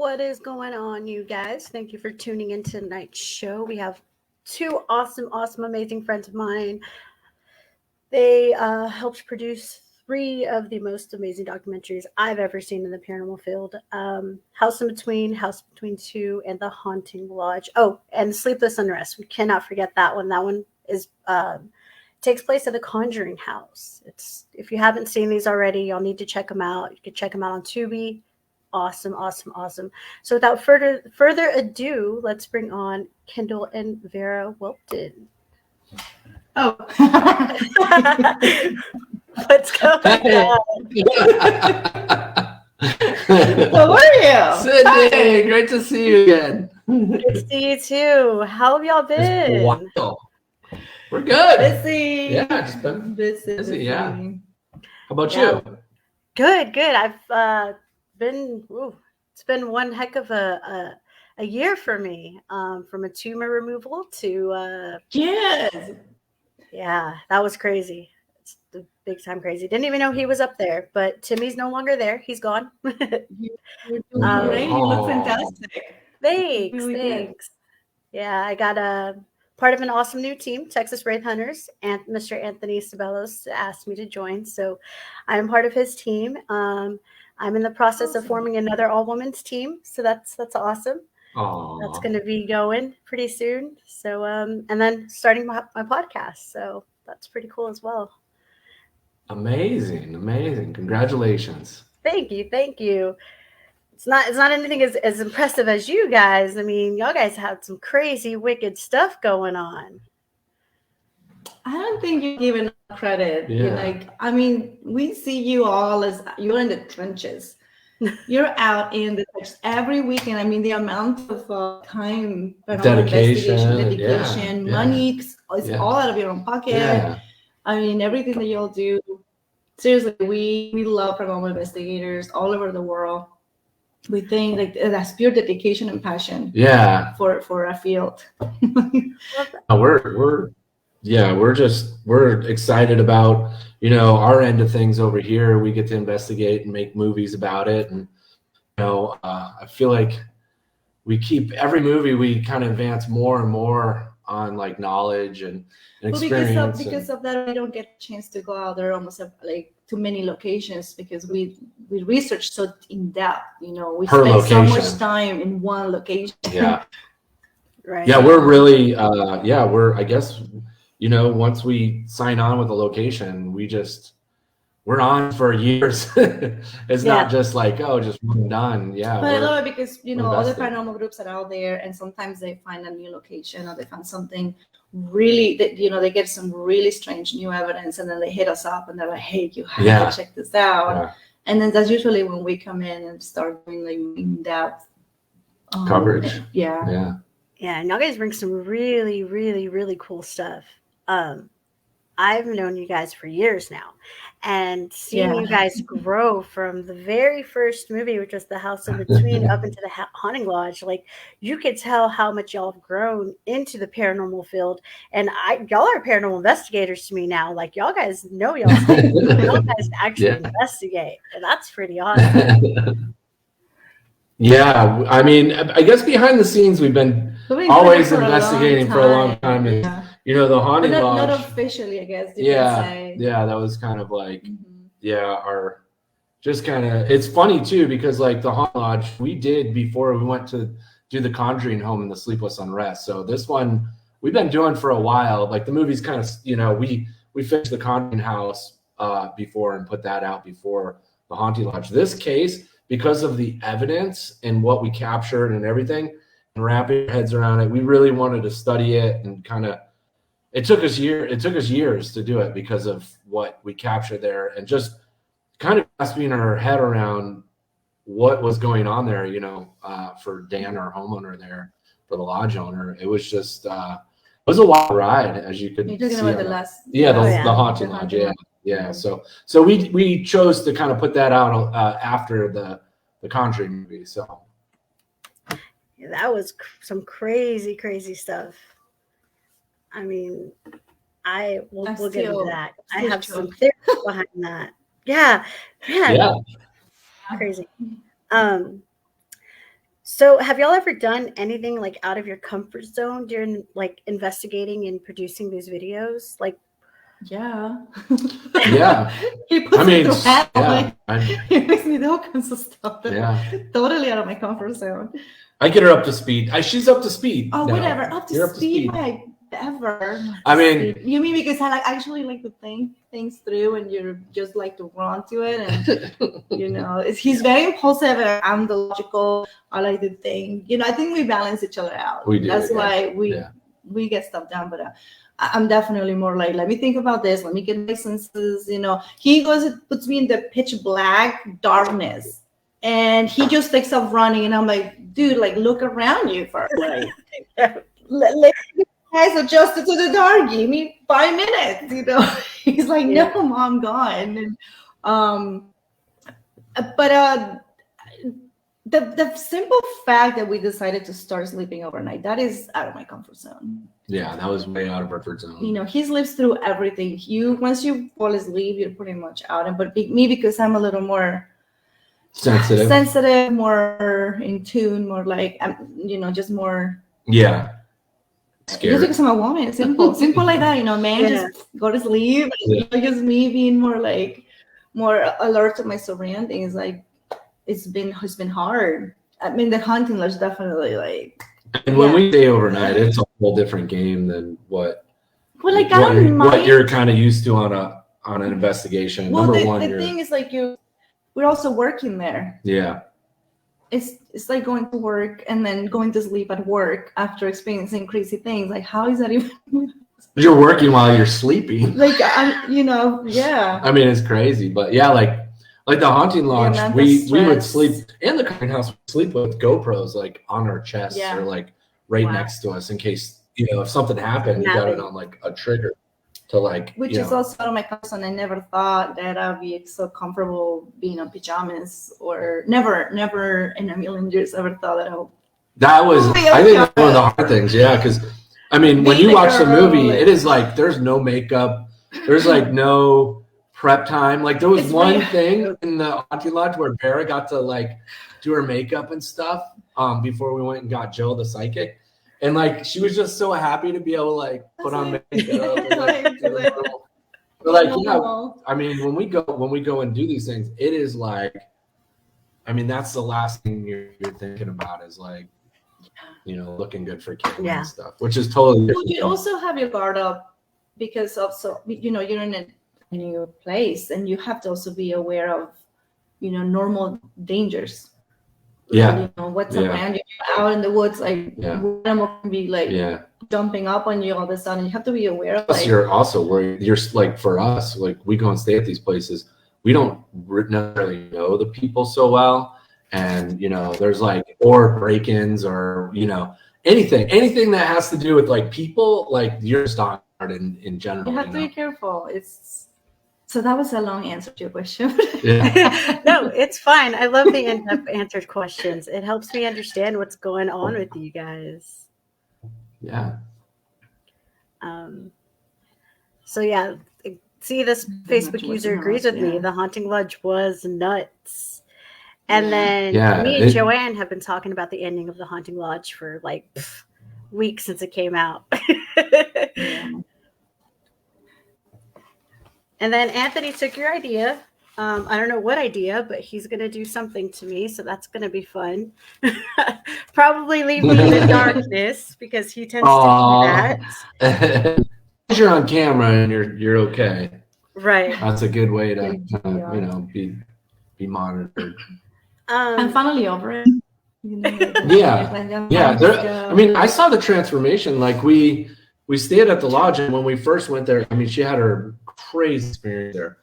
What is going on, you guys? Thank you for tuning in to tonight's show. We have two awesome, amazing friends of mine. They helped produce three of the most amazing documentaries I've ever seen in the paranormal field. House Between Two, and The Haunting Lodge. Oh, and Sleepless Unrest. We cannot forget that one. That one is takes place at a conjuring house. It's if you haven't seen these already, y'all need to check them out. You can check them out on Tubi. Awesome. So without further ado, let's bring on Kendall and Vera Whelpton. Oh. What's going on? How are you? Sydney, great to see you again. Good to see you too. How have y'all been? Wow. We're good. Busy. Yeah, just been busy. Yeah. How about you? Good. I've it's been one heck of a year for me. From a tumor removal to Yes. yeah, that was crazy. It's the big time crazy. Didn't even know he was up there, but Timmy's no longer there. He's gone. You're doing great. You look fantastic. Thanks. Really good. Yeah, I got a part of an awesome new team, Texas Wraith Hunters, and Mr. Anthony Sabelos asked me to join. So I'm part of his team. I'm in the process of forming another all-women's team. So that's awesome. Aww. That's going to be going pretty soon. So, and then starting my podcast. So that's pretty cool as well. Amazing. Congratulations. Thank you. It's not anything as impressive as you guys. I mean, y'all guys have some crazy, wicked stuff going on. I don't think you're given credit. Yeah. We see you all as you're in the trenches. You're out in the trenches every weekend. I mean, the amount of time, dedication, money, it's all out of your own pocket. Yeah. I mean, everything that y'all do. Seriously, we love paranormal investigators all over the world. We think that's pure dedication and passion. Yeah. For a field. We're excited about, our end of things over here. We get to investigate and make movies about it. And, I feel like we keep every movie, we kind of advance more and more on like knowledge and experience. Because of that, we don't get a chance to go out there almost to many locations because we research so in depth. We spend so much time in one location. Yeah. Right. Yeah, we're really I guess once we sign on with a location, we're on for years. It's not just like, just one and done. Yeah. But I love it because, other paranormal groups are out there and sometimes they find a new location or they find something really that, they get some really strange new evidence and then they hit us up and they're like, hey, you have to check this out. Yeah. And then that's usually when we come in and start doing in-depth coverage. Yeah. And y'all guys bring some really, really, really cool stuff. I've known you guys for years now, and seeing you guys grow from the very first movie, which was The House in Between, up into the Haunting Lodge, like you could tell how much y'all have grown into the paranormal field. And y'all are paranormal investigators to me now. Like y'all guys know y'all guys actually investigate, and that's pretty awesome. Yeah, I mean, I guess behind the scenes we've been always investigating for a long time. And, the Haunting Lodge. Not officially, I guess. Yeah, that was kind of like, it's funny too, because like the Haunting Lodge we did before we went to do the Conjuring Home and the Sleepless Unrest. So this one we've been doing for a while. Like the movie's kind of, we finished the Conjuring House before and put that out before the Haunting Lodge. This case, because of the evidence and what we captured and everything, and wrapping our heads around it, we really wanted to study it and kind of. It took us years to do it because of what we captured there, and just kind of grasping our head around what was going on there. For Dan, our homeowner there, for the lodge owner, it was just it was a wild ride, as you could. You're talking see about the last. The Haunting Lodge. Yeah. So we chose to kind of put that out after the Conjuring movie. So that was some crazy stuff. I mean, we'll get into that. I have some theories behind that. Yeah. Crazy. So have y'all ever done anything like out of your comfort zone during like investigating and producing these videos? Like, Yeah. Yeah. He puts I mean, it through hell. yeah, He makes me do all kinds of stuff that yeah. totally out of my comfort zone. I get her up to speed. She's up to speed. Oh, now. whatever. Up You're to speed. Ever. I mean, You mean because I actually like to think things through, and you're just like to run to it, and he's very impulsive, and I'm the logical. I like to think. I think we balance each other out. We do. That's why we get stuff done. But I'm definitely more like, let me think about this. Let me get my senses. He puts me in the pitch black darkness, and he just takes off running, and I'm like, dude, like look around you first. Like, let guys adjusted to the dark. Give me 5 minutes. He's like, no, Mom, gone. And, but the simple fact that we decided to start sleeping overnight, that is out of my comfort zone. Yeah, that was way out of our comfort zone. He sleeps through everything. Once you fall asleep, you're pretty much out. But me, because I'm a little more sensitive, more in tune, more like just more. Yeah. Scary. Just because I'm a woman, simple like that. Man, just go to sleep. Just me being more alert to my surroundings. Like it's been hard. I mean, the hunting lodge definitely like. And when we stay overnight, it's a whole different game than what. Well, like what you're kind of used to on an investigation. Well, the thing is like we're also working there. Yeah. It's like going to work and then going to sleep at work after experiencing crazy things. Like, how is that even? You're working while you're sleeping. Like, yeah. I mean, it's crazy, but yeah, like the haunting lodge, we would sleep in the greenhouse. We sleep with GoPros like on our chests or like right next to us in case if something happened, you got it on like a trigger. To like, which is also out of my comfort zone. I never thought that I'd be so comfortable being in pajamas, or never in a million years ever thought that was. I think that's one of the hard things. Yeah, because I mean, when you watch the movie, it is like there's no makeup, there's like no prep time. Like there was one thing in the haunting lodge where Vera got to like do her makeup and stuff before we went and got Jill the psychic. And like she was just so happy to be able to like put on makeup. And, like, I mean, when we go and do these things, it is like, I mean, that's the last thing you're thinking about is like, looking good for kids and stuff, which is totally different. You also have your guard up because also, you're in a new place, and you have to also be aware of, normal dangers. Yeah. What's around you out in the woods, like one animal can be like jumping up on you all of a sudden. You have to be aware of. Plus, you're also worried. You're like, for us, like we go and stay at these places. We don't necessarily know the people so well, and there's like or break-ins or anything that has to do with like people. Like you're just on guard in general. You have to be careful. So that was a long answer to your question. Yeah. No, it's fine. I love the in-depth answered questions. It helps me understand what's going on with you guys. Yeah. So yeah, see, this Facebook user agrees with me. The haunting lodge was nuts. And then me and Joanne have been talking about the ending of the haunting lodge for like weeks since it came out. And then Anthony took your idea. I don't know what idea, but he's going to do something to me. So that's going to be fun. Probably leave me in the darkness because he tends to do that. You're on camera and you're okay. Right. That's a good way to, be monitored. I'm finally over it. I mean, I saw the transformation. Like we stayed at the lodge, and when we first went there, I mean, she had her crazy experience there.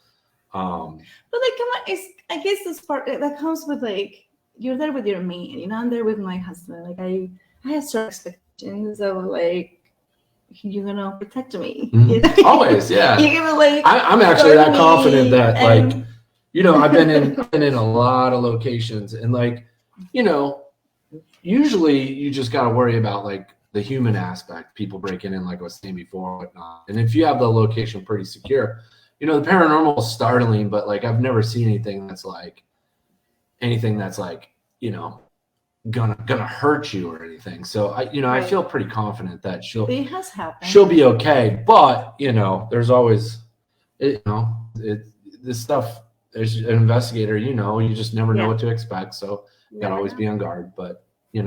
But like, come on, I guess this part that comes with like you're there with your mate, I'm there with my husband. Like I have certain expectations of like you're gonna protect me. Mm-hmm. Always, yeah. You're gonna like. I'm actually that confident that like, I've been in a lot of locations, and like, usually you just got to worry about like the human aspect, people breaking in, like I was saying before, whatnot. And if you have the location pretty secure, the paranormal is startling, but like I've never seen anything that's like, gonna hurt you or anything. So I feel pretty confident that It has happened. she'll be okay. But there's always this stuff. As an investigator, you just never know what to expect. So you gotta always be on guard. But I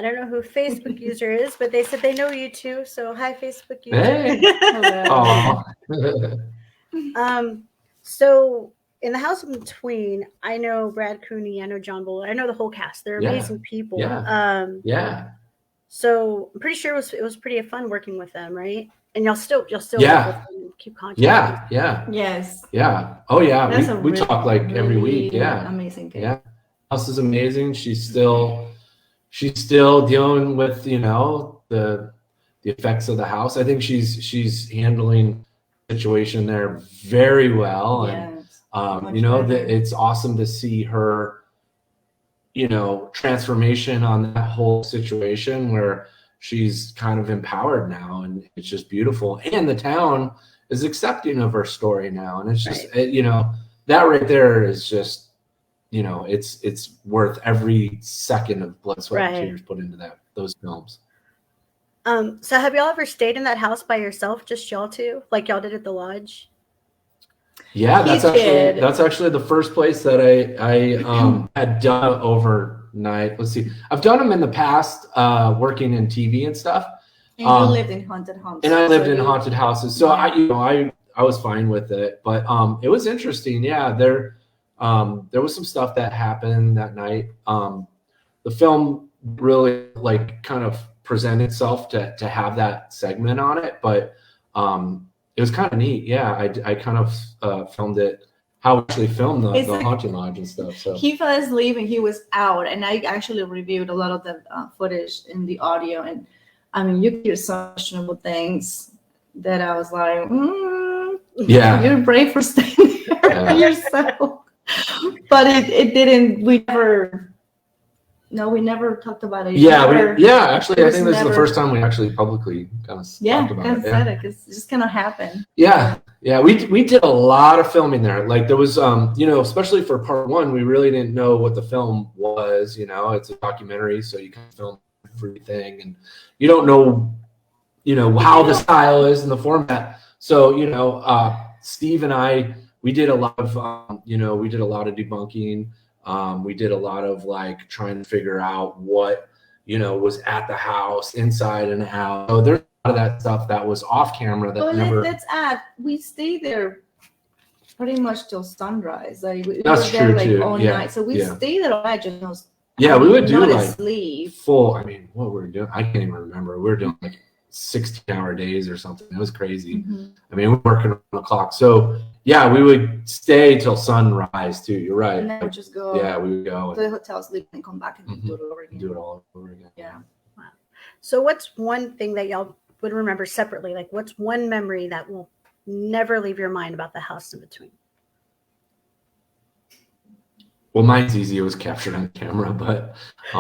don't know who Facebook user is, but they said they know you too. So hi, Facebook user. Hey. So in the House in Between, I know Brad Cooney, I know John Buller, I know the whole cast. They're amazing people. Yeah. So I'm pretty sure it was pretty fun working with them, right? And you'll still work with them and keep contact. Yeah. Yes. Yeah. Oh yeah. We talk like every week. Yeah. Amazing. Yeah. House is amazing. She's still dealing with the effects of the house. I think she's handling the situation there very well. Yes. And it's awesome to see her transformation on that whole situation where she's kind of empowered now, and it's just beautiful. And the town is accepting of her story now, and it's just that right there is just it's worth every second of blood, sweat, and tears put into those films. So have y'all ever stayed in that house by yourself, just y'all two, like y'all did at the lodge? Yeah, that's actually the first place that I had done overnight. Let's see, I've done them in the past, working in TV and stuff. And you lived in haunted houses. And I lived in haunted houses, so I was fine with it. But it was interesting. Yeah, there was some stuff that happened that night. The film really kind of present itself to have that segment on it, but it was kind of neat. Yeah, I kind of filmed it, how we actually filmed the haunted lodge and stuff. So he fell asleep and he was out, and I actually reviewed a lot of the footage in the audio, and I mean you hear some questionable things that I was like, you're brave for staying there by yourself. But it didn't. We never talked about it. Actually, I think this is the first time we actually publicly kind of talked about it. Said it. It just kind of happened. Yeah. We did a lot of filming there. Like there was, especially for part one, we really didn't know what the film was. It's a documentary, so you can film everything, and you don't know, how the style is and the format. So Steve and I, we did a lot of, debunking. We did a lot of trying to figure out what, was at the house, inside and out. So there's a lot of that stuff that was off camera that let's add, we stayed there pretty much till sunrise. We That's were there true too. all night. So we stayed there all night. We would do sleep. Full. I mean, what were we doing? I can't even remember. We were doing 16-hour days or something. It was crazy. Mm-hmm. I mean, we were working on the clock. So we would stay till sunrise too. You're right. And then we'd just go. Yeah, we would go to the hotel, sleep, and come back and do it over again. Do it all over again. Yeah. Wow. So what's one thing that y'all would remember separately? Like what's one memory that will never leave your mind about the House in Between? Well, mine's easy. It was captured on camera, but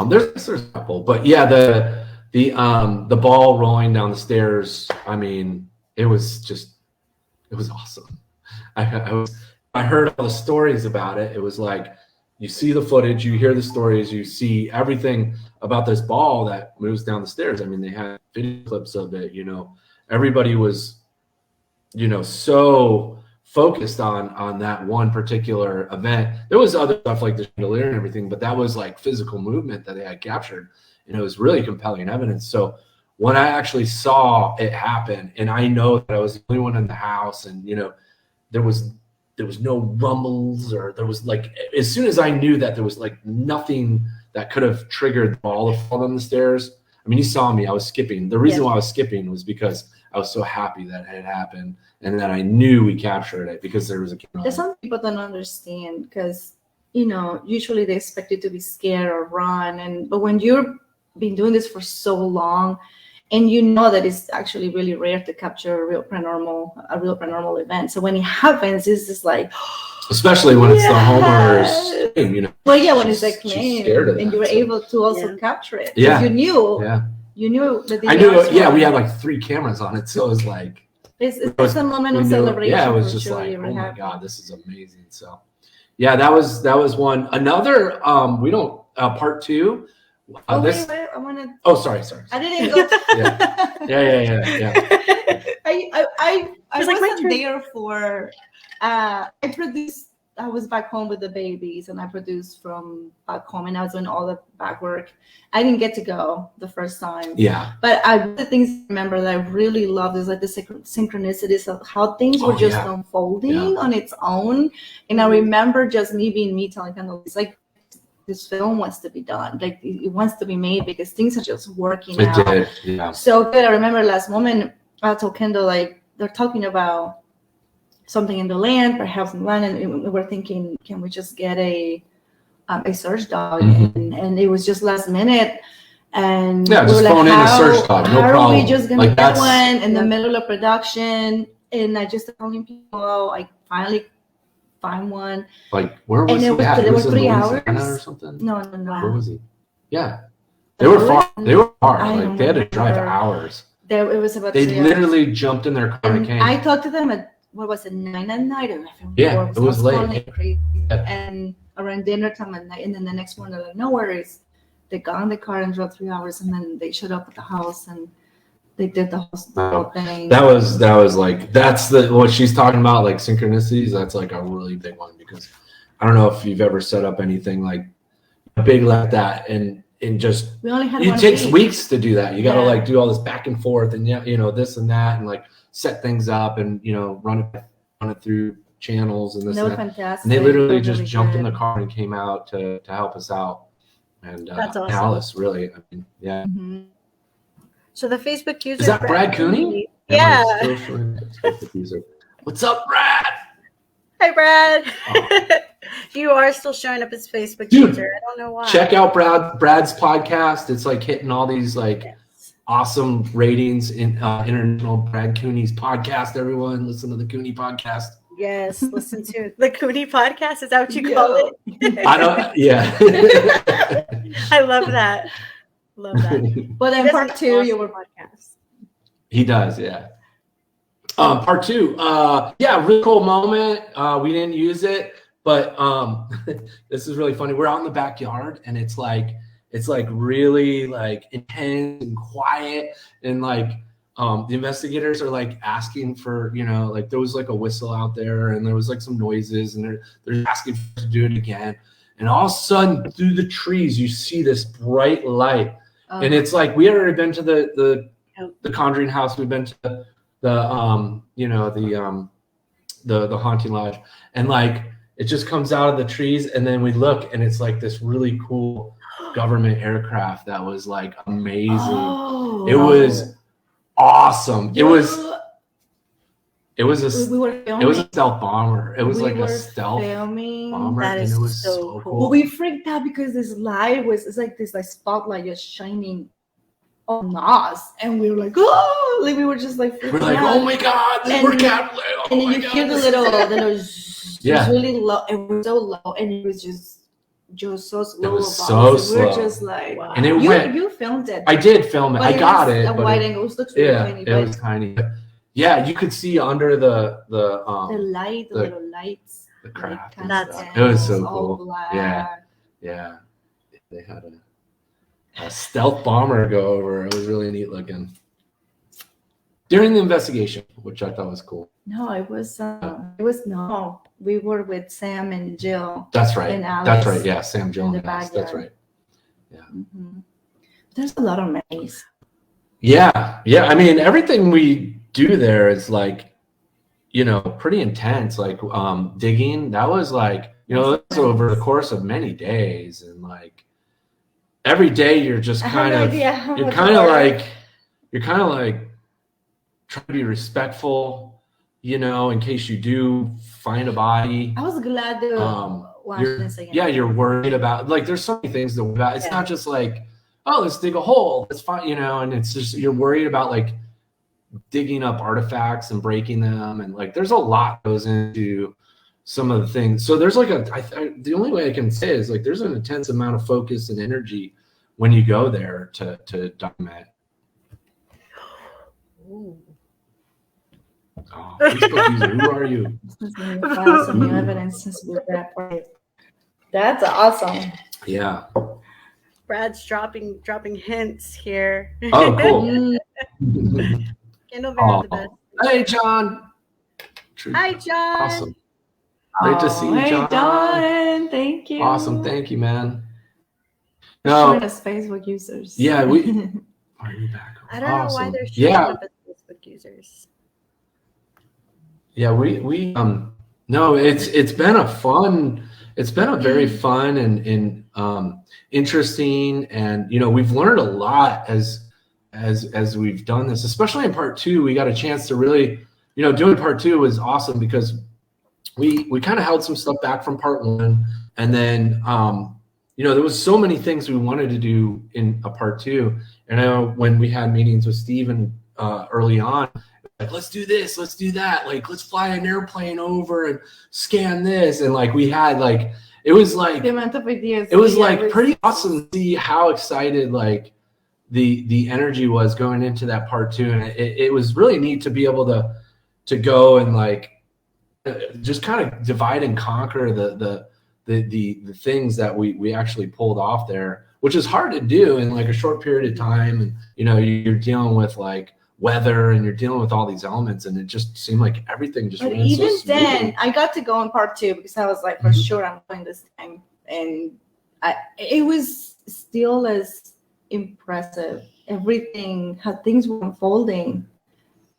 there's a couple. But yeah, the ball rolling down the stairs. I mean, it was awesome. I heard all the stories about it. It was like you see the footage, you hear the stories, you see everything about this ball that moves down the stairs. I mean, they had video clips of it. Everybody was, so focused on that one particular event. There was other stuff like the chandelier and everything, but that was like physical movement that they had captured, and it was really compelling evidence. So when I actually saw it happen, and I know that I was the only one in the house, and there was no rumbles, or there was as soon as I knew that there was nothing that could have triggered the ball to fall down the stairs. I mean, you saw me, I was skipping. The reason why I was skipping was because I was so happy that it had happened, and that I knew we captured it because there was a camera. There's some people don't understand because, usually they expect you to be scared or run. But when you've been doing this for so long, and that it's actually really rare to capture a real paranormal event. So when it happens, it's just like, especially when it's the homeowner's claim, Well, yeah, when it's a claim, and you were able to also capture it. Yeah, you knew. Yeah, you knew that. I knew. Yeah, we had 3 cameras on it, so it was it's a moment of celebration. Yeah, it was just oh my God, this is amazing. So, Yeah, that was one. Another, we don't, part 2. Wait, I want to. Oh, sorry. I didn't go. Yeah. I It's like my wasn't turn. there for. I was back home with the babies, and I produced from back home, and I was doing all the back work. I didn't get to go the first time. Yeah. But the things I remember that I really loved is like the synchronicities of how things were just unfolding on its own. And I remember just me being me telling Kendall, it's like, this film wants to be done. Like, it wants to be made because things are just working out. It did, yeah. So good. I remember last moment, I told Kendall, like, they're talking about something in the land, perhaps in land, and we were thinking, can we just get a search dog? And it was just last minute. And yeah, just phone in a search dog, no problem. How are we just gonna like, get one in the middle of production? And I just telling people, I finally find one. Like, where was he at? There were 3 hours hours. Or something? No. Where was he? Yeah, they were far. They were far. Like, they had to drive hours. It was about. They literally jumped in their car and came. I talked to them at 9 at night. Yeah, it was late. And around dinner time at night, and then the next morning, they're like, no worries. They got in the car and drove 3 hours, and then they showed up at the house and they did the whole thing. That was like, that's what she's talking about, like synchronicities. That's like a really big one, because I don't know if you've ever set up anything like big like that, and just we only had it takes weeks to do that. You got to like do all this back and forth, and this and that, and like set things up, and run it through channels and this and that. Fantastic. And they literally just jumped in the car and came out to help us out. And that's awesome. Alice, really, I mean, yeah. So the Facebook user is that Brad Cooney? Yeah. What's up, Brad? Hi, Brad. You are still showing up as Facebook user. I don't know why. Check out Brad's podcast. It's like hitting all these like awesome ratings in International Brad Cooney's podcast. Everyone, listen to the Cooney podcast. Yes, listen to the Cooney podcast. Is that what you call it? I don't. Yeah. I love that. Love that. But then part 2, you were podcast. He does, yeah. Part 2, really cool moment. We didn't use it, but this is really funny. We're out in the backyard, and it's like really like intense and quiet, and like the investigators are like asking for, like there was like a whistle out there, and there was like some noises, and they're asking for us to do it again. And all of a sudden, through the trees, you see this bright light, and it's like we had already been to the Conjuring house. We've been to the haunting lodge, and like it just comes out of the trees, and then we look, and it's like this really cool government aircraft that was like amazing. It was awesome. It was a stealth bomber. It was like a stealth bomber, and it was so cool. Well, we freaked out because this light it's like this like spotlight just shining on us, and we were like, oh, like we were just like freaking out. Oh my god, we're captured. And then you hear the little really low. It was so low, and it was just so slow. It was so slow. We were just like, wow. And you filmed it. I did film it. I got it. A wide angle. It looks really tiny. It was tiny. Yeah, you could see under the light, the little lights, the craft. It was so cool. Black. Yeah. They had a stealth bomber go over. It was really neat looking. During the investigation, which I thought was cool. No, we were with Sam and Jill. That's right. And Alice. That's right. Yeah, Sam, Jill, and Alice. That's right. Yeah. There's a lot of memories. Yeah. I mean, everything we do there is like, pretty intense. Like digging. That was like, that's over the course of many days, and like every day you're just kind of trying to be respectful, in case you do find a body. I was glad to watch this again. Yeah, you're worried about, like, there's so many things to worry about. It's not just like, oh, let's dig a hole. It's fine, and it's just, you're worried about like digging up artifacts and breaking them. And like, there's a lot goes into some of the things. So there's like the only way I can say is like, there's an intense amount of focus and energy when you go there to document. Ooh. Oh, Facebook user, who are you? File some new evidence since we're that part. That's awesome. Yeah. Brad's dropping hints here. Oh, cool. Kendall, Vera, the best. Hey, John. Hi, John. Awesome. Great to see you, John. Hey, John. Thank you. Awesome. Thank you, man. Showing us Facebook users. Yeah, we. Are you back? I don't know why they're showing up as Facebook users. Yeah, we no, it's been a very fun and interesting, and we've learned a lot as we've done this, especially in part 2. We got a chance to really, doing part 2 was awesome because we kind of held some stuff back from part 1, and then there was so many things we wanted to do in a part 2. And I know when we had meetings with Steven early on, like, let's do this, let's do that, like, let's fly an airplane over and scan this, and like we had like, it was like the amount of ideas. It was like pretty awesome to see how excited like the energy was going into that part 2, and it was really neat to be able to go and like just kind of divide and conquer the things that we actually pulled off there, which is hard to do in like a short period of time. And you're dealing with like weather, and you're dealing with all these elements, and it just seemed like everything just but ran even so then I got to go in part 2 because I was like, for sure I'm going this time, and it was still as impressive. Everything, how things were unfolding.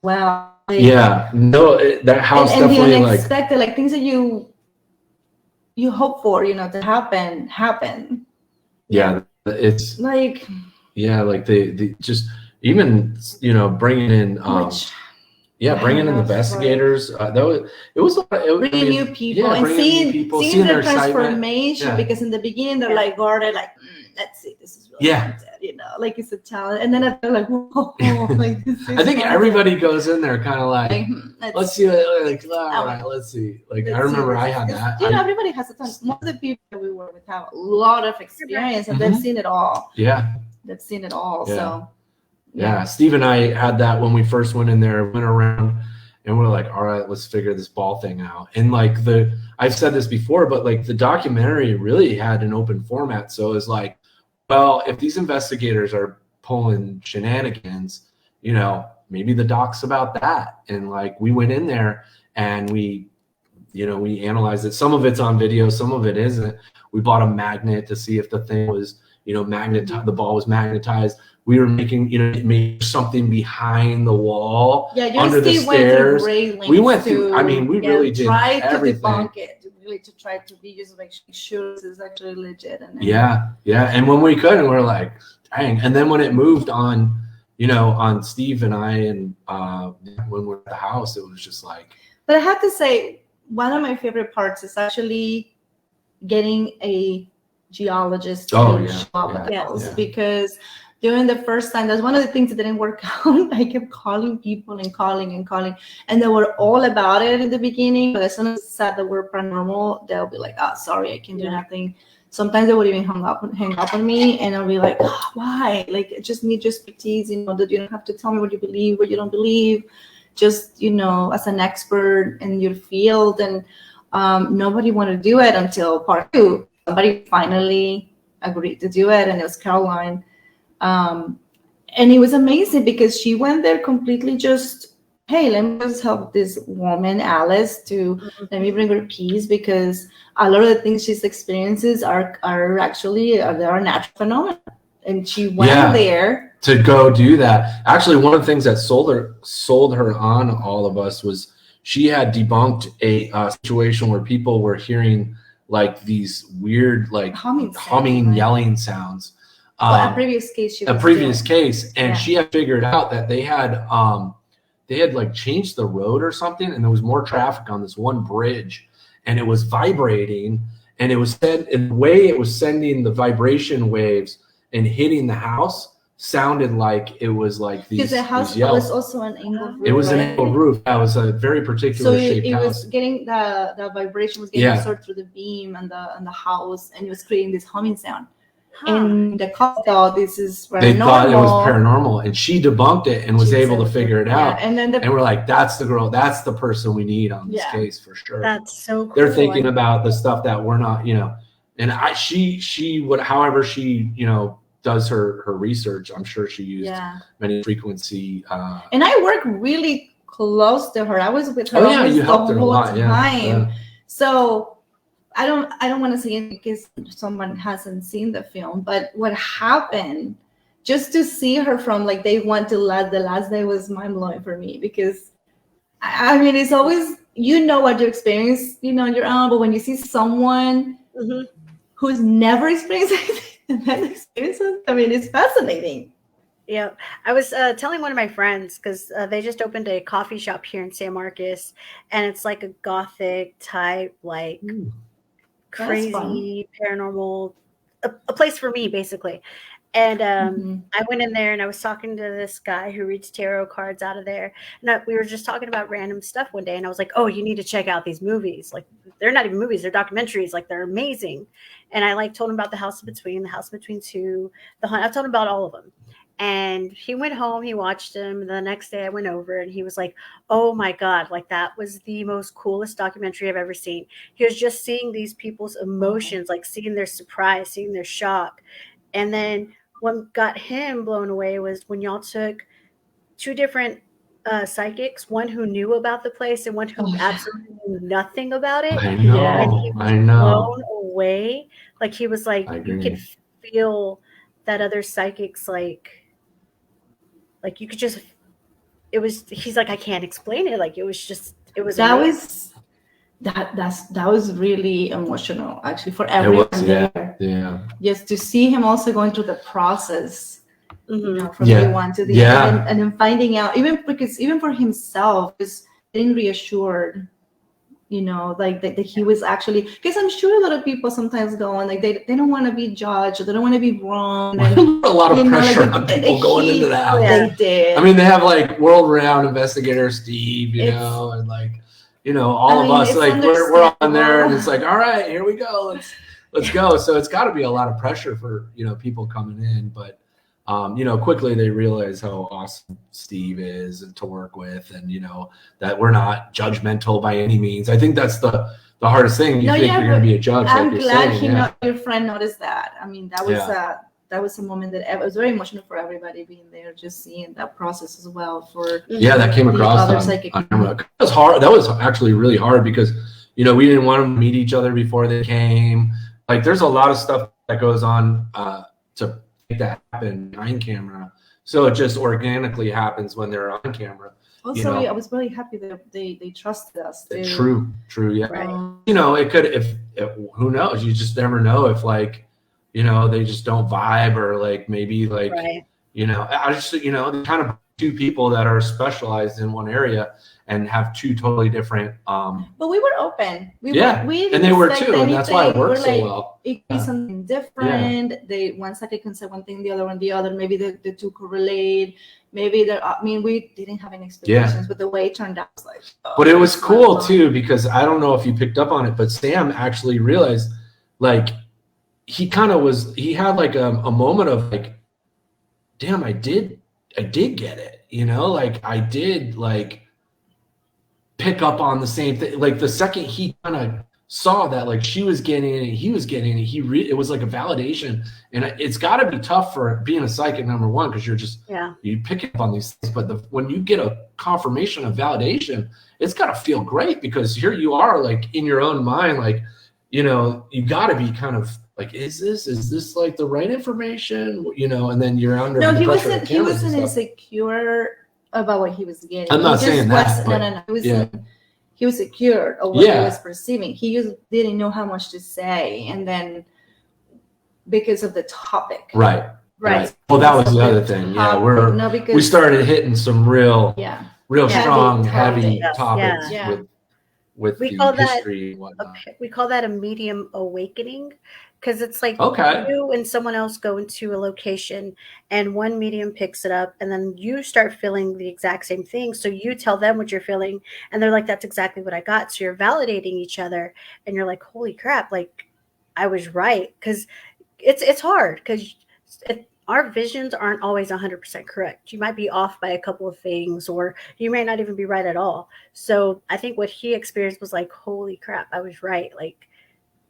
Wow. Like, that house and definitely the unexpected, like things that you hope for, to happen. Yeah, it's like, like the just even bringing in bringing in the investigators. Though it was bringing new people and seeing their transformation, because in the beginning they're like guarded, like let's see, this is really haunted, like it's a challenge, and then they're like, whoa, like this is I think everybody goes in there kind of like let's see, like all right, let's see. Like I remember I had that. Everybody has a ton. Most of the people that we work with have a lot of experience, and they've seen it all. Yeah, they've seen it all. Yeah. So. Yeah, Steve and I had that when we first went in there, went around, and we're like, all right, let's figure this ball thing out. And like I've said this before, but like the documentary really had an open format. So it's like, well, if these investigators are pulling shenanigans, maybe the doc's about that. And like we went in there and we analyzed it. Some of it's on video, some of it isn't. We bought a magnet to see if the thing was, magnetized, the ball was magnetized. We were making, something behind the wall, under the stairs. We went through. I mean, we really did everything. To debunk it, really to try to be just like sure this is actually legit. And yeah. And when we could, and we're like, dang. And then when it moved on, on Steve and I, and when we're at the house, it was just like. But I have to say, one of my favorite parts is actually getting a geologist to show up at the house, because during the first time, that's one of the things that didn't work out. I kept calling people and calling, and they were all about it in the beginning. But as soon as I said the word paranormal, they'll be like, "Oh, sorry, I can't do nothing." Sometimes they would even hang up on me, and I'll be like, oh, "Why? Like, I just need your expertise. That you don't have to tell me what you believe, what you don't believe. Just as an expert in your field." And nobody wanted to do it until part 2. Somebody finally agreed to do it, and it was Caroline. And it was amazing because she went there completely just, hey, let me just help this woman, Alice, let me bring her peace, because a lot of the things she's experiences are actually there are natural phenomena. And she went there to go do that. Actually, one of the things that sold her on all of us was she had debunked a situation where people were hearing like these weird, like humming, yelling sounds. A previous case. And she had figured out that they had like changed the road or something, and there was more traffic on this one bridge, and it was vibrating, and it was in the way it was sending the vibration waves and hitting the house sounded like it was like these. Because the house was also an angled roof. It was an angled roof. That was a very particular shaped house. So it was getting the vibration was getting absorbed through the beam and the house, and it was creating this humming sound. And the couple thought this is paranormal. They thought it was paranormal, and she debunked it and was able to figure it out. And then we're like, that's the girl, that's the person we need on this case for sure. That's so cool. They're thinking about the stuff that we're not, and she would, however she, does her research. I'm sure she used many frequency. And I work really close to her. I was with her you helped her a lot. time. Yeah. So I don't want to say it because someone hasn't seen the film, but what happened, just to see her from like day one to the last day was mind blowing for me, because I mean, it's always, what you experience, on your own, but when you see someone who's never experienced anything, I mean, it's fascinating. Yeah, I was telling one of my friends, because they just opened a coffee shop here in San Marcos, and it's like a gothic type, like crazy paranormal, a place for me basically. And I went in there and I was talking to this guy who reads tarot cards out of there, and we were just talking about random stuff one day, and I was like, oh, you need to check out these movies. Like, they're not even movies, they're documentaries. Like, they're amazing. And I told him about The House Between, The House Between Two, The Hunt. I told him about all of them. And he went home, he watched them. And the next day I went over and he was like, oh my God, like, that was the most coolest documentary I've ever seen. He was just seeing these people's emotions, like seeing their surprise, seeing their shock. And then what got him blown away was when y'all took two different psychics, one who knew about the place and one who absolutely knew nothing about it. I know. And he was blown away. Like, he was like, you could feel that other psychics, like you could just, he's like, I can't explain it. Like, it was amazing. That was really emotional, actually, for everyone there. Yeah. Just to see him also going through the process, from day one to the end, and then finding out, even for himself, is getting reassured, like that he was actually, because I'm sure a lot of people sometimes go on, like, they don't want to be judged, they don't want to be wrong. And, a lot of pressure on people going into that. They did. I mean, they have like world-renowned investigator Steve, and like, all of us, like, we're on there, and it's like, all right, here we go, let's go. So it's got to be a lot of pressure for people coming in, but quickly they realize how awesome Steve is and to work with, and that we're not judgmental by any means. I think that's the hardest thing. You think you're going to be a judge. I'm glad your friend noticed that. I mean, that was a moment that was very emotional for everybody being there, just seeing that process as well. That came across on camera. It was hard. That was actually really hard because we didn't want them to meet each other before they came. Like, there's a lot of stuff that goes on to make that happen behind camera, so it just organically happens when they're on camera. Also, I was really happy that they trusted us. True, yeah. Right. It could, if who knows? You just never know if, like, they just don't vibe, or like maybe like, I just, kind of two people that are specialized in one area and have two totally different. But we were open. We and they were too, anything. And that's why it worked so well. It could be something different. They one psychic can say one thing, the other one the other. Maybe the two correlate. Maybe we didn't have any expectations, but the way it turned out was like. But it was cool too, because I don't know if you picked up on it, but Sam actually realized, like, he had like a moment of like, damn, I did get it, like, I did like pick up on the same thing. Like, the second he kind of saw that, like, she was getting it, he was getting it, it was like a validation. And it's got to be tough for being a psychic, number one, because you're just you pick up on these things, but when you get a confirmation of validation, it's got to feel great, because here you are, like, in your own mind, like, you got to be kind of like, is this like the right information, and then you're under the pressure of he wasn't insecure about what he was getting. I'm not saying that. No. He was secure of what he was perceiving. He just didn't know how much to say, and then because of the topic. Right. Well, that was the other thing. We started hitting some real strong, heavy topics with the history and whatnot. We call that a medium awakening, because it's like you and someone else go into a location and one medium picks it up, and then you start feeling the exact same thing. So you tell them what you're feeling, and they're like, that's exactly what I got. So you're validating each other, and you're like, holy crap, like, I was right. Because it's hard because our visions aren't always 100% correct. You might be off by a couple of things, or you may not even be right at all. So I think what he experienced was like, holy crap, I was right. Like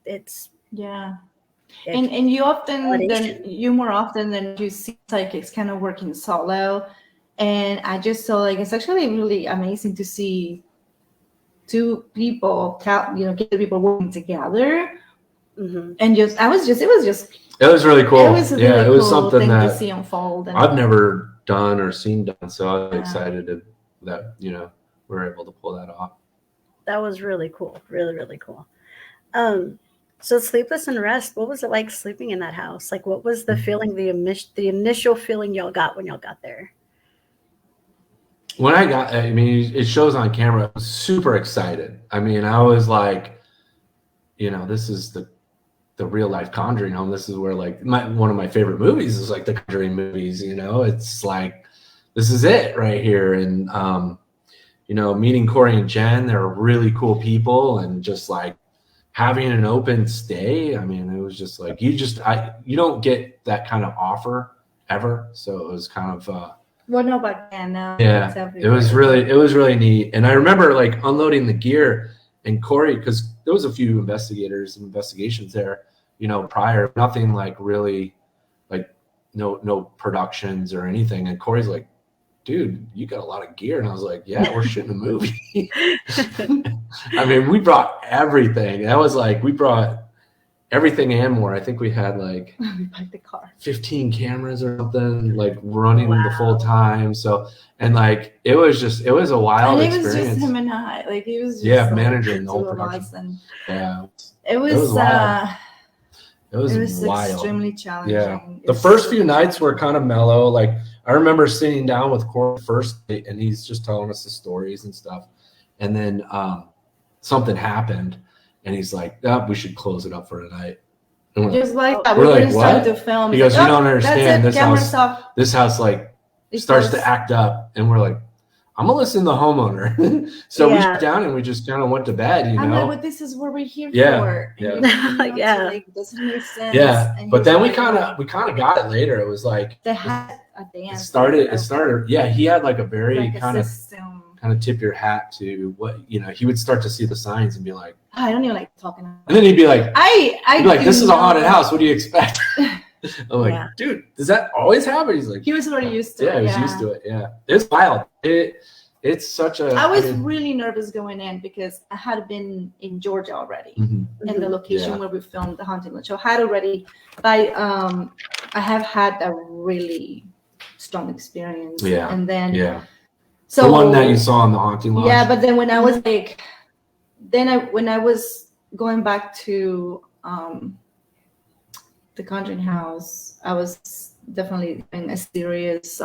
it's and you more often than you see psychics kind of working solo. And I just saw like it's actually really amazing to see two people, get people working together. And it was really cool. It was a really it was cool something thing that to see unfold. And I've never done or seen done, so I was excited that we're able to pull that off. That was really cool, really really cool. So Sleepless in Rest, what was it like sleeping in that house? Like, what was the feeling, the initial feeling y'all got when y'all got there? When it shows on camera. I was super excited. I mean, I was like, this is the real life Conjuring home. This is where like one of my favorite movies is like the Conjuring movies. It's like this is it right here. And meeting Corey and Jen, they're really cool people, and just like having an open stay. I mean, it was just like you don't get that kind of offer ever. So it was kind of well, no, but now it was really neat. And I remember like unloading the gear, and Corey, because there was a few investigations there, prior, nothing like really like no productions or anything. And Corey's like, dude, you got a lot of gear. And I was like, yeah, we're shooting a movie. I mean, we brought everything. That was like, we brought everything and more. I think we had like we packed the car, 15 cameras or something, like running the full time. So, and like, it was a wild experience. It was just him and I, like, he was just managing the whole production. It was wild. It was wild. Extremely challenging. Yeah. The first few nights were kind of mellow. Like, I remember sitting down with Corey first, and he's just telling us the stories and stuff. And then something happened, and he's like, we should close it up for tonight. Just like that. We're like, what? To film. He goes, you don't understand. This house like it starts to act up. And we're like, I'm going to listen to the homeowner. So we sat down and we just kind of went to bed, I'm like, but this is what we're here for. Like, doesn't make sense. Yeah. But then we kind of got it later. It was like, they had a dance. It started. Yeah. He had like a very kind of tip your hat to what, he would start to see the signs and be like, I don't even like talking. And then he'd be like, this is a haunted house. What do you expect? I'm like, dude, does that always happen? He's like, he was already used to it. Yeah, he was used to it. Yeah. It's wild. It's such a. I was really nervous going in because I had been in Georgia already, in the location where we filmed the Haunting Lodge. So I had already, I have had a really strong experience. Yeah. And then, so the one that you saw in the Haunting Lodge. Yeah, but then when I was like, when I was going back to the Conjuring house, I was definitely in a serious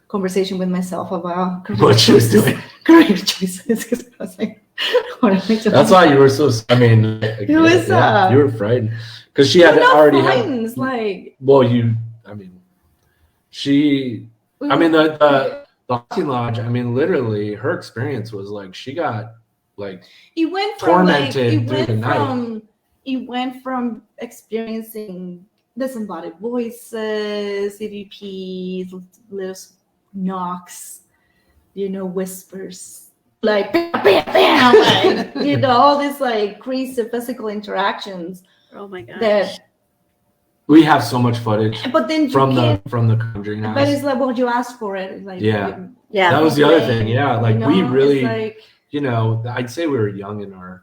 conversation with myself about what she was doing, career choices. Because I was like, that's why you were so. I mean, it was you were frightened because she had already had. Like, well, I mean, the Haunting Lodge. I mean, literally, her experience was like she got like it went from tormented through the night. It went from experiencing disembodied voices, EVPs, little knocks, whispers, like bam, bam, bam, like, all these like crazy physical interactions. Oh my gosh. That we have so much footage, but then from the Conjuring house. But it's like, well, you asked for it. It's like, yeah. That was the other thing. Yeah, like we really, like, I'd say we were young in our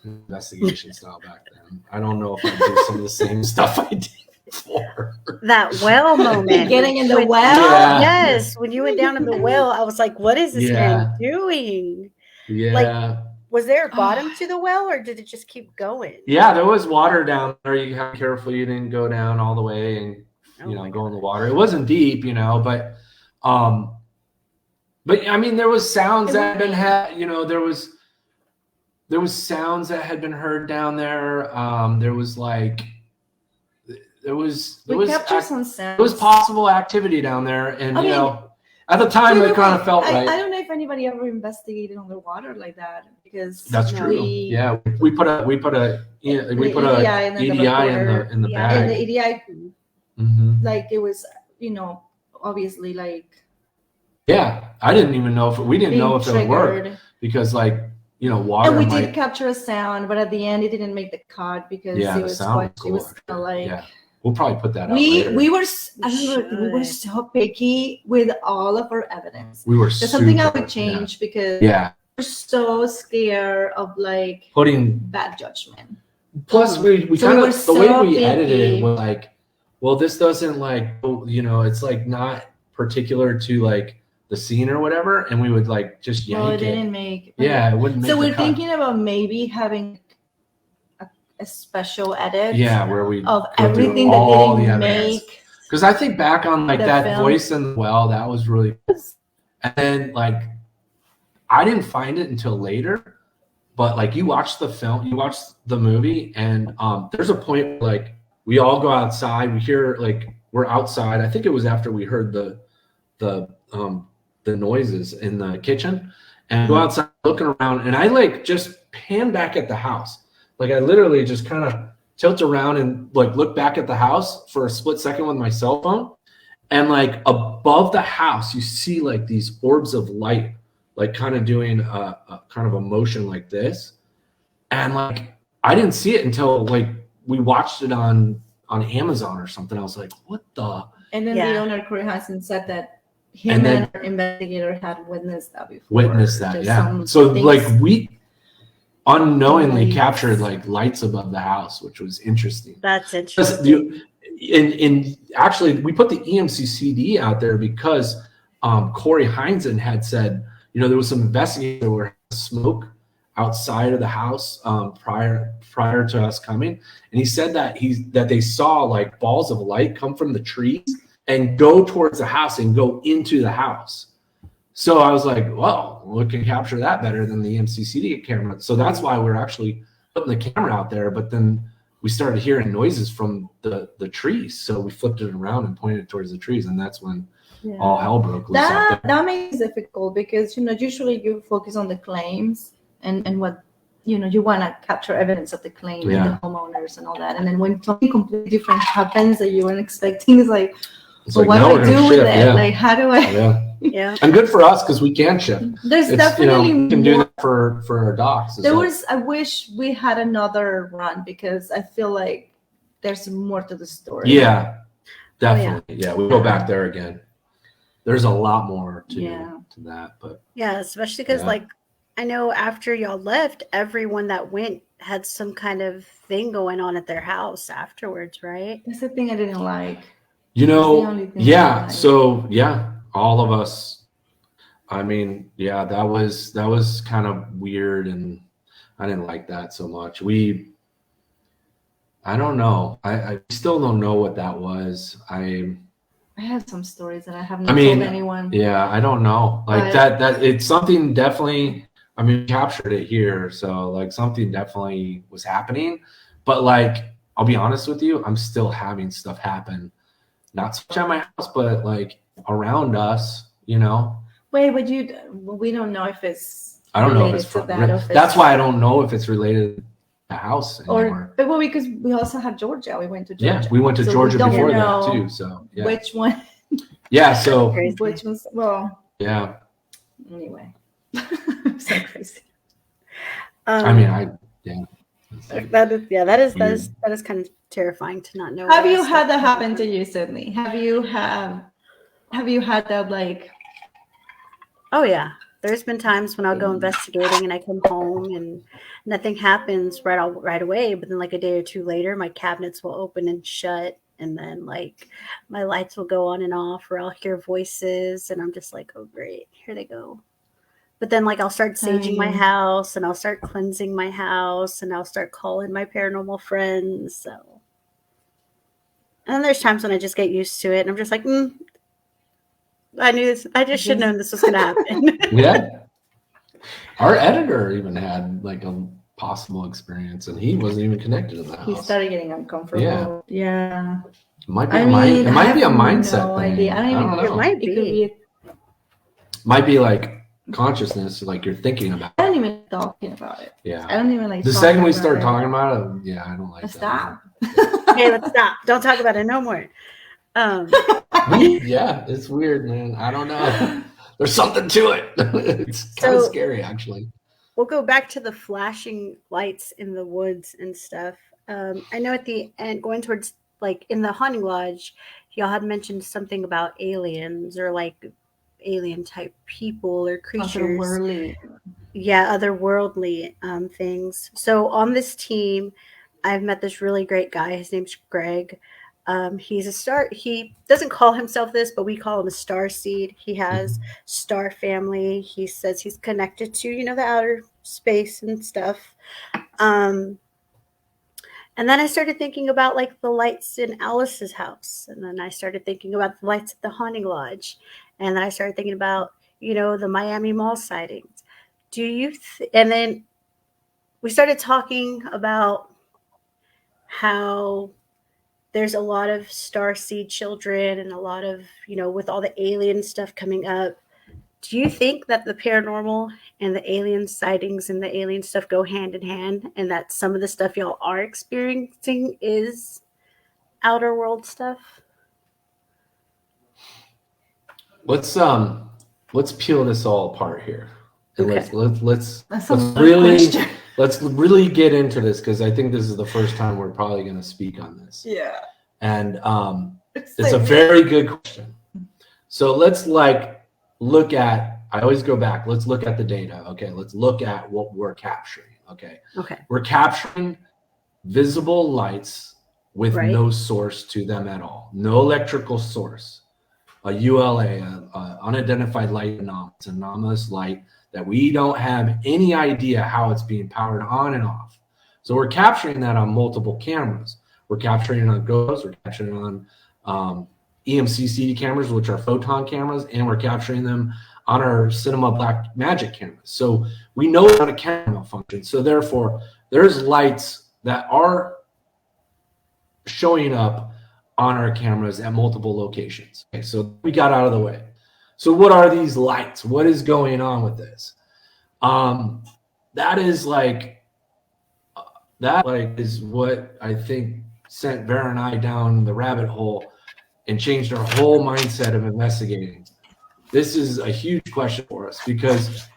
investigation style back then. I don't know if I do some of the same stuff I did before. That well moment. Getting in the well? Yeah. Yes. When you went down in the well, I was like, what is this man doing? Yeah. Like, was there a bottom to the well, or did it just keep going? Yeah, there was water down there. You have to be careful you didn't go down all the way and go in the water. It wasn't deep, but I mean, there was sounds that had been there was sounds that had been heard down there. There was possible activity down there, and at the time it kind of felt right. I don't know if anybody ever investigated underwater like that, because That's true. Yeah, we put a EDI in the bag. And the EDI, Mm-hmm. like it was, obviously like. Yeah, I didn't even know if we didn't know if it worked because water. And we did capture a sound, but at the end it didn't make the cut because it was kind of like. Yeah. We'll probably put that out later. We were so picky with all of our evidence. We were There's something I would change because we're so scared of like putting bad judgment. Plus we kind of the way we edited it was like, well, this doesn't like it's like not particular to like the scene or whatever, and we would like just yank it didn't make it wouldn't make so we're thinking about maybe having a special edit where we of everything that didn't make, because I think back on like that film. Voice in the well, that was really, and then like I didn't find it until later, but like you watch the movie, and there's a point where, like we all go outside, we hear like we're outside, I think it was after we heard the noises in the kitchen, and go outside looking around, and I like just pan back at the house. Like I literally just kind of tilt around and like look back at the house for a split second with my cell phone. And like above the house, you see like these orbs of light, like kind of doing a kind of a motion like this. And like, I didn't see it until like we watched it on Amazon or something. I was like, what the? And then the owner, Corey Hansen, said that him and our investigator had witnessed that before. Witnessed that, yeah. So like we unknowingly captured like lights above the house, which was interesting. That's interesting. And actually, we put the EMCCD out there because Corey Heinzen had said, there was some investigators that were smoke outside of the house prior to us coming, and he said that they saw like balls of light come from the trees and go towards the house and go into the house. So I was like, well, we can capture that better than the MCCD camera. So that's why we're actually putting the camera out there. But then we started hearing noises from the trees. So we flipped it around and pointed it towards the trees. And that's when all hell broke loose out there. That makes it difficult because, usually you focus on the claims and what, you want to capture evidence of the claim and the homeowners and all that. And then when something completely different happens that you weren't expecting, it's like, what do I do with it? Like, how do I... Yeah, and good for us because we can ship. There's definitely we can do that for our docs. I wish we had another run because I feel like there's more to the story. Yeah, definitely. Yeah, we go back there again. There's a lot more to that, but especially because like I know after y'all left, everyone that went had some kind of thing going on at their house afterwards, right? That's the thing I didn't like. So all of us, I mean, that was kind of weird, and I didn't like that so much. I don't know. I still don't know what that was. I have some stories that I haven't told anyone. Yeah, I don't know. Like that it's something definitely, we captured it here. So like something definitely was happening, but like, I'll be honest with you, I'm still having stuff happen. Not so much at my house, but like around us. Wait, but we don't know if it's. I don't know if it's from that. That's why I don't know if it's related to the house anymore. But because we also had Georgia, we went to Georgia. Yeah, we went to Georgia before that too. So which one? Yeah, so which one's Yeah. Anyway, so crazy. That is kind of terrifying to not know. Have you had that happen to you, Sydney? Have you had that like? Oh yeah, there's been times when I'll go investigating and I come home and nothing happens right away, but then like a day or two later, my cabinets will open and shut, and then like my lights will go on and off, or I'll hear voices, and I'm just like, oh great, here they go. But then like I'll start saging my house, and I'll start cleansing my house, and I'll start calling my paranormal friends. So, and then there's times when I just get used to it, and I'm just like, I knew this. I just should have known this was going to happen. Yeah. Our editor even had like a possible experience, and he wasn't even connected to the house. He started getting uncomfortable. Yeah. It might be a mindset thing. Idea. I don't know. It might be. might be like consciousness, like you're thinking about. I don't even talking about it. Yeah. I don't even like. The second we start talking about it, yeah, I don't like that. Stop. Okay, let's stop. Don't talk about it no more. Yeah, it's weird, man. I don't know. There's something to it. It's kind of scary, actually. We'll go back to the flashing lights in the woods and stuff. I know at the end, going towards like in the hunting lodge, y'all had mentioned something about aliens or like alien type people or creatures. Otherworldly. Yeah, otherworldly things. So on this team, I've met this really great guy. His name's Greg. He's a star. He doesn't call himself this, but we call him a star seed. He has star family. He says he's connected to, the outer space and stuff. And then I started thinking about like the lights in Alice's house. And then I started thinking about the lights at the hunting lodge. And then I started thinking about, the Miami Mall sightings. And then we started talking about how there's a lot of starseed children and a lot of, with all the alien stuff coming up. Do you think that the paranormal and the alien sightings and the alien stuff go hand in hand, and that some of the stuff y'all are experiencing is outer world stuff? Let's peel this all apart here. And Okay. let's really get into this, because I think this is the first time we're probably going to speak on this. Yeah. And it's a very good question. So let's look at, I always go back, let's look at the data. Okay, let's look at what we're capturing. Okay. We're capturing visible lights with no source to them at all. No electrical source. A ULA, a unidentified light anomalous light that we don't have any idea how it's being powered on and off. So we're capturing that on multiple cameras. We're capturing it on GoPros, we're capturing it on EMC CD cameras, which are photon cameras, and we're capturing them on our Cinema Black Magic cameras. So we know how a camera functions. So therefore, there's lights that are showing up on our cameras at multiple locations. Okay, so we got out of the way. So what are these lights? What is going on with this? That is what I think sent Vera and I down the rabbit hole and changed our whole mindset of investigating. This is a huge question for us, because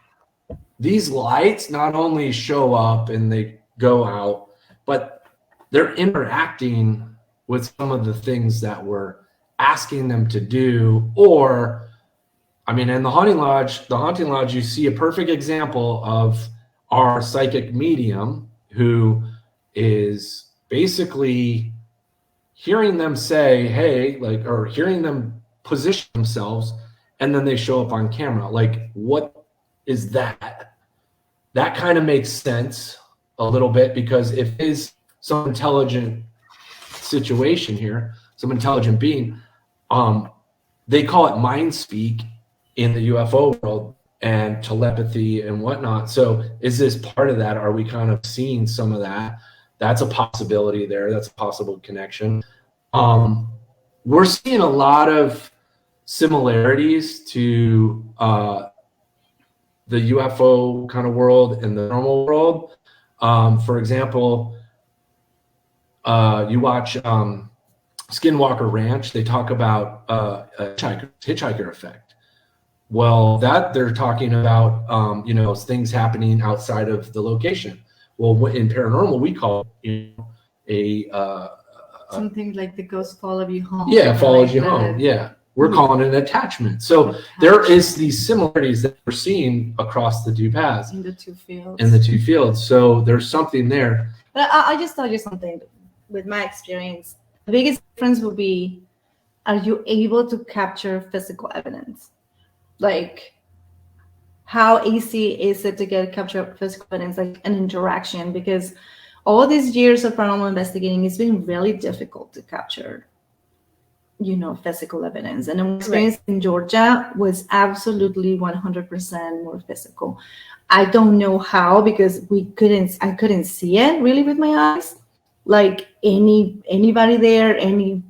these lights not only show up and they go out, but they're interacting with some of the things that we're asking them to do. Or, in the hunting lodge, you see a perfect example of our psychic medium, who is basically hearing them say, hey, or hearing them position themselves, and then they show up on camera. What is that? That kind of makes sense a little bit, because if it is some intelligent situation here, some intelligent being, they call it mind speak in the UFO world, and telepathy and whatnot. So is this part of that? Are we kind of seeing some of that? That's a possibility there. That's a possible connection. We're seeing a lot of similarities to the UFO kind of world and the normal world. For example, you watch Skinwalker Ranch, they talk about a hitchhiker effect. Well, that they're talking about, things happening outside of the location. Well, in paranormal, we call it something like the ghost follows you home. Yeah, follows you home. Yeah, we're calling it an attachment. So there is these similarities that we're seeing across the two paths. In the two fields. So there's something there. But I just tell you something. With my experience, the biggest difference will be, are you able to capture physical evidence? Like, how easy is it to capture physical evidence, like an interaction? Because all these years of paranormal investigating, it's been really difficult to capture, physical evidence. And my experience in Georgia was absolutely 100% more physical. I don't know how, because I couldn't see it really with my eyes. Like anybody there, any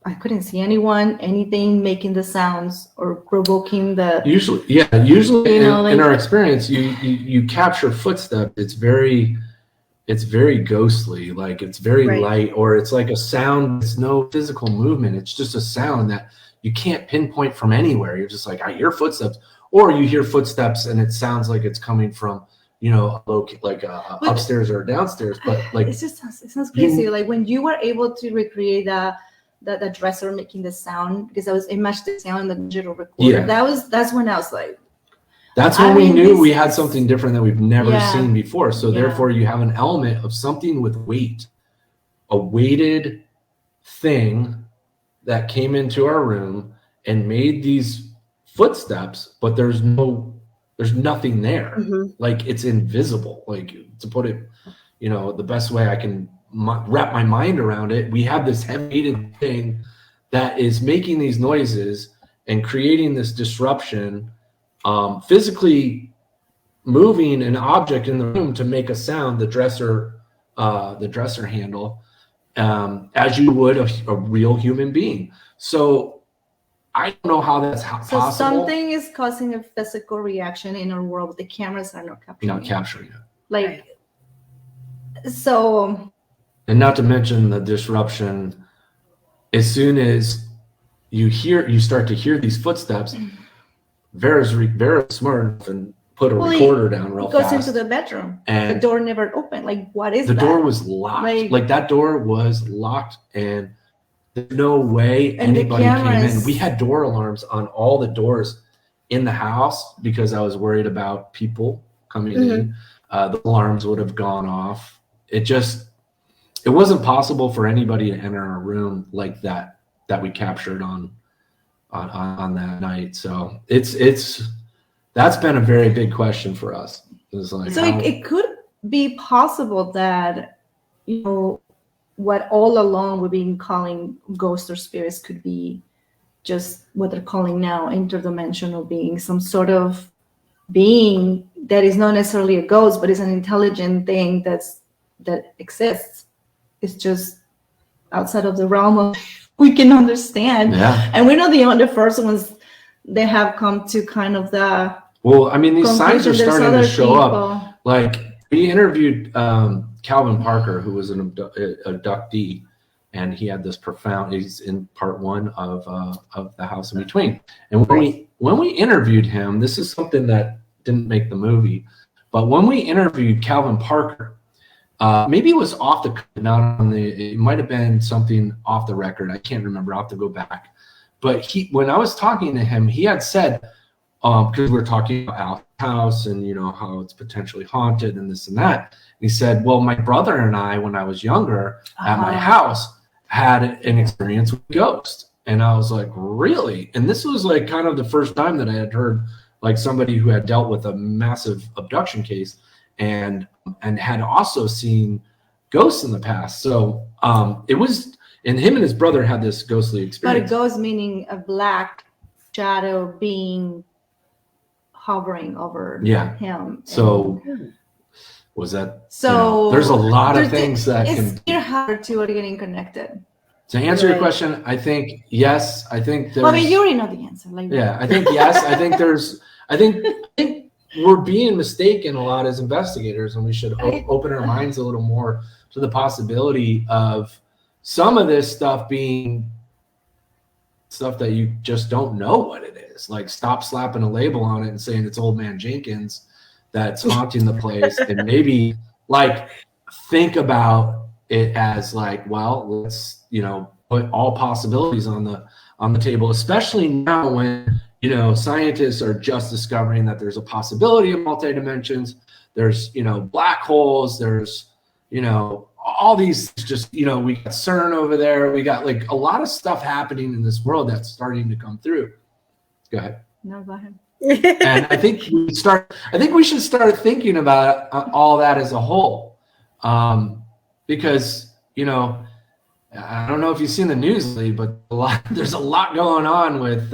I couldn't see anything making the sounds or provoking the. Usually in our experience, you capture footsteps. It's very ghostly, like it's very light, or it's like a sound. It's no physical movement. It's just a sound that you can't pinpoint from anywhere. You're just like, I hear footsteps, or you hear footsteps and it sounds like it's coming from, upstairs or downstairs. But like, it sounds crazy. Like when you were able to recreate the dresser making the sound, because I matched the sound in the digital recorder. Yeah. That's when I was like. That's when we knew we had something different that we've never seen before. So therefore you have an element of something with weight, a weighted thing that came into our room and made these footsteps, but there's nothing there. Like it's invisible. Like, to put it, the best way I can wrap my mind around it, we have this heavy-weighted thing that is making these noises and creating this disruption, physically moving an object in the room to make a sound, the dresser handle, as you would a real human being. So I don't know how that's possible. So something is causing a physical reaction in our world. The cameras are not capturing it. Like, so. And not to mention the disruption, as soon as you start to hear these footsteps, Vera's smart and put a recorder down real fast. Goes into the bedroom, and the door never opened. Like, what is that? The door was locked. Like that door was locked, and there's no way anybody came in. We had door alarms on all the doors in the house because I was worried about people coming in. The alarms would have gone off. It wasn't possible for anybody to enter a room like that we captured on that night. So that's been a very big question for us. It could be possible that, what all along we've been calling ghosts or spirits could be just what they're calling now interdimensional being, some sort of being that is not necessarily a ghost, but is an intelligent thing that exists. It's just outside of the realm of we can understand. Yeah. And we're not the first ones that have come to kind of the. Well, I mean, these signs are starting to show up. Like, we interviewed Calvin Parker, who was an abductee, and he had this he's in part 1 of The House in Between. And when we interviewed him, this is something that didn't make the movie, but when we interviewed Calvin Parker, maybe it was off it might have been something off the record. I can't remember. I'll have to go back. But when I was talking to him, he had said, because we were talking about our house and, how it's potentially haunted and this and that. He said, well, my brother and I, when I was younger at my house, had an experience with ghosts. And I was like, really? And this was like kind of the first time that I had heard like somebody who had dealt with a massive abduction case and had also seen ghosts in the past. So it was, and him and his brother had this ghostly experience. But a ghost meaning a black shadow being hovering over him. So was that? So there's a lot of things that it's how the two are getting connected. To answer your question, I think yes. I think there's. Well, I mean, you already know the answer. I think yes. I think we're being mistaken a lot as investigators, and we should open our minds a little more to the possibility of some of this stuff being stuff that you just don't know what it is. Like, stop slapping a label on it and saying it's Old Man Jenkins that's haunting the place, and maybe like think about it as like, well, let's put all possibilities on the table, especially now when scientists are just discovering that there's a possibility of multi-dimensions. There's black holes. There's all these just we got CERN over there. We got like a lot of stuff happening in this world that's starting to come through. Go ahead. No, go ahead. And I think we should start thinking about all that as a whole, because I don't know if you've seen the news lately, but there's a lot going on with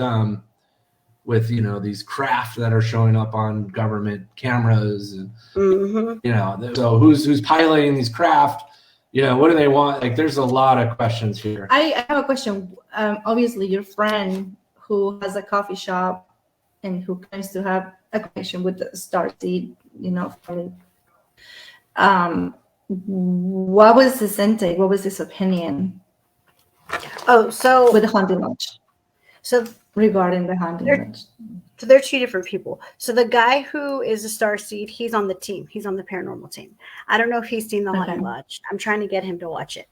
these craft that are showing up on government cameras, and so who's piloting these craft, what do they want? Like, there's a lot of questions here. I have a question. Obviously, your friend who has a coffee shop and who claims to have a connection with the starseed, what was his intake? What was his opinion? Oh, so with the hunting lodge. So regarding the hunting lodge. So they're two different people. So the guy who is a starseed, he's on the team. He's on the paranormal team. I don't know if he's seen the Haunting Lodge. I'm trying to get him to watch it.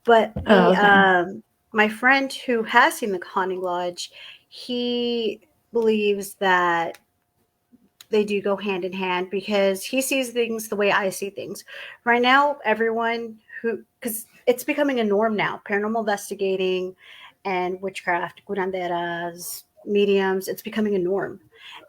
But my friend who has seen the Haunting Lodge, he believes that they do go hand in hand because he sees things the way I see things. Right now, everyone because it's becoming a norm now, paranormal investigating and witchcraft, curanderas, mediums, it's becoming a norm.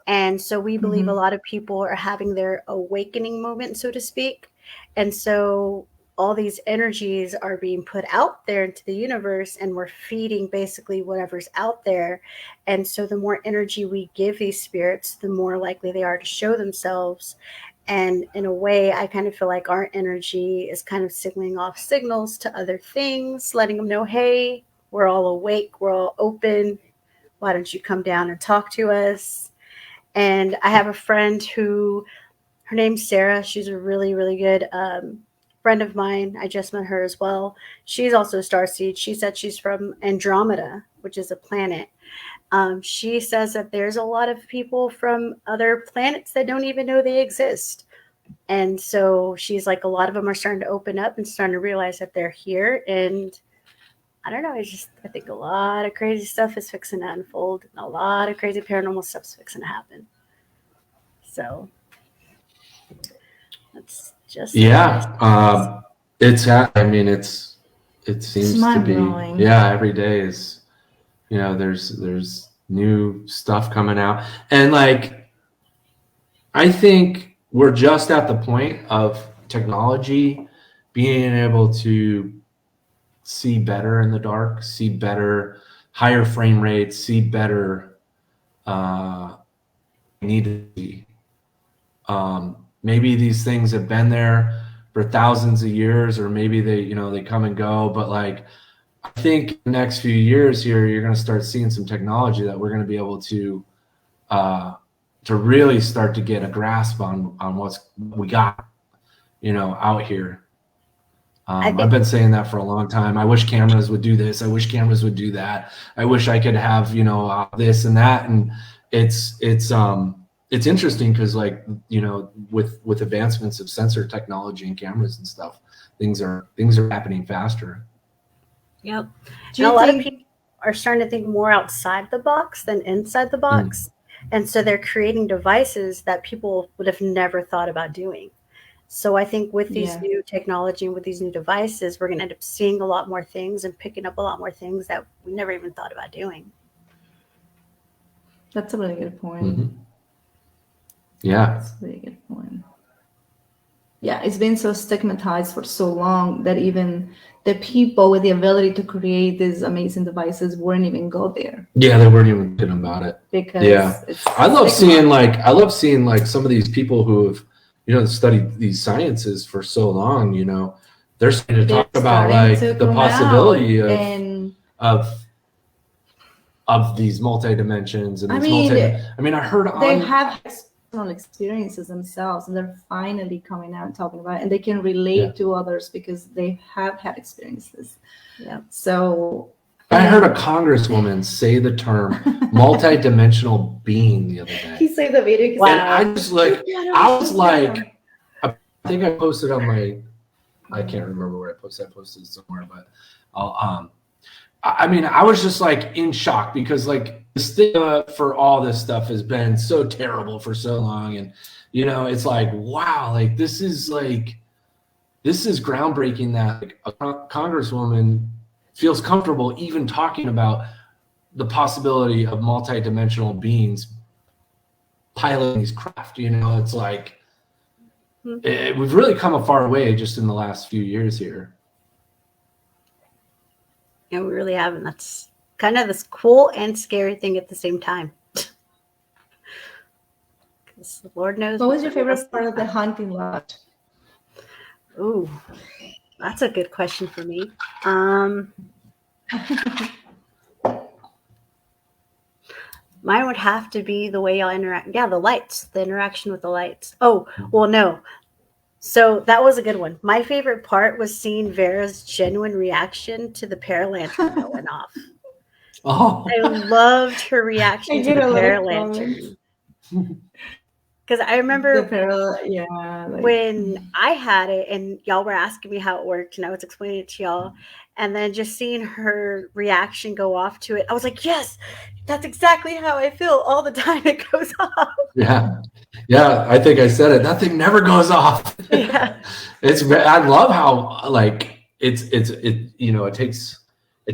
And so we believe a lot of people are having their awakening moment, so to speak. And so all these energies are being put out there into the universe, and we're feeding basically whatever's out there. And so the more energy we give these spirits, the more likely they are to show themselves. And in a way, I kind of feel like our energy is kind of signaling off signals to other things, letting them know, hey, we're all awake, we're all open. Why don't you come down and talk to us? And I have a friend who, her name's Sarah. She's a really, really good friend of mine. I just met her as well. She's also a starseed. She said she's from Andromeda, which is a planet. She says that there's a lot of people from other planets that don't even know they exist. And so she's like, a lot of them are starting to open up and starting to realize that they're here. And I don't know. I think a lot of crazy stuff is fixing to unfold. And a lot of crazy paranormal stuff is fixing to happen. So that's just it seems to be every day is there's new stuff coming out, and like I think we're just at the point of technology being able to see better in the dark, see better, higher frame rates, see better need to see. Maybe these things have been there for thousands of years, or maybe they come and go, but like I think the next few years here, you're going to start seeing some technology that we're going to be able to really start to get a grasp on what we got, out here. I've been saying that for a long time. I wish cameras would do this. I wish cameras would do that. I wish I could have, this and that. And it's interesting because with advancements of sensor technology and cameras and stuff, things are happening faster. Yep. And a lot of people are starting to think more outside the box than inside the box. And so they're creating devices that people would have never thought about doing. So I think with these new technology and with these new devices, we're going to end up seeing a lot more things and picking up a lot more things that we never even thought about doing. That's a really good point. Mm-hmm. Yeah. That's a really good point. Yeah, it's been so stigmatized for so long that even the people with the ability to create these amazing devices weren't even go there. Yeah, they weren't even thinking about it. Because I love seeing like some of these people who have studied these sciences for so long. They're starting to talk about like the possibility of these multi-dimensions and I heard they have experiences themselves, and they're finally coming out and talking about it, and they can relate to others because they have had experiences. Yeah. So I heard a congresswoman say the term multi-dimensional being the other day. He said the video. Wow. And I was like, I think I posted on I can't remember where I posted it somewhere, but I was just like in shock because like the stigma for all this stuff has been so terrible for so long. And, it's like, wow, like this is groundbreaking that like, a congresswoman feels comfortable even talking about the possibility of multidimensional beings piloting these craft. It's like we've really come a far way just in the last few years here. Yeah, we really have, and that's kind of this cool and scary thing at the same time. Because Lord knows. What was your favorite part of the hunting lodge? Ooh, That's a good question for me. Mine would have to be the way y'all interact. Yeah, the lights, the interaction with the lights. Oh, well, no. So that was a good one. My favorite part was seeing Vera's genuine reaction to the paralantern that went off. Oh, I loved her reaction to the paralantern. Because I remember when I had it and y'all were asking me how it worked and I was explaining it to y'all, and then just seeing her reaction go off to it, I was like, yes, that's exactly how I feel all the time it goes off. Yeah. Yeah, I think I said it. That thing never goes off. Yeah. I love how like it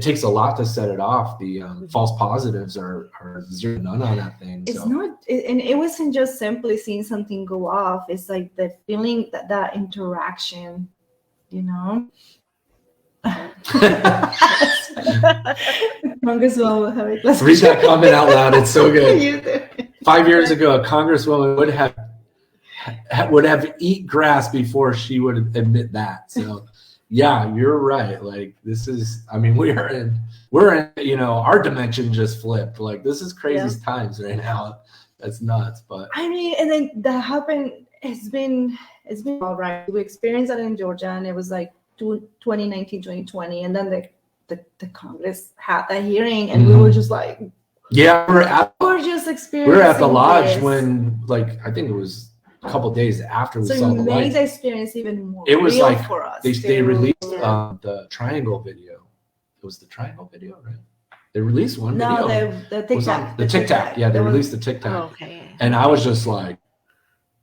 takes a lot to set it off. The false positives are zero none on that thing. It's not, and it wasn't just simply seeing something go off. It's like the feeling that interaction, you know. Congresswoman will have it. Read that comment out loud. It's so good. 5 years ago, a congresswoman would have eat grass before she would admit that. So, yeah, you're right. Like this is, I mean, we're in, our dimension just flipped. Like this is crazy times right now. That's nuts. But I mean, and then that happened. It's been all right. We experienced that in Georgia, and it was like 2019, 2020, and then the Congress had that hearing, and we were just like, yeah, we're just experiencing. We were at the lodge when, like, I think it was a couple of days after we saw the light. So it made the experience even more. It was real like for us. They released the triangle video. It was the triangle video, right? They released one video. No, the Tic Tac. The Tic Tac. Yeah, they released the Tic Tac. Oh, okay. And I was just like,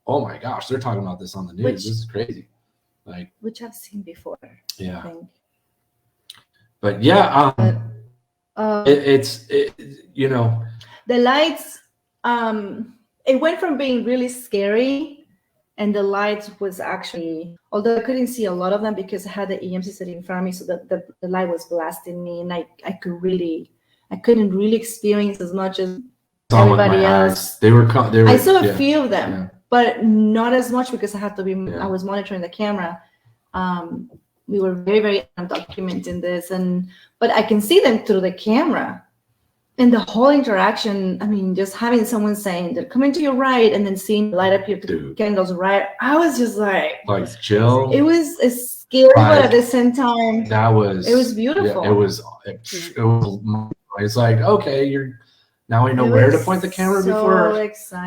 oh my gosh, they're talking about this on the news. This is crazy. Like, which I've seen before. Yeah. I think. But yeah, it's the lights. It went from being really scary, and the lights was actually, although I couldn't see a lot of them because I had the EMC sitting in front of me, so that the light was blasting me, and I couldn't really experience as much as everybody else. They were. I saw a few of them, but not as much because I had to be. Yeah. I was monitoring the camera. We were very, very documenting this, but I can see them through the camera, and the whole interaction. I mean, just having someone saying they're coming to your right, and then seeing the light appear to the candles right. I was just like Jill. It was scary, but at the same time, it was beautiful. Yeah, it was. It's like, okay, now we know where to point the camera before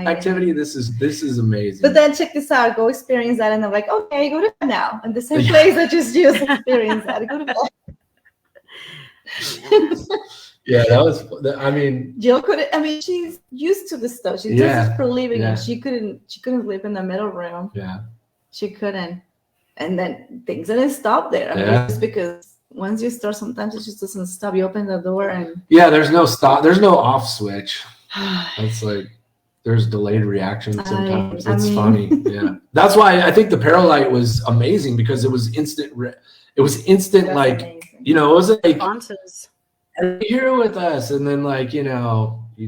activity. This is amazing. But then check this out. Go experience that, and I'm like, okay, go to bed now. And the same place I just experience that. Go to bed. Yeah, that was. I mean, Jill couldn't. I mean, she's used to this stuff. She does this for a living, and she couldn't sleep in the middle room. Yeah, she couldn't. And then things didn't stop there. I mean, just because. Once you start, sometimes it just doesn't stop. You open the door and there's no stop. There's no off switch. It's like there's delayed reaction sometimes. It's funny. Yeah, that's why I think the Paralight was amazing because it was instant. It was instant. That's like amazing. It was like responses. You're here with us, and then like you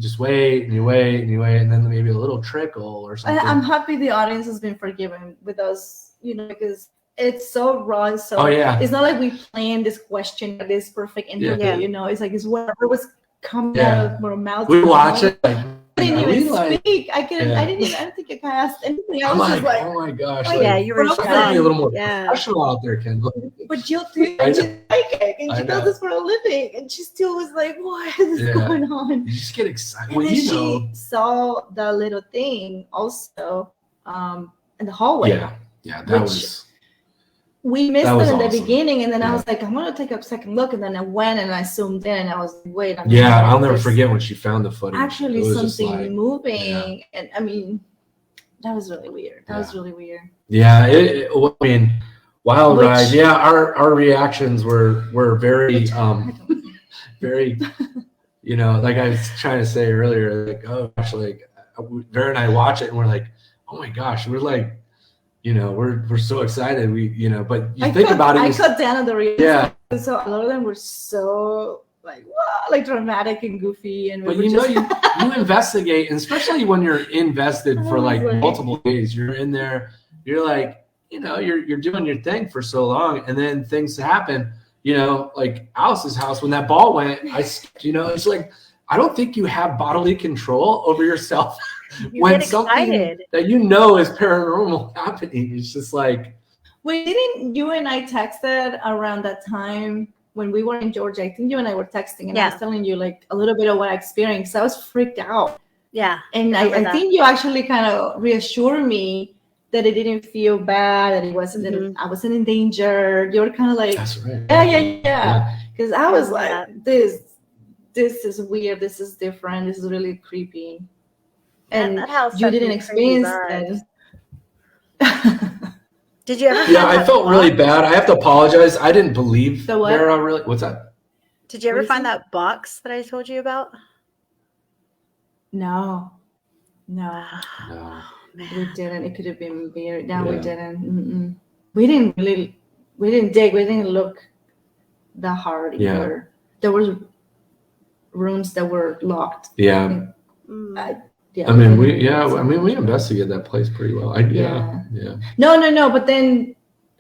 just wait and you wait and you wait, and then maybe a little trickle or something. I'm happy the audience has been forgiving with us, because. It's so raw. So it's not like we planned this question or this perfect interview. It's like it's whatever was coming out of our mouths. We watch it. Like, I didn't even speak. I don't think I asked anything. I was just like, oh my gosh. You were trying to be a little more professional out there, Kendall. But Jill too, and she's psychic, and she does this for a living, and she still was like, what is going on? You just get excited. And then she saw the little thing also in the hallway. Yeah, that was. We missed it in the beginning, and then I was like, I'm gonna take a second look, and then I went and I zoomed in, and I was like, wait. I'll never forget when she found the footage. Actually, something moving, and I mean, that was really weird. That was really weird. Yeah, I mean, wild ride. Yeah, our reactions were very very, like I was trying to say earlier, like, oh gosh, like Vera and I watch it, and we're like, oh my gosh, we're like. We're so excited. But you think about it. I cut down on the reaction. Yeah. So a lot of them were so like dramatic and goofy. And but you investigate, and especially when you're invested for like multiple days. You're in there. You're like, you know, you're doing your thing for so long, and then things happen. You know, like Alice's house when that ball went, you know, it's like I don't think you have bodily control over yourself when something that you know is paranormal happening. It's just like. Wait, didn't you and I texted around that time when we were in Georgia? I think you and I were texting, and I was telling you like a little bit of what I experienced. I was freaked out. Yeah. And I think you actually kind of reassured me that it didn't feel bad, that it wasn't that I wasn't in danger. You were kind of like, that's right. Yeah. Because I was like, this is weird. This is different. This is really creepy. And you didn't experience that. Did you ever? Yeah, I felt really bad. I have to apologize. I didn't believe Vera really. What's that? Did you ever find that box that I told you about? No. We didn't. It could have been weird. No, we didn't. Mm-mm. We didn't dig. We didn't look that hard either. There was rooms that were locked. Yeah. I mean, we investigated that place pretty well. No. But then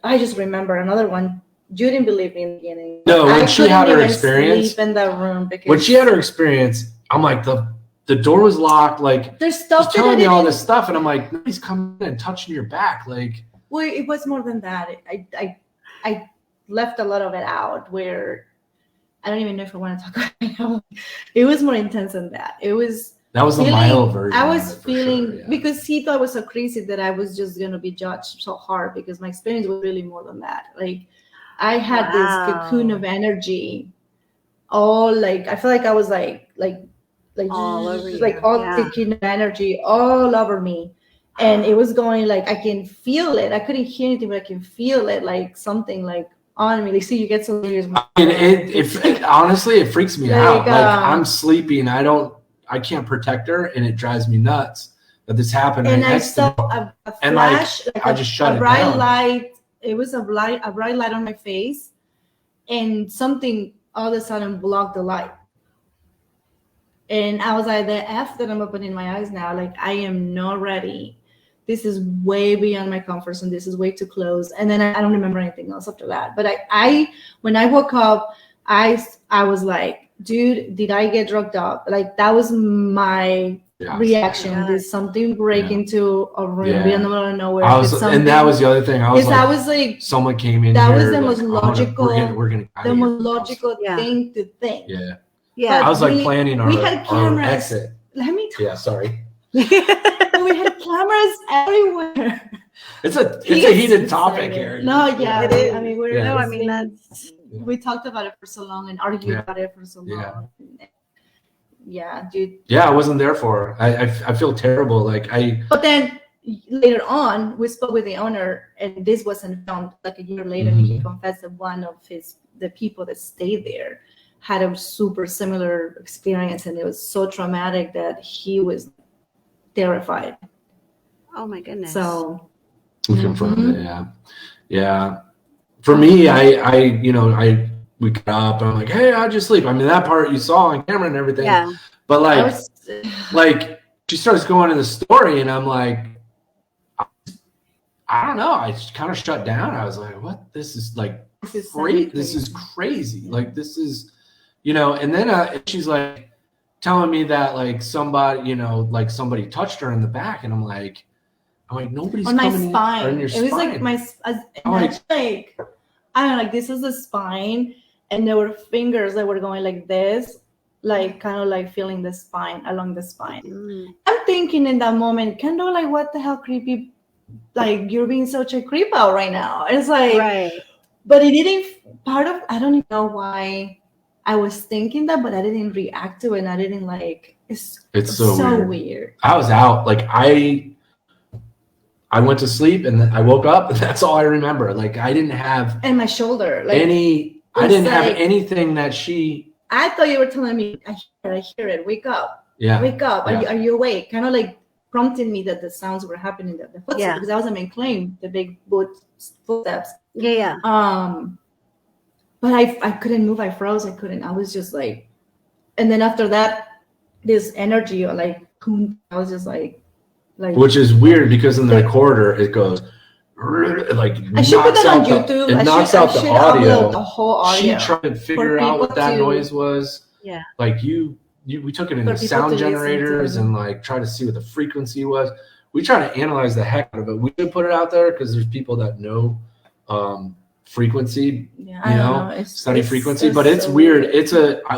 I just remember another one. You didn't believe me in the beginning. No, when she had her experience, sleep in that room when she had her experience, I'm like the door was locked. Like there's stuff she's telling me all this stuff, and I'm like, nobody's coming in and touching your back. Like, well, it was more than that. I left a lot of it out where I don't even know if I want to talk about it. It was more intense than that. That was the mild version. I was feeling because he thought I was so crazy that I was just gonna be judged so hard because my experience was really more than that. Like I had this cocoon of energy, all like I feel like I was like all over you. Like all cocoon of energy all over me, and it was going like I can feel it. I couldn't hear anything, but I can feel it like something like on me. Like see, you get so weird. I mean, honestly, it freaks me out. Like I'm sleepy and I can't protect her, and it drives me nuts that this happened. And I saw a flash, I just shut it bright down. light. It was a bright light on my face, and something all of a sudden blocked the light. And I was like, the F that I'm opening my eyes now. Like I am not ready. This is way beyond my comfort zone. This is way too close. And then I don't remember anything else after that. But I when I woke up, I was like, dude, did I get drugged up? Like that was my reaction. Did something break into a room in the middle of nowhere? And that was the other thing. I was like, someone came in. That was the most logical. We're gonna the most logical thing to think. Yeah. I was like planning our exit. Let me talk. Yeah, sorry. We had cameras everywhere. It's a heated topic here. No, yeah, it is. I mean, we talked about it for so long and argued about it for so long. Yeah, dude. Yeah, I wasn't there for her. I feel terrible. But then later on, we spoke with the owner, and this wasn't found. Like a year later, he confessed that one of the people that stayed there had a super similar experience, and it was so traumatic that he was terrified. Oh my goodness. So we confirmed it. Yeah. For me, we got up and I'm like, hey, how'd you sleep? I mean, that part you saw on camera and everything. Yeah. But like she starts going in the story, and I'm like, I don't know. I just kind of shut down. I was like, what? This is like crazy. This is crazy. Like this is, and then she's like telling me that like somebody, somebody touched her in the back, and I'm like nobody's on my coming spine. in your it was spine. like I don't know, like this is the spine, and there were fingers that were going like this, like kind of like feeling the spine along the spine. I'm thinking in that moment, Kendall, like what the hell, creepy, like you're being such a creep out right now. It's like, right. But it didn't. I don't even know why I was thinking that, but I didn't react to it, and I didn't like. It's so weird. I was out. Like I went to sleep, and then I woke up, and that's all I remember. Like I didn't have and my shoulder like I didn't have anything that she. I thought you were telling me. I hear it. Wake up. Yeah. Wake up. Yeah. Are you awake? Kind of like prompting me that the sounds were happening. The footsteps, because I was in claim the big footsteps. Yeah. But I couldn't move. I froze. I couldn't. I was just like, and then after that, this energy, like I was just like, which is weird because in the corridor it goes, like I should put that on YouTube. It knocks out the audio. The whole audio. She tried to figure out what that noise was. Yeah. Like we took it into sound generators and like try to see what the frequency was. We try to analyze the heck out of it. We did put it out there because there's people that know frequency, study frequency, but it's so weird.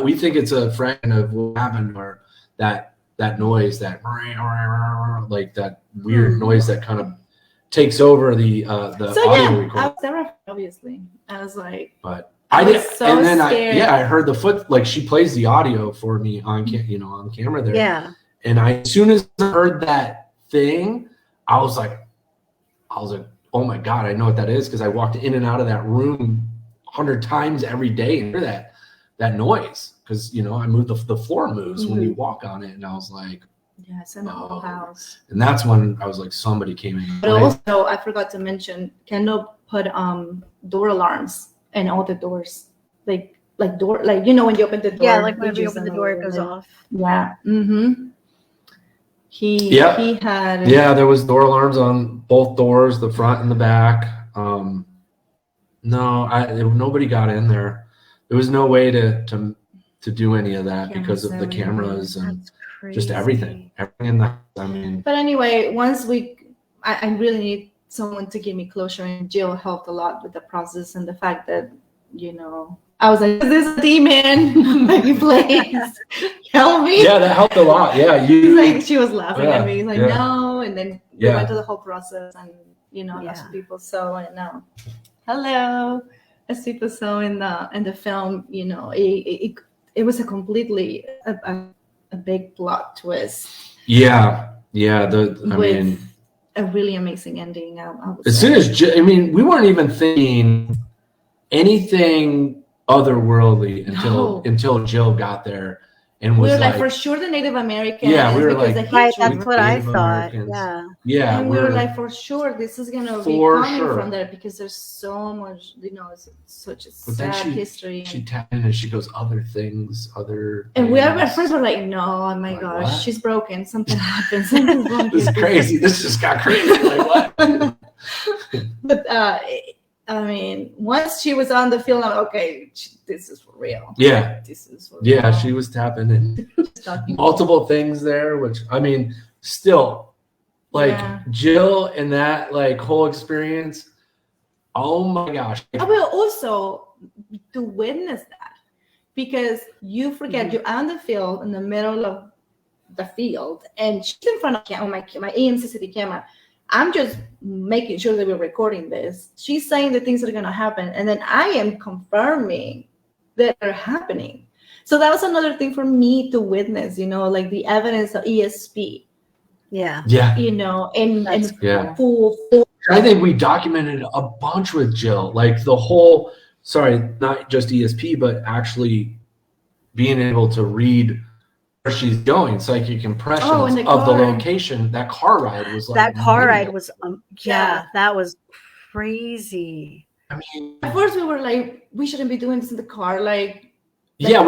We think it's a fraction of what happened, or that noise, that like that weird noise that kind of takes over the audio record. I was there, obviously. I was like, but I did, so and then scared. I heard the foot, like she plays the audio for me on camera there. Yeah. And as soon as I heard that thing, I was like, oh my God, I know what that is, because I walked in and out of that room 100 times every day and hear that noise, because I move the floor moves when you walk on it, and I was like, yeah, it's in the whole house. And that's when I was like, somebody came in. But also, I forgot to mention, Kendall put door alarms in all the doors, like door, like when you open the door. Yeah, like when you open the door, it goes off. Yeah. Mm-hmm. He had. Yeah, there was door alarms on both doors, the front and the back. Nobody got in there. There was no way to do any of that because of the cameras and just everything in the house. I mean. But anyway, once I really need someone to give me closure, and Jill helped a lot with the process and the fact that I was like, "Is this a demon? Please help me." Yeah, that helped a lot. Yeah, she was laughing at me. Like, no, and then we went through the whole process, and as people saw it now. Hello, as people saw in the film, it was a completely a big plot twist. Yeah. With a really amazing ending. As soon as we weren't even thinking anything otherworldly until Jill got there and was we were like for sure the Native American. Yeah, we were like, that's what I thought. Yeah. And we were like, for sure this is gonna be coming from there, because there's so much, it's such a sad history. She tapped in and she goes, other things. And we at first were like, no, oh my gosh, what? She's broken. Something happened. Something's wrong. This is crazy. This just got crazy. Like what? But once she was on the field, I'm like, okay, this is for real. Yeah. This is for real. Yeah, she was tapping in multiple things there, which, still, Jill and that, whole experience, oh my gosh. I will also to witness that, because you forget you're on the field in the middle of the field, and she's in front of my AMC City camera. I'm just making sure that we're recording this. She's saying the things that are going to happen, and then I am confirming that they're happening. So that was another thing for me to witness, like the evidence of ESP. Yeah. And full. I think we documented a bunch with Jill, like the whole, not just ESP, but actually being able to read where she's going, psychic impressions of the location. That car ride was that was crazy. At first we were like, we shouldn't be doing this in the car. We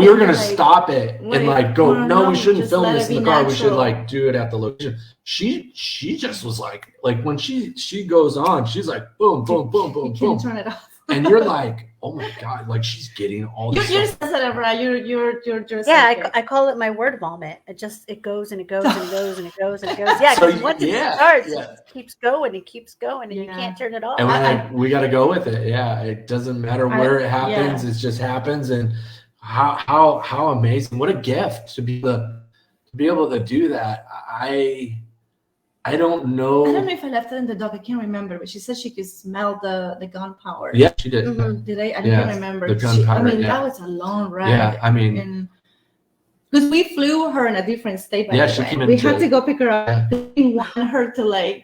were gonna stop it and go. No, we shouldn't film this in the car. Natural. We should do it at the location. She just was like when she goes on, she's like boom, boom, boom, boom, you boom. Can't turn it off. And you're like, oh my God, she's getting all this. You're sensitive, right? You're I call it my word vomit. It goes and it goes and it goes and it goes and it goes. Yeah, because once it starts, it just keeps going and keeps going, and you can't turn it off. And we got to go with it. Yeah, it doesn't matter where it happens; it just happens. And how amazing! What a gift to be able to do that. I don't know. I don't know if I left it in the dog. I can't remember, but she said she could smell the gunpowder. Yeah, she did. Mm-hmm. Did I? I can't remember. The gunpowder. That was a long ride. Yeah, because we flew her in a different state. By she came in. We had to go pick her up. We want her to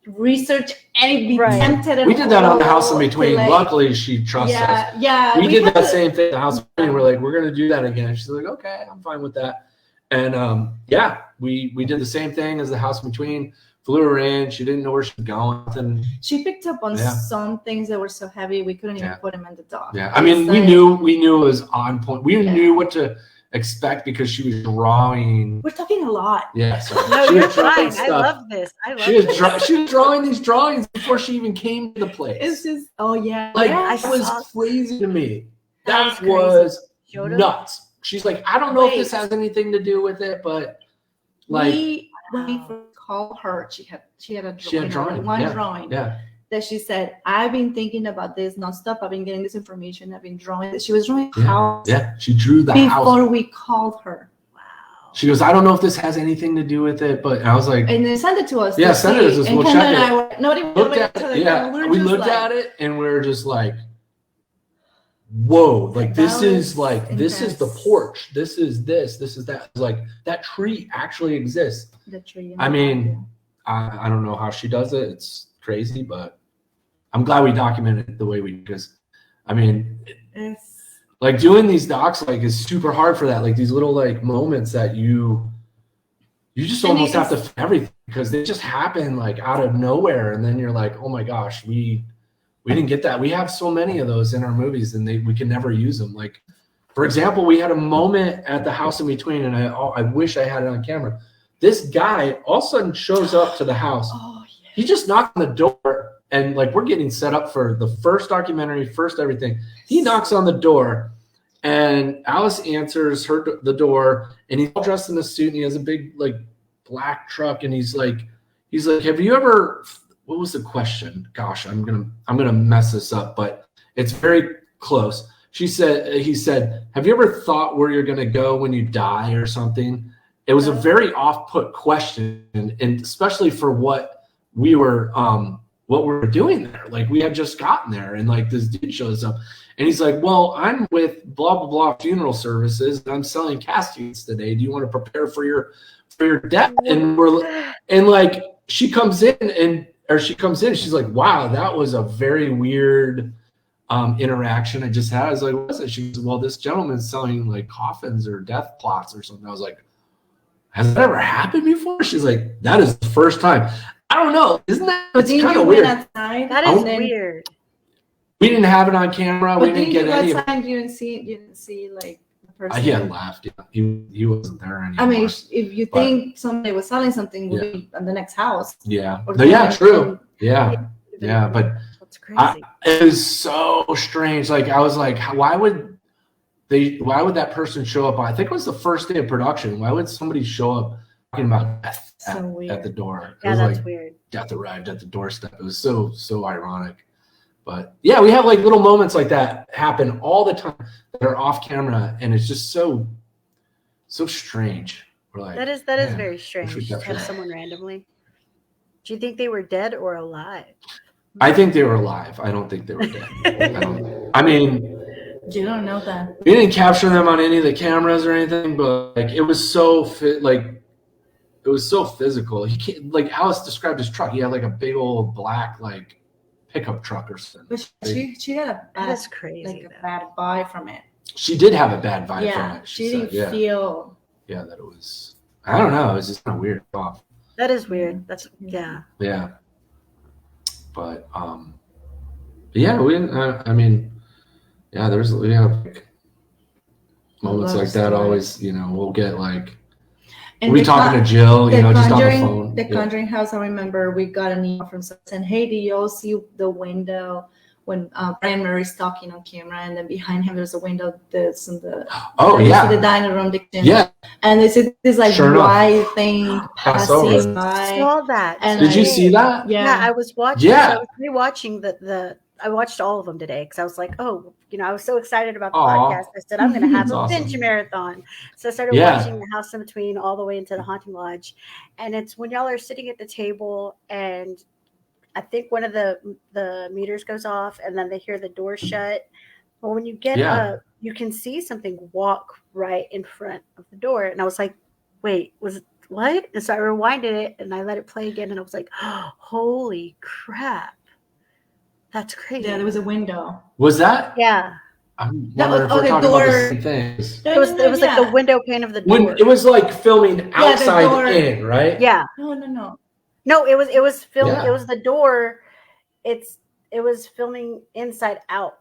research and be tempted. We did that on the House in Between. Luckily, she trusts us. Yeah. We did that same thing. The House in Between. We're like, we're gonna do that again. She's like, okay, I'm fine with that. And we did the same thing as the House in Between. Flew her in. She didn't know where she was going. And she picked up on some things that were so heavy we couldn't even put them in the dock. Yeah, we knew it was on point. We knew what to expect because she was drawing. We're talking a lot. Yeah, sorry. No, She you're was drawing fine. I stuff. love this. I love She this. was drawing these drawings before she even came to the place. It's just, oh yeah. Like, yeah. that was crazy to me. That That was was nuts. She's like, I don't know if this Wait. has anything to do with it, but like, when we first called her, she had a drawing. she had drawing. One Yeah. drawing. Yeah. That she said, I've been thinking about this nonstop. I've been getting this information. I've been drawing this. She was drawing Yeah. house Yeah. She drew the house. before we called her. Wow. She goes, I don't know if this has anything to do with it, but I was like, And then send it to us. yeah, to send it to see. us. And We'll Kendall check and it. I were not even Looked looking at each other. it. Yeah. We're We just looked like, at it and we are just like, whoa, like this That is was like, this is the intense. porch. This is this is that. Like, that tree actually exists. the tree. I mean, I don't know how she does it. It's crazy, but I'm glad we documented it the way we, because I mean, It's like doing these docs like is super hard for that. Like these little like moments that you just And almost have to it's- fit everything because they just happen like out of nowhere, and then you're like, oh my gosh, we didn't get that. We have so many of those in our movies, and we can never use them. Like, for example, we had a moment at the house in between, and I wish I had it on camera. This guy all of a sudden shows up to the house. oh yeah. He just knocked on the door, and like we're getting set up for the first documentary, first everything. He knocks on the door, and Alice answers the door, and he's all dressed in a suit, and he has a big like black truck, and he's like, have you ever? What was the question? Gosh, I'm gonna mess this up, but it's very close. He said, have you ever thought where you're gonna go when you die or something? It was a very off-put question, and especially for what we were doing there. Like, we had just gotten there, and like this dude shows up, and he's like, well, I'm with blah blah blah funeral services, and I'm selling caskets today. Do you want to prepare for your death? And like she comes in, she's like, wow, that was a very weird interaction I just had. I was like, what is it? She goes, well, this gentleman's selling like coffins or death plots or something. I was like, has that ever happened before? She's like, that is the first time. I don't know. Isn't that, it's kind of weird. That is weird. We didn't have it on camera. We didn't get any. You didn't see like the person. He had laughed. Yeah. He wasn't there anymore. I mean, if you think somebody was selling something, we'll be in the next house. Yeah. Or Yeah. True. It Yeah. would've been Yeah. But that's crazy. it was so strange. Like, I was like, why would that person show up? I think it was the first day of production. Why would somebody show up talking about death at the door? It Yeah, was that's like, weird. death arrived at the doorstep. It was so ironic. But yeah, we have like little moments like that happen all the time that are off camera, and it's just so strange. We're like, That is man, very strange. we Just captured have that. someone randomly. Do you think they were dead or alive? I think they were alive. I don't think they were dead. I mean, You don't know that. we didn't capture them on any of the cameras or anything, but like it was so physical. He can't, like Alice described his truck. He had like a big old black like pickup truck or something. But she had a That bad, is crazy. like a though. bad vibe from it. She did have a bad vibe from Yeah, it. she said, didn't feel. yeah, that it was. I don't know. It was just kind of weird off. That is weird. That's yeah. Yeah. But yeah, we didn't. I mean, yeah, there's like moments love like that. stories. Always, we'll get like. And We talking to Jill, just on the phone. The Conjuring house, I remember we got an email from someone saying, hey, do you all see the window when Brian Murray's talking on camera, and then behind him there's a window that's in the the dining room, the kitchen. Yeah. And they said this like Sure white thing Pass over. passing I by. saw that. And Did you see that? Yeah, I was watching. Yeah. So I was rewatching I watched all of them today because I was like, oh, I was so excited about the Aw. podcast. I said, I'm going to have That's a awesome. binge marathon. So I started Yeah. watching The House in Between all the way into the Haunting Lodge. And it's when y'all are sitting at the table and I think one of the meters goes off and then they hear the door shut. Well, when you get up, you can see something walk right in front of the door. And I was like, wait, was it what? And so I rewinded it and I let it play again. And I was like, oh, holy crap. That's crazy. Yeah, there was a window. Was that? Yeah. I'm That wondering was- if we're the talking about the door- same things. It was like the window pane of the door. When it was like filming the outside door. in, right? Yeah. No. No, it was filmed. Yeah. It was the door. It was filming inside out.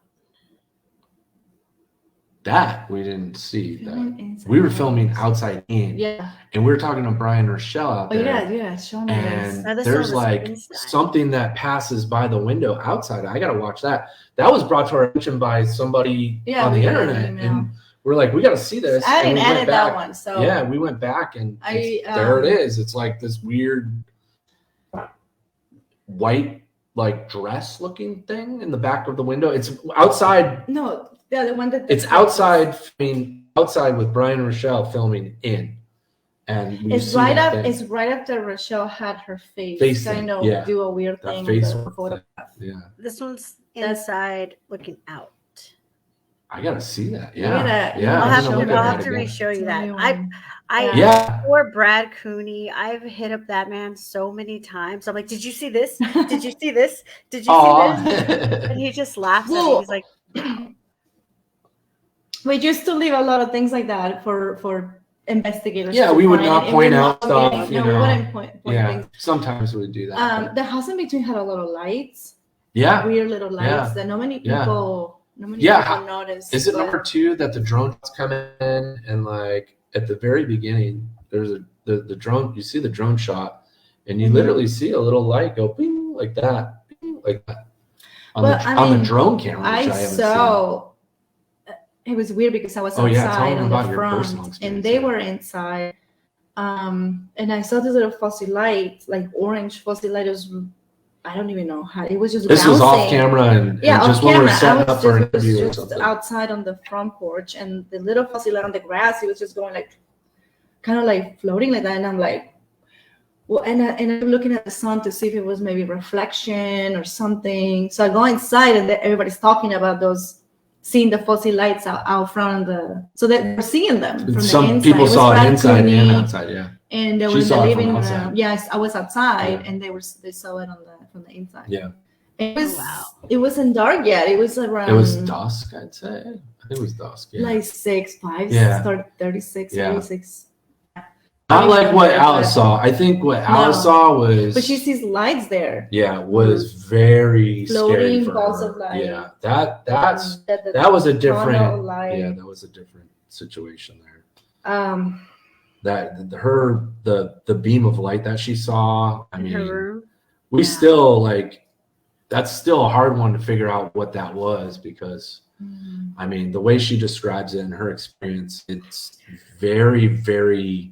That we didn't see. That we were filming outside in. Yeah. And we were talking to Brian Rochelle out there. Yeah, Sean. And Now, this there's one was like inside. something that passes by the window outside. I gotta watch that. That was brought to our attention by somebody on the internet, and we're like, we gotta see this. I didn't and we edit that one, so yeah, we went back and there it is. It's like this weird white like dress looking thing in the back of the window. It's outside. No, the other one that it's outside. I mean, outside with Brian Rochelle filming in, and it's right up. It's right after Rochelle had her face kind of do a weird thing. Face with the photograph. Yeah. This one's inside looking out. I gotta see that. Yeah, yeah. I'll have to re-show you that. For Brad Cooney, I've hit up that man so many times. I'm like, did you see this? Did you see this? Did you see this? And he just laughs at me. He's like, we used to leave a lot of things like that for investigators. Yeah, we would not point out stuff. We wouldn't point things. Sometimes we would do that. The house in between had a lot of lights. Yeah, weird little lights that not many people. People notice. Is it number 2 that the drones come in and like at the very beginning there's the drone, you see the drone shot and you literally see a little light go bing like that on the drone camera, which I haven't seen. It was weird because I was outside on the front and they were inside. And I saw this little fuzzy light, like orange fuzzy light. I don't even know how it was just. This was off camera and just when we were setting up for an interview or something. Outside on the front porch, and the little fuzzy light on the grass, it was just going like, kind of like floating like that, and I'm like, well, and I'm looking at the sun to see if it was maybe reflection or something. So I go inside, and everybody's talking about seeing the fuzzy lights out front of so that we're seeing them from the inside. Some people saw it inside and outside, yeah. And they were in the living room. Yes, I was outside, and they saw it from the inside. Yeah. It wasn't dark yet. It was around. It was dusk, I'd say. I think it was dusk. Yeah. Like 5 started 36, 36. Not like what Alice saw. I think what Alice saw was. But she sees lights there. Yeah, was very floating scary for balls her. of light. Yeah, that was a different. Yeah, that was a different situation there. The beam of light that she saw. I mean, we still like. That's still a hard one to figure out what that was because, I mean, the way she describes it in her experience, it's very, very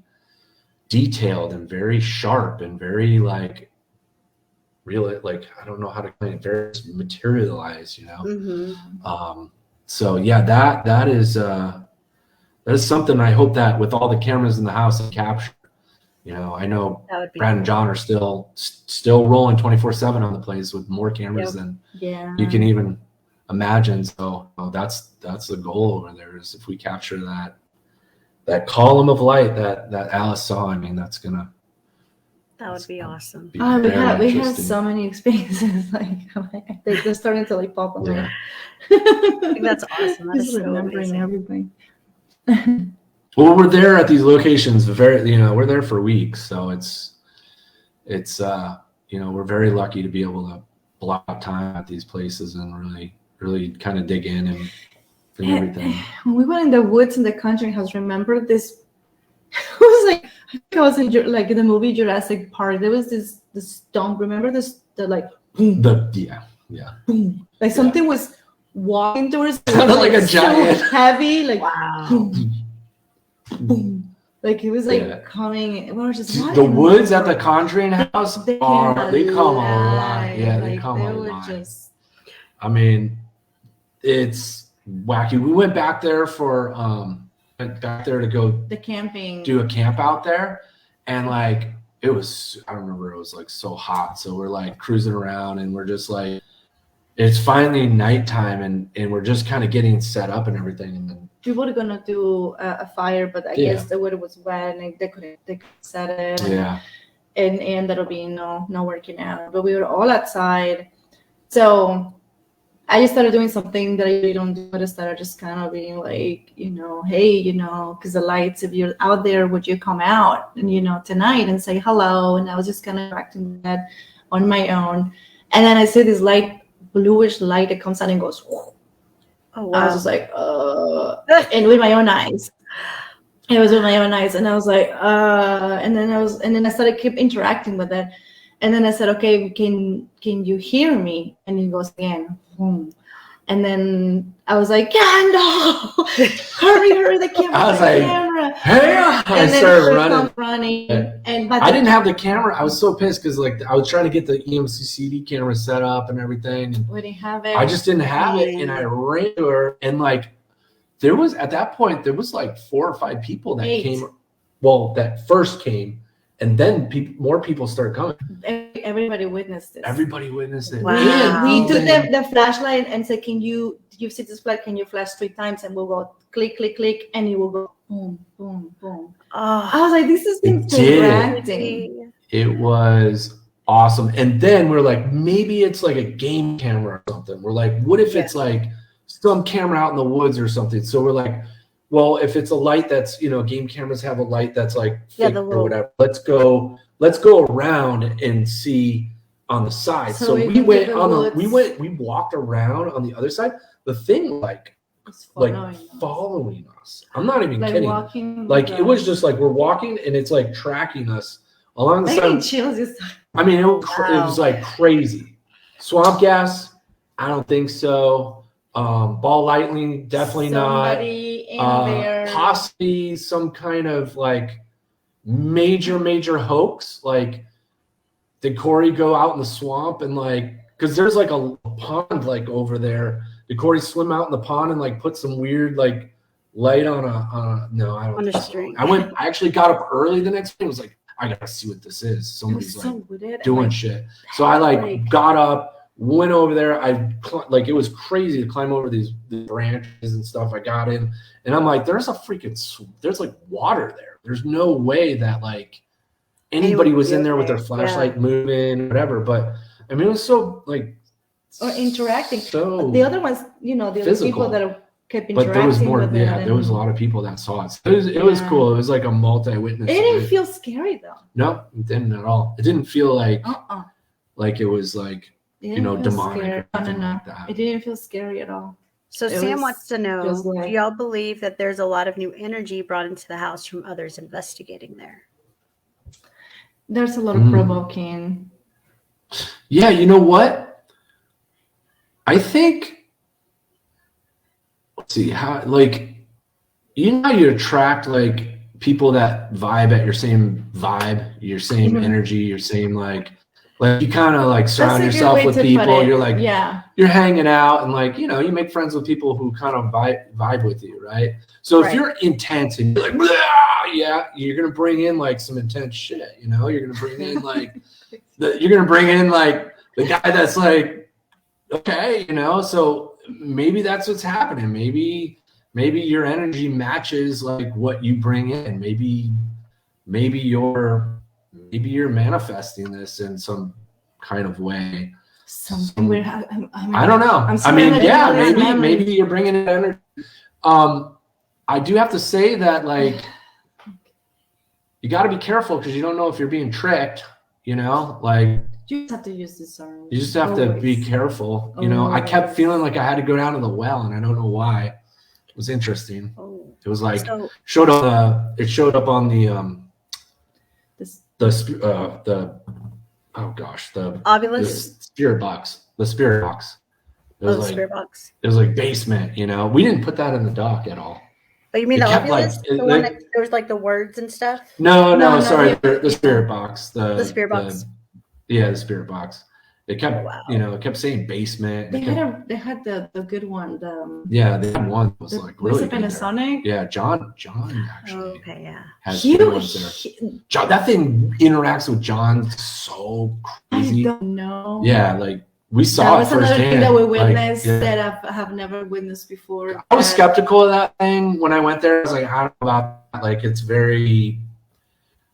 detailed and very sharp and very like real, like I don't know how to explain it, very materialized, you know. So yeah, that is something I hope that with all the cameras in the house and capture. You know, I know Brad and John are still rolling 24/7 on the place with more cameras than you can even imagine. So that's the goal over there is if we capture that column of light that Alice saw. I mean, that would be awesome. We had so many experiences. Like they're starting to like pop up. I think that's awesome. That is so remembering amazing. Everything. Well, we're there at these locations. We're there for weeks, so it's we're very lucky to be able to block time at these places and really kind of dig in and everything. When we went in the woods in the country house, remember this? It was like I think I was in like in the movie Jurassic Park. There was this stone. Remember this? The like boom. Boom. Like something was walking towards. Sounded like a giant. So heavy. Like wow. Boom. Boom. Like it was like coming. We were just the woods at the Conjuring house they come alive. Yeah, they come alive. I mean, it's wacky. We went back there to go the camping, do a camp out there, and like it was. I remember it was like so hot, so we're like cruising around, and we're just like, it's finally nighttime, and we're just kind of getting set up and everything, and then. We were gonna do a fire, but I guess the weather was wet and they couldn't set it. And it ended up being no working out. But we were all outside, so I just started doing something that I really don't do. I just started just kind of being like, hey, because the lights. If you're out there, would you come out and tonight and say hello? And I was just kind of acting that on my own, and then I see this bluish light that comes out and goes. Whoo. Oh, I was wow. just like, and with my own eyes. It was with my own eyes, and I was like, and then I started keep interacting with it, and then I said, okay, can you hear me? And he goes again, boom. And then I was like, Kendal, hurry, the camera, I was like, camera. Hey! And I then started running. And I didn't have the camera. I was so pissed because like I was trying to get the EMCCD camera set up and everything, and we didn't have it. I just didn't have it, and I ran to her, and like there was at that point there was like 4 or 5 people that came, well, that first came, and then more people started coming. Everybody witnessed this. Everybody witnessed it. Wow. And we took the flashlight and said, "Can you see this flash? Can you flash 3 times?" And we'll go click, click, click, and it will go boom, boom, boom. Oh, I was like, "This is interacting." It was awesome. And then we're like, maybe it's like a game camera or something. We're like, what if it's like some camera out in the woods or something? So we're like, well, if it's a light that's, game cameras have a light that's like fake or whatever. Let's go around and see on the side. So we walked around on the other side. The thing following us. I'm not even kidding. It was just like we're walking and it's like tracking us along the side. I mean, it was like crazy. Swamp gas? I don't think so. Ball lightning? Definitely Somebody not. In there. Possibly some kind of like major hoax. Like, did Corey go out in the swamp and like, because there's like a pond like over there. Did Corey swim out in the pond and like put some weird like light on a no, I don't think so. I actually got up early the next day. I was like, I gotta see what this is. Somebody's doing shit. So I like got up, went over there. It was crazy to climb over these branches and stuff. I got in and I'm like, there's like water there. There's no way that like anybody was in there with their flashlight moving, whatever. But I mean, it was so like or interacting. So the other ones, the other people that kept interacting. But there was more. There was a lot of people that saw it. It was cool. It was like a multi-witness. It didn't feel scary though. No, it didn't at all. It didn't feel like like it was like demonic. No. Like that. It didn't feel scary at all. So Sam wants to know, do y'all believe that there's a lot of new energy brought into the house from others investigating there? There's a lot of provoking. Yeah, you know what? I think, let's see, how, like, you attract, like, people that vibe at your same vibe, your same energy, your same, like you kind of, like, surround yourself with people. You're, like, you're hanging out, and, like, you make friends with people who kind of vibe with you, right? So if you're intense and you're like, you're going to bring in, like, some intense shit, You're going to bring in, like, the guy that's, like, okay, so maybe that's what's happening. Maybe your energy matches like what you bring in. Maybe you're manifesting this in some kind I don't know. Maybe you're bringing in energy. I do have to say that like you got to be careful because you don't know if you're being tricked. Like. You just have to use discernment. You just have to be careful. I kept feeling like I had to go down to the well, and I don't know why. It was interesting. It was like showed up on the Ovilus? The spirit box. The spirit box. Spirit box. It was like basement. We didn't put that in the dock at all. But you mean the Ovilus? The one that there was like the words and stuff? No, sorry. The spirit box. The spirit box. The spirit box. It kept, it kept saying basement. They had the good one. They had one that was like really good. Panasonic. Yeah, John actually. Okay, yeah. Has good ones there. John, that thing interacts with John so crazy. I don't know. Yeah, like we saw it firsthand. That was another thing that we witnessed that I have never witnessed before. I was skeptical of that thing when I went there. I was like, I don't know about that. Like, it's very.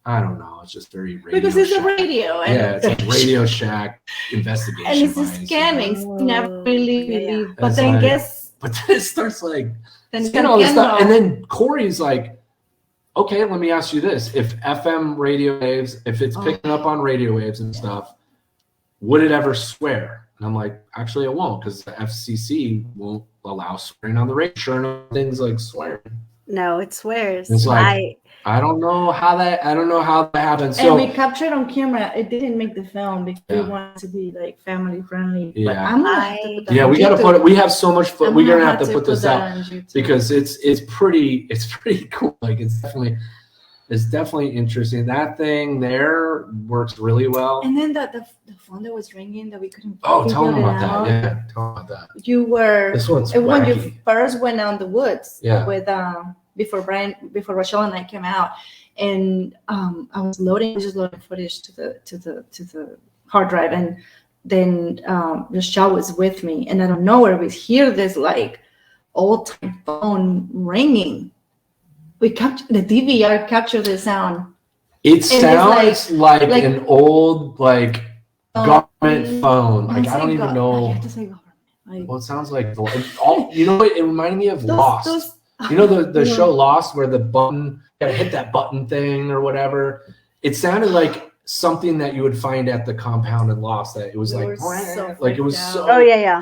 I don't know. It's just very radio. Because it's a radio. It's like Radio Shack investigation. And it's a scanning. Never really. But then But then it starts like. All this stuff. And then Corey's like, okay, let me ask you this. If FM radio waves, if it's picking up on radio waves and stuff, would it ever swear? And I'm like, actually, it won't, because the FCC won't allow swearing on the radio and things like swearing. No, it swears. It's like, I don't know how that happens. So, and we captured on camera. It didn't make the film because we wanted to be like family friendly. Yeah. But I'm gonna have to put that we got to put it. We have so much fun. We're gonna have to put this out because it's pretty cool. Like it's definitely interesting. That thing there works really well. And then the phone that was ringing that we couldn't. Oh, tell them about that. Yeah, tell them about that. You were. This one's when wacky. you first went out in the woods. Yeah. With before Rochelle and I came out, and I was just loading footage to the hard drive, and then Rochelle was with me, and out of nowhere we hear this like old time phone ringing. The DVR captured the sound. It sounds like an old government phone. Like I don't even know. I have to say government. Well, it sounds like you know what? It reminded me of Lost. You know the show Lost, where the button, you gotta hit that button thing or whatever. It sounded like something that you would find at the compound in Lost. That it was like it was so. Oh yeah.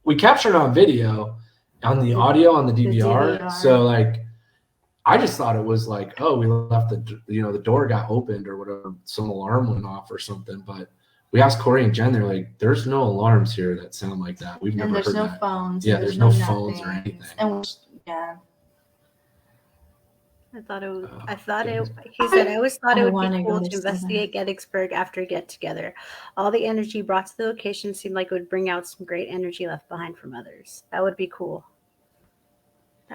We captured on video, on the audio on the DVR. So like, I just thought it was like, oh, we left the door got opened or whatever, some alarm went off or something. But we asked Corey and Jen, they're like, there's no alarms here that sound like that. We've never heard that. There's no phones. Yeah, there's no phones or anything. And yeah. He said, I always thought it would be cool to investigate Gettysburg after a get together. All the energy brought to the location seemed like it would bring out some great energy left behind from others. That would be cool.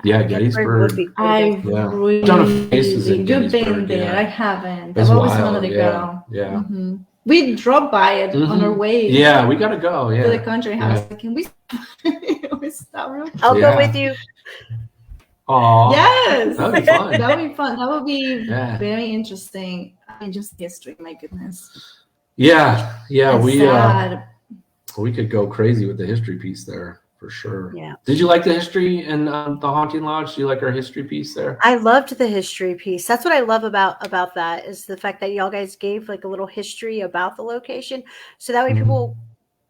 Yeah, Gettysburg would be cool. I've really been there. I haven't. I've always wanted to go. Yeah. Mm-hmm. We drove by it on our way. Yeah, we gotta go. Yeah. To the country house. Yeah. Can we stop real quick? I'll go with you. Oh. Yes. That would be fun. That would be fun. That would be very interesting. I mean, just history. My goodness. Yeah. It's we could go crazy with the history piece there. For sure. Yeah. Did you like the history in the Haunting Lodge? Do you like our history piece there? I loved the history piece. That's what I love about that is the fact that y'all guys gave like a little history about the location, so that way people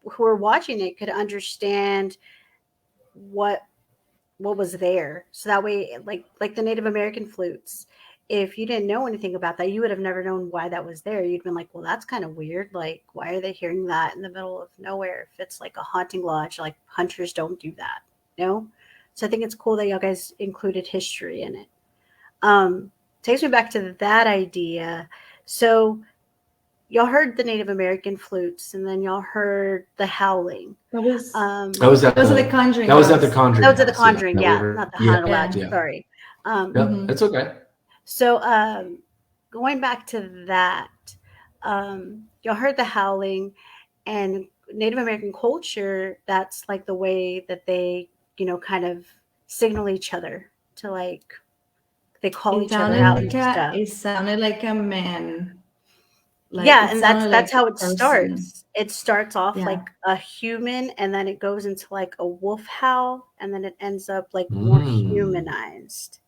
who are watching it could understand what was there. So that way, like the Native American flutes. If you didn't know anything about that, you would have never known why that was there. You'd been like, well, that's kind of weird. Like, why are they hearing that in the middle of nowhere? If it's like a haunting lodge, like hunters don't do that, you know? So I think it's cool that y'all guys included history in it. Takes me back to that idea. So y'all heard the Native American flutes, and then y'all heard the howling. That was at the Conjuring. That was at the Conjuring. That was at the Conjuring, not the haunted lodge. Yeah. Sorry. It's okay. So going back to that, y'all heard the howling, and Native American culture, that's like the way that they, kind of signal each other to like, they call each other out and stuff. It sounded like a man. And that's how it starts. It starts off like a human, and then it goes into like a wolf howl, and then it ends up like more humanized.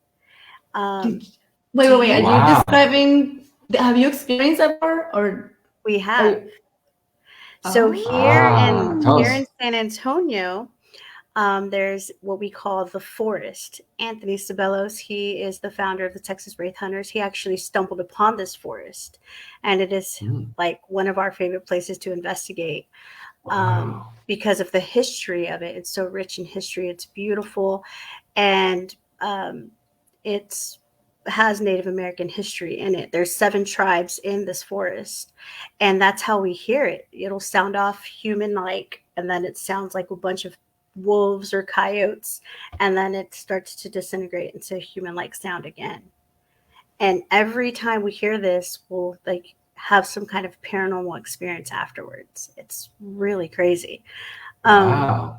Wait. Are you describing? Have you experienced that before, or we have? So here in San Antonio, there's what we call the forest. Anthony Sabelos, he is the founder of the Texas Wraith Hunters. He actually stumbled upon this forest, and it is like one of our favorite places to investigate because of the history of it. It's so rich in history. It's beautiful, and it's has Native American history in it. There's 7 tribes in this forest, and that's how we hear it. It'll sound off human-like, and then it sounds like a bunch of wolves or coyotes, and then it starts to disintegrate into a human-like sound again. And every time we hear this, we'll like have some kind of paranormal experience afterwards. It's really crazy. Wow.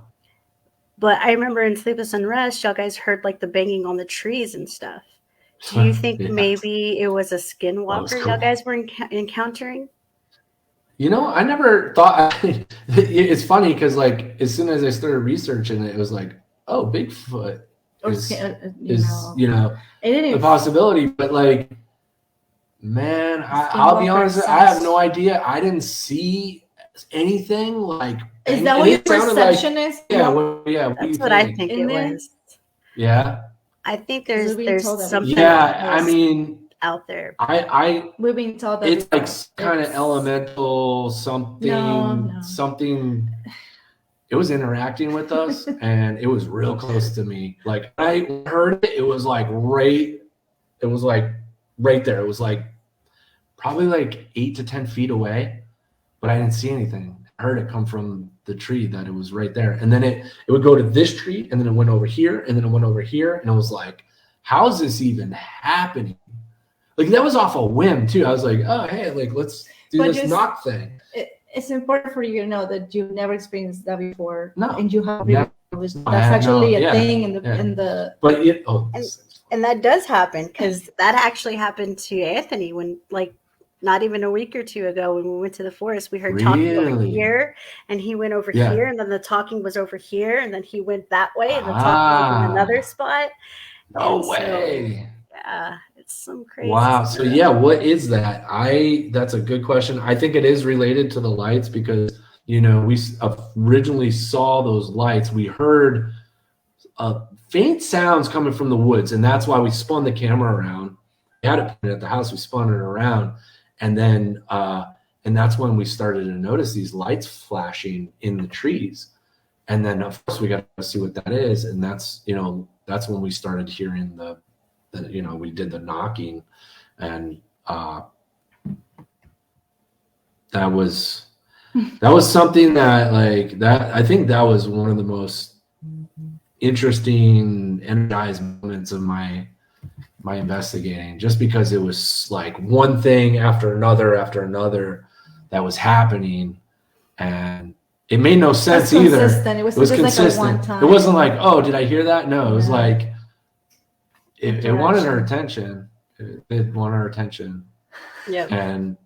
But I remember in Sleepless Unrest, y'all guys heard like the banging on the trees and stuff. Do you think maybe it was a skinwalker y'all guys were encountering? I never thought. It's funny because like as soon as I started researching it, it was like, oh, Bigfoot is the possibility. But like, man, I'll be honest, I have no idea. I didn't see anything like? Is that what your perception is? Yeah, yeah. That's what I think it was. Yeah. I think there's something. Yeah, I mean, out there. We've been told that it's like kind of elemental something. It was interacting with us, and it was real close to me. Like I heard it, it was like right there. It was like probably like 8 to 10 feet away, but I didn't see anything. I heard it come from the tree that it was right there, and then it would go to this tree, and then it went over here, and then it went over here, and it was like, how's this even happening? Like that was off a whim too. I was like, oh hey, like let's do this knock thing. It's important for you to know that you've never experienced that before. No, and you have. That's actually a thing in the. But and that does happen because that actually happened to Anthony when like not even a week or two ago when we went to the forest. We heard talking over here, and he went over here, and then the talking was over here, and then he went that way, and the talking was in another spot. No way. Yeah, it's some crazy. Wow. So yeah, what is that? That's a good question. I think it is related to the lights because we originally saw those lights. We heard faint sounds coming from the woods, and that's why we spun the camera around. We had it at the house. We spun it around, and then and that's when we started to notice these lights flashing in the trees. And then of course we got to see what that is, and that's when we started hearing we did the knocking, and that was something that I think that was one of the most interesting, energized moments of my investigating, just because it was like one thing after another that was happening, and it made no sense either. It was consistent. Like a one time. It wasn't like, oh, did I hear that? No, it was like it wanted our attention. It wanted our attention. Yeah. And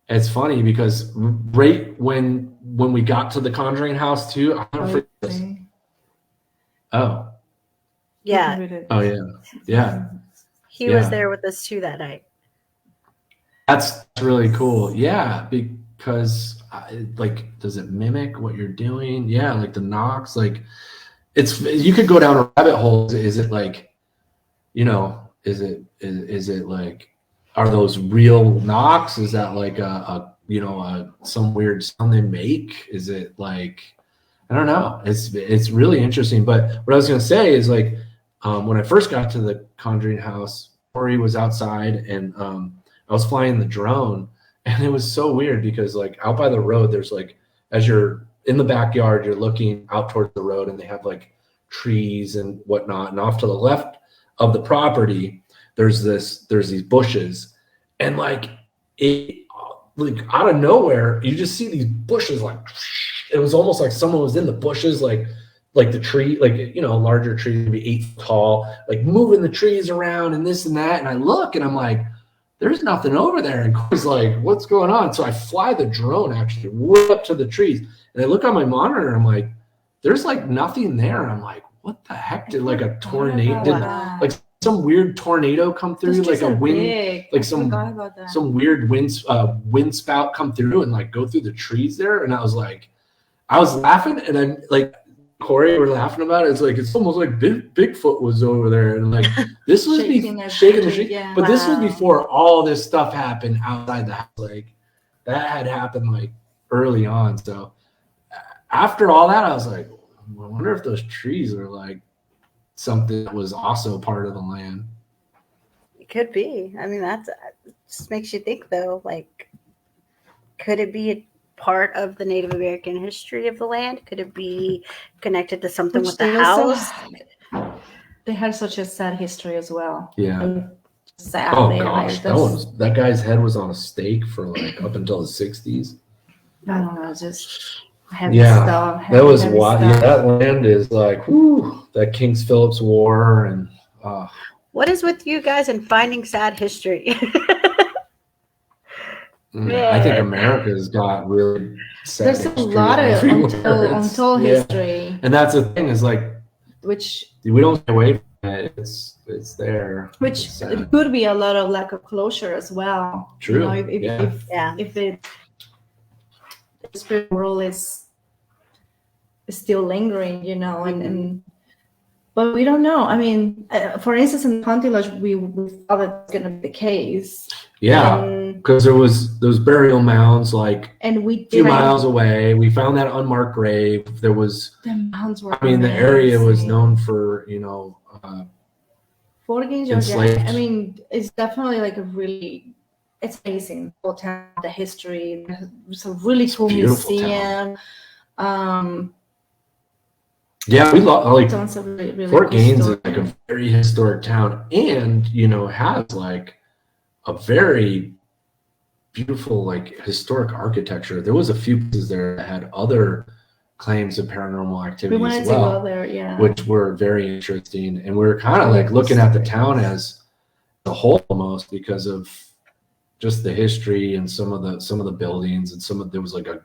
it's funny because right when we got to the Conjuring house too, I don't forget this. Oh. Yeah. Oh yeah. Yeah. He was there with us too that night. That's really cool. Yeah, because does it mimic what you're doing? Yeah, like the knocks, like you could go down a rabbit hole. Is it like, is it like, are those real knocks? Is that like some weird sound they make? Is it like, I don't know. It's really interesting. But what I was gonna say is like, when I first got to the Conjuring house, Corey was outside, and I was flying the drone, and it was so weird because like out by the road, there's like, as you're in the backyard, you're looking out towards the road, and they have like trees and whatnot. And off to the left of the property, there's these bushes, and like out of nowhere, you just see these bushes. Like it was almost like someone was in the bushes, like the tree, a larger tree, maybe 8 feet tall, like moving the trees around and this and that. And I look, and I'm like, there's nothing over there. And Corey's like, what's going on? So I fly the drone actually way up to the trees, and I look on my monitor, and I'm like, there's like nothing there. And I'm like, what the heck? Did like a tornado, like some weird tornado come through, like a wind, like some weird wind spout come through and like go through the trees there? And I was laughing, and I'm like, Corey were laughing about it. It's like, it's almost like Bigfoot was over there, and like this was shaking the tree. Yeah. But this was before all this stuff happened outside the house. Like that had happened like early on. So after all that, I was like, I wonder if those trees are like something that was also part of the land. It could be. I mean, that just makes you think though, like, could it be a part of the Native American history of the land? Could it be connected to something with the house? They had such a sad history as well. Yeah. Sad. Oh gosh, that guy's head was on a stake for like up until the 60s. I don't know, just heavy stuff. That was wild. Yeah, that land is like, whoo, that King Philip's War, and what is with you guys and finding sad history? I think America's got really sad There's a lot of untold history. And that's the thing, is like, which we don't get away from it. It's there. Which it could be a lot of lack of closure as well. True. If the spirit world is still lingering, you know, and but we don't know. I mean, for instance, in the hunting lodge, we thought that's going to be the case. Yeah, because there was those burial mounds like and we a few miles away. We found that unmarked grave. There was, the mounds were I mean, amazing. the area was known for, you know, Fort Gaines, Georgia. I mean, it's definitely like a really, it's amazing. The town, the history. It's a really cool museum. Yeah, we like really Fort Gaines is like a very historic town, and you know, has like a very beautiful like historic architecture. There was a few places there that had other claims of paranormal activity we wanted as well, to go there, yeah, which were very interesting. And we were kind of like looking at the town as a whole almost because of just the history and some of the buildings and there was like a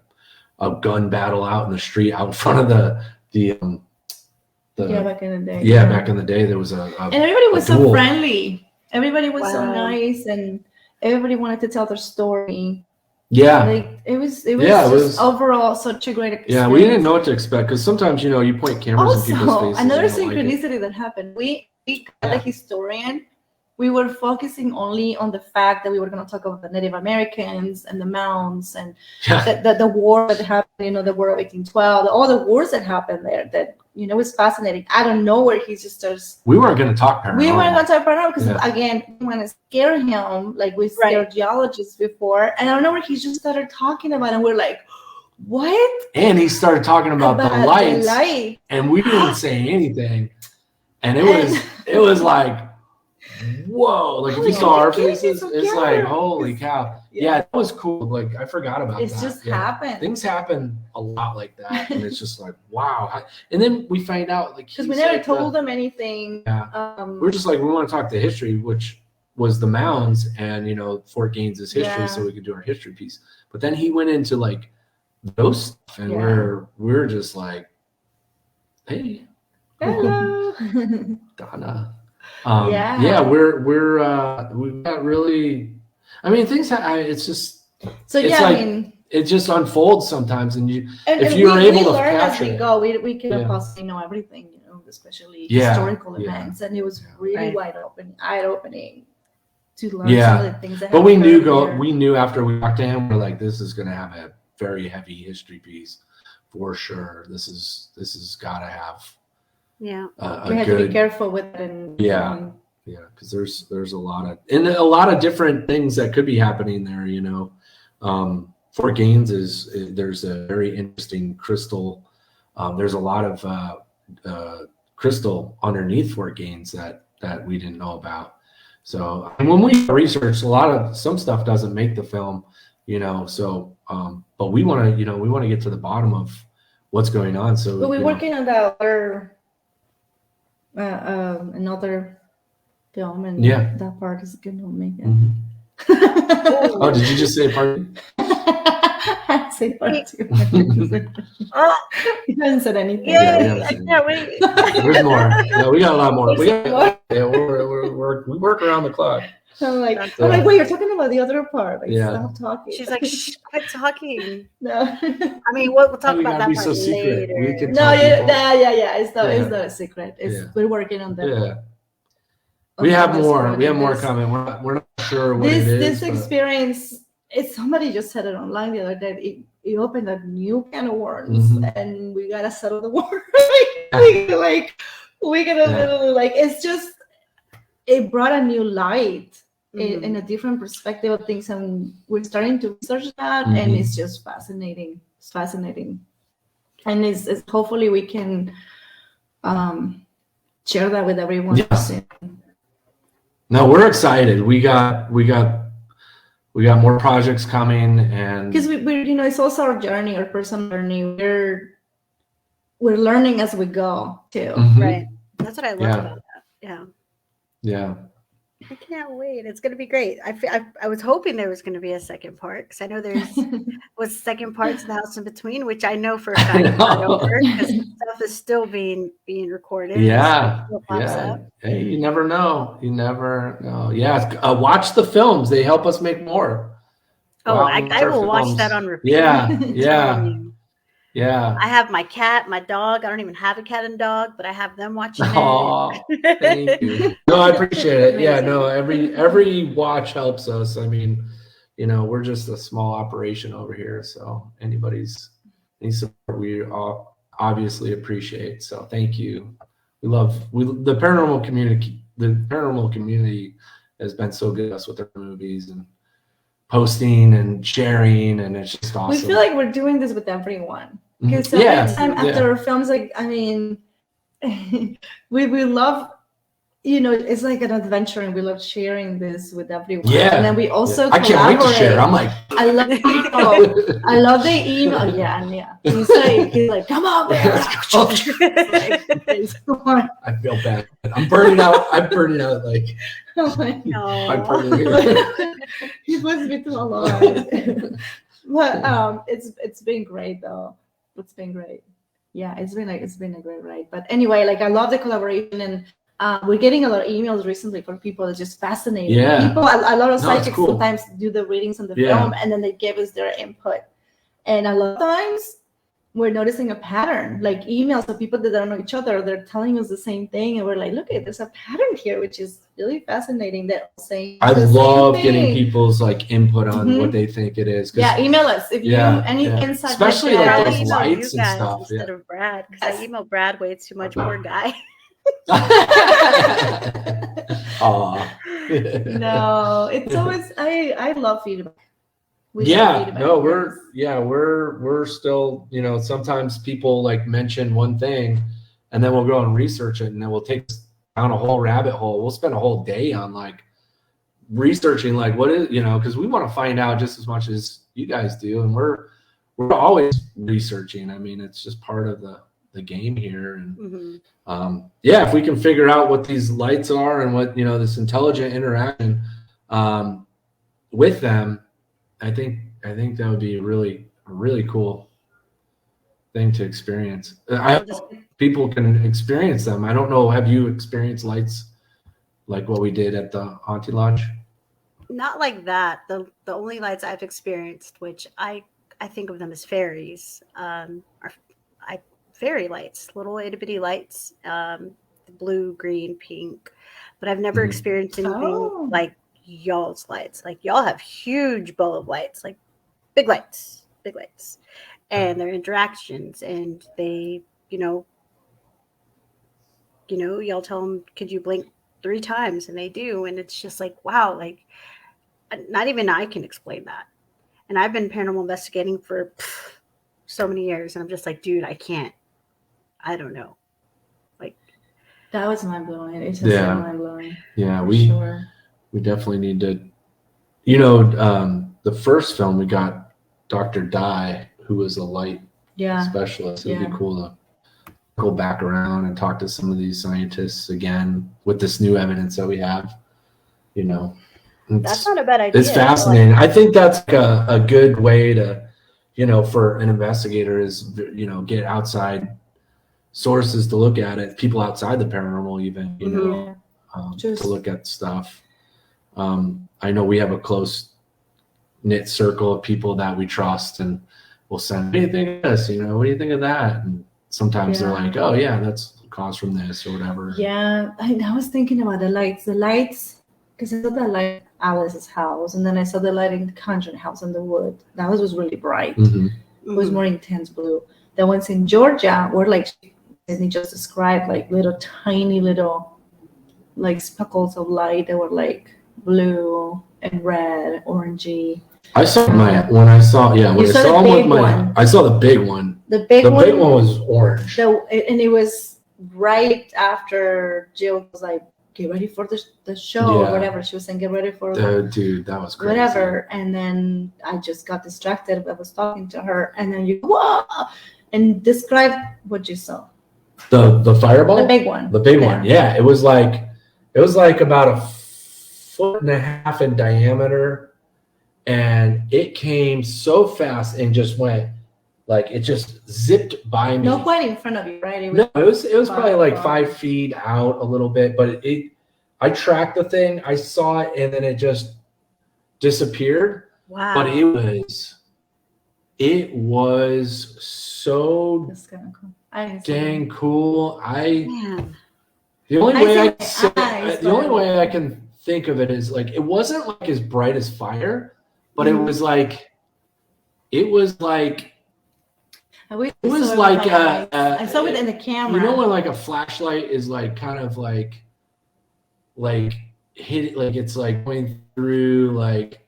gun battle out in the street out in front of the back in the day. Yeah, back in the day there was and everybody was so friendly. Everybody was so nice, and everybody wanted to tell their story. Yeah, like it was just overall such a great experience. Yeah, we didn't know what to expect because sometimes, you know, you point cameras in people's faces. Another synchronicity that happened. We the historian, we were focusing only on the fact that we were going to talk about the Native Americans and the mounds and the war that happened, you know, the War of 1812, all the wars that happened there. That, you know, was fascinating. I don't know where he just starts. We weren't going to talk paranormal. We weren't going to talk paranormal because again, we want to scare him like we scared geologists before. And I don't know where he just started talking about it, and we're like, what? And he started talking about the lights, and we didn't say anything. And it was like, whoa, like if you saw our faces, it's like, holy cow. Yeah, that was cool. Like, I forgot about that. It's just happened. Things happen a lot like that. And it's just like, wow. And then we find out, like, because we never told them anything. Yeah. We're just like, we want to talk to history, which was the mounds and, you know, Fort Gaines' history, so we could do our history piece. But then he went into like those stuff, and we're just like, hey. Hello. Donna. We've got really, I mean, things, it's just, so it's I like, mean, it just unfolds sometimes, and if you're able to capture it. We couldn't possibly know everything, you know, especially historical events, and it was really eye-opening to learn some of the things that but we knew after we talked to him, we're like, this is going to have a very heavy history piece for sure. This is got to have we have to be careful with it. And because there's a lot of different things that could be happening there, you know. Fort Gaines there's a very interesting crystal. There's a lot of crystal underneath Fort Gaines that we didn't know about. So, and when we research, some stuff doesn't make the film, you know. So, but we want to get to the bottom of what's going on. So, but we're working on that another film, and that part is gonna make it. Mm-hmm. Oh, did you just say part? Say part two. You haven't said anything. Yeah, I can't wait. There's more. No, we got a lot more. We work around the clock. I'm like, wait, you're talking about the other part. Like, stop talking. She's like, shh, quit talking. No. I mean, we'll talk about that part later. It's not a secret. We're working on that. Yeah. We have more. We have more coming. We're not sure what it is. This experience, somebody just said it online the other day. It opened a new can of worms, and we gotta settle the war. we gotta literally it's just, it brought a new light in a different perspective of things, and we're starting to research that, and it's just fascinating. It's fascinating, and it's hopefully we can share that with everyone. No, we're excited. We got more projects coming, and because we're you know, it's also our journey, our personal journey. We're learning as we go too. Right. That's what I love about that. Yeah. I can't wait. It's going to be great. I was hoping there was going to be a second part, because I know was second parts in the house in between, which I know for a fact because stuff is still being recorded. Yeah. Hey, you never know. Yeah. Watch the films. They help us make more. Oh, I will watch that on repeat. Yeah, I have my cat, my dog. I don't even have a cat and dog, but I have them watching it. Thank you. No, I appreciate it. Yeah, no, every watch helps us. I mean, we're just a small operation over here, so any support we all obviously appreciate. So thank you. The paranormal community. The paranormal community has been so good to us with their movies and posting and sharing, and it's just awesome. We feel like we're doing this with everyone. Because every time after our films, like, I mean, we love, it's like an adventure, and we love sharing this with everyone. Yeah. And then we also I can't wait to share. I'm like, I love people. I love the email. Yeah. He's like, come on, Vera. I feel bad. I'm burning out. Like, oh my God. He must be too alive. But it's been great though. It's been great. Yeah, it's been a great ride. But anyway, like, I love the collaboration, and we're getting a lot of emails recently from people that's just fascinating. Yeah. People, a lot of psychics sometimes do the readings on the film, and then they give us their input. And a lot of times we're noticing a pattern, like emails of people that don't know each other. They're telling us the same thing, and we're like, look, there's a pattern here, which is really fascinating. They're saying I love getting people's like input on what they think it is. Yeah, email us if you any insight, especially like those lights and stuff. Instead of Brad, because I email Brad way too much. Poor guy. No, it's always I love feedback. We're still, sometimes people like mention one thing, and then we'll go and research it, and then we'll take us down a whole rabbit hole. We'll spend a whole day on like researching like what is, because we want to find out just as much as you guys do, and we're always researching. I mean, it's just part of the game here, and if we can figure out what these lights are and what this intelligent interaction with them, I think that would be a really cool thing to experience. I hope people can experience them. I don't know, have you experienced lights like what we did at the Haunted Lodge? Not like that. The only lights I've experienced, which I think of them as fairies, are fairy lights, little itty bitty lights, blue, green, pink. But I've never experienced anything like y'all's lights. Like, y'all have huge bowl of lights, like big lights, and their interactions, and they, y'all tell them, could you blink 3 times, and they do, and it's just like, wow, like not even I can explain that. And I've been paranormal investigating for so many years, and I'm just like, dude, I don't know. Like, that was mind blowing. It's just so mind blowing. Yeah, we definitely need to. The first film we got Dr. Dye, who was a light specialist. It'd be cool to go back around and talk to some of these scientists again with this new evidence that we have. That's not a bad idea. It's fascinating. I think that's a good way to, for an investigator is, get outside sources to look at it, people outside the paranormal even, to look at stuff. I know we have a close knit circle of people that we trust, and we'll send, what do you think of this? What do you think of that? And sometimes they're like, oh yeah, that's caused from this or whatever. Yeah, I was thinking about the lights, because I saw the light at Alice's house, and then I saw the light in the Conjuring house in the wood. That was really bright. It was more intense blue. The ones in Georgia were like, Disney just described, like tiny little like speckles of light that were like blue and red, orangey. I saw I saw the big one. The big one was orange. And it was right after Jill was like, get ready for the show or whatever. She was saying, get ready for dude, that was crazy. Whatever. And then I just got distracted. I was talking to her, and then whoa, and describe what you saw. The fireball? The big one. The big one. Yeah. It was like about 1.5 feet in diameter, and it came so fast and just went, like, it just zipped by me. No quite in front of you, right? It was probably like 5 feet out a little bit, but I tracked the thing, I saw it, and then it just disappeared. Wow. But it was so That's kind of cool. dang cool. Man. The only I way I can think of it is like it wasn't like as bright as fire, but it was like I saw it in the camera. You know when like a flashlight is like kind of like hit, like it's like going through like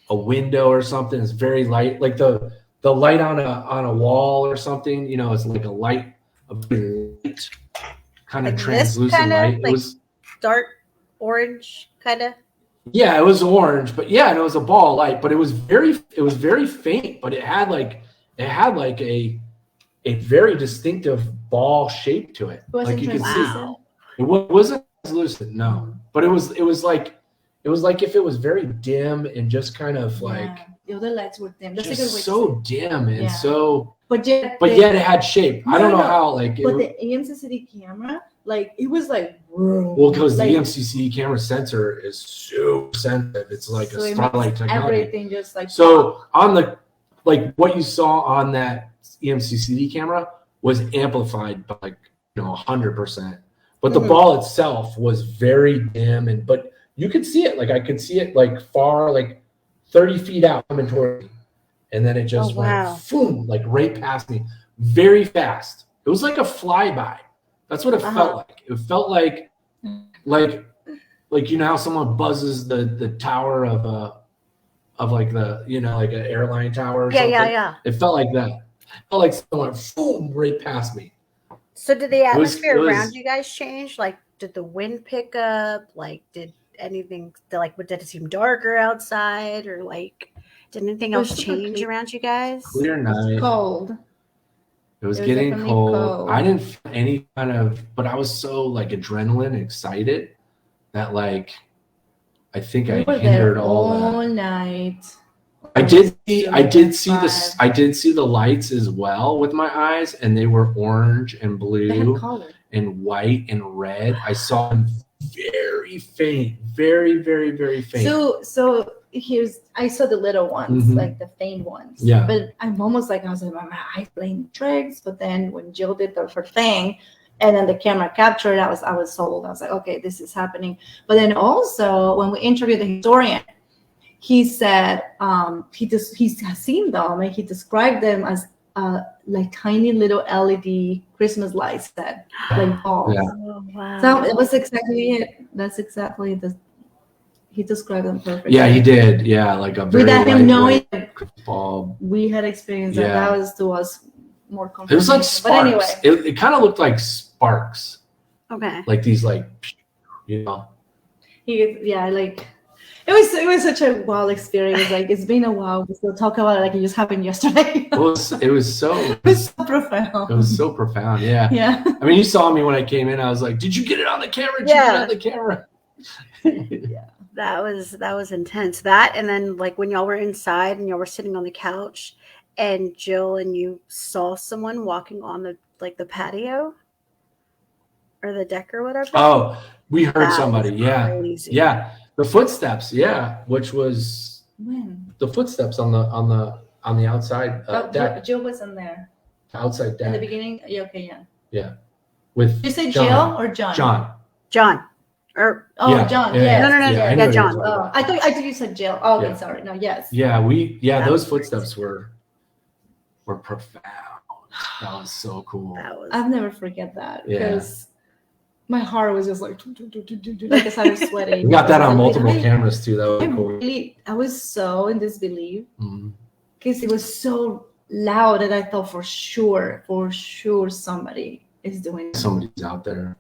a window or something. It's very light, like the light on a wall or something. You know, it's like a light, kind of Like translucent light. Like, it was dark orange, kind of. Yeah, it was orange, but yeah, and it was a ball of light, but it was very faint, but it had like a very distinctive ball shape to it. Like you could see. It wasn't translucent, no, but it was like if it was very dim and just kind of like the other lights were dim. That's just so dim and so. But yet it had shape. I don't know how like. But the EMCCD camera, like it was like. Well, because the EMCCD camera sensor is super sensitive. It's like a starlight technology. Everything just like. So on the like what you saw on that EMCCD camera was amplified by like 100%, but the ball itself was very dim but you could see it. Like I could see it like far, like 30 feet out coming toward me. And then it just went boom, like right past me, very fast. It was like a flyby. That's what it felt like. It felt like you know how someone buzzes the tower of like the like an airline tower or something. Yeah. It felt like that. It felt like someone went boom right past me. So did the atmosphere around you guys change? Like, did the wind pick up? Like, did anything did it seem darker outside, or like did anything else change around you guys? Clear night. Cold. It was getting cold. I didn't feel any kind of, but I was so like adrenaline excited that like I think I hindered all night. I did see the lights as well with my eyes, and they were orange and blue and white and red. I saw them very faint, very, very, very faint. So I saw the little ones, like the faint ones. Yeah. But I'm almost like, I was like, my eyes playing tricks. But then when Jill did her thing, and then the camera captured, I was sold. I was like, okay, this is happening. But then also when we interviewed the historian, he said he's seen them, and he described them as like tiny little LED Christmas lights that like balls. Yeah. Oh, wow. So it was exactly it. That's exactly he described them perfectly. Yeah, he did. Yeah, like a very without him knowing bulb. We had experienced that was to us more comfortable. It was like sparks. But anyway, it kind of looked like sparks. Okay. Like these, like It was such a wild experience. Like it's been a while. We still talk about it like it just happened yesterday. It was so profound. It was so profound. Yeah. Yeah. I mean, you saw me when I came in. I was like, "Did you get it on the camera? Did you get it on the camera?" Yeah. That was intense. That, and then like when y'all were inside and y'all were sitting on the couch, and Jill and you saw someone walking on the patio or the deck or whatever. Oh, we heard somebody. Yeah. Crazy. Yeah. The footsteps, which was when the footsteps on the outside deck. Jill wasn't there. Outside deck. In the beginning, okay, yeah. With you say Jill or John? John. John. Yeah. No, John. Oh, I thought you said Jill. Oh, okay, sorry. No, yes. Yeah, those footsteps were profound. That was so cool. I'll never forget that because my heart was just like I started sweating. We got that on multiple cameras too. That was cool. I was so in disbelief because it was so loud, and I thought for sure somebody is doing it. Somebody's out there.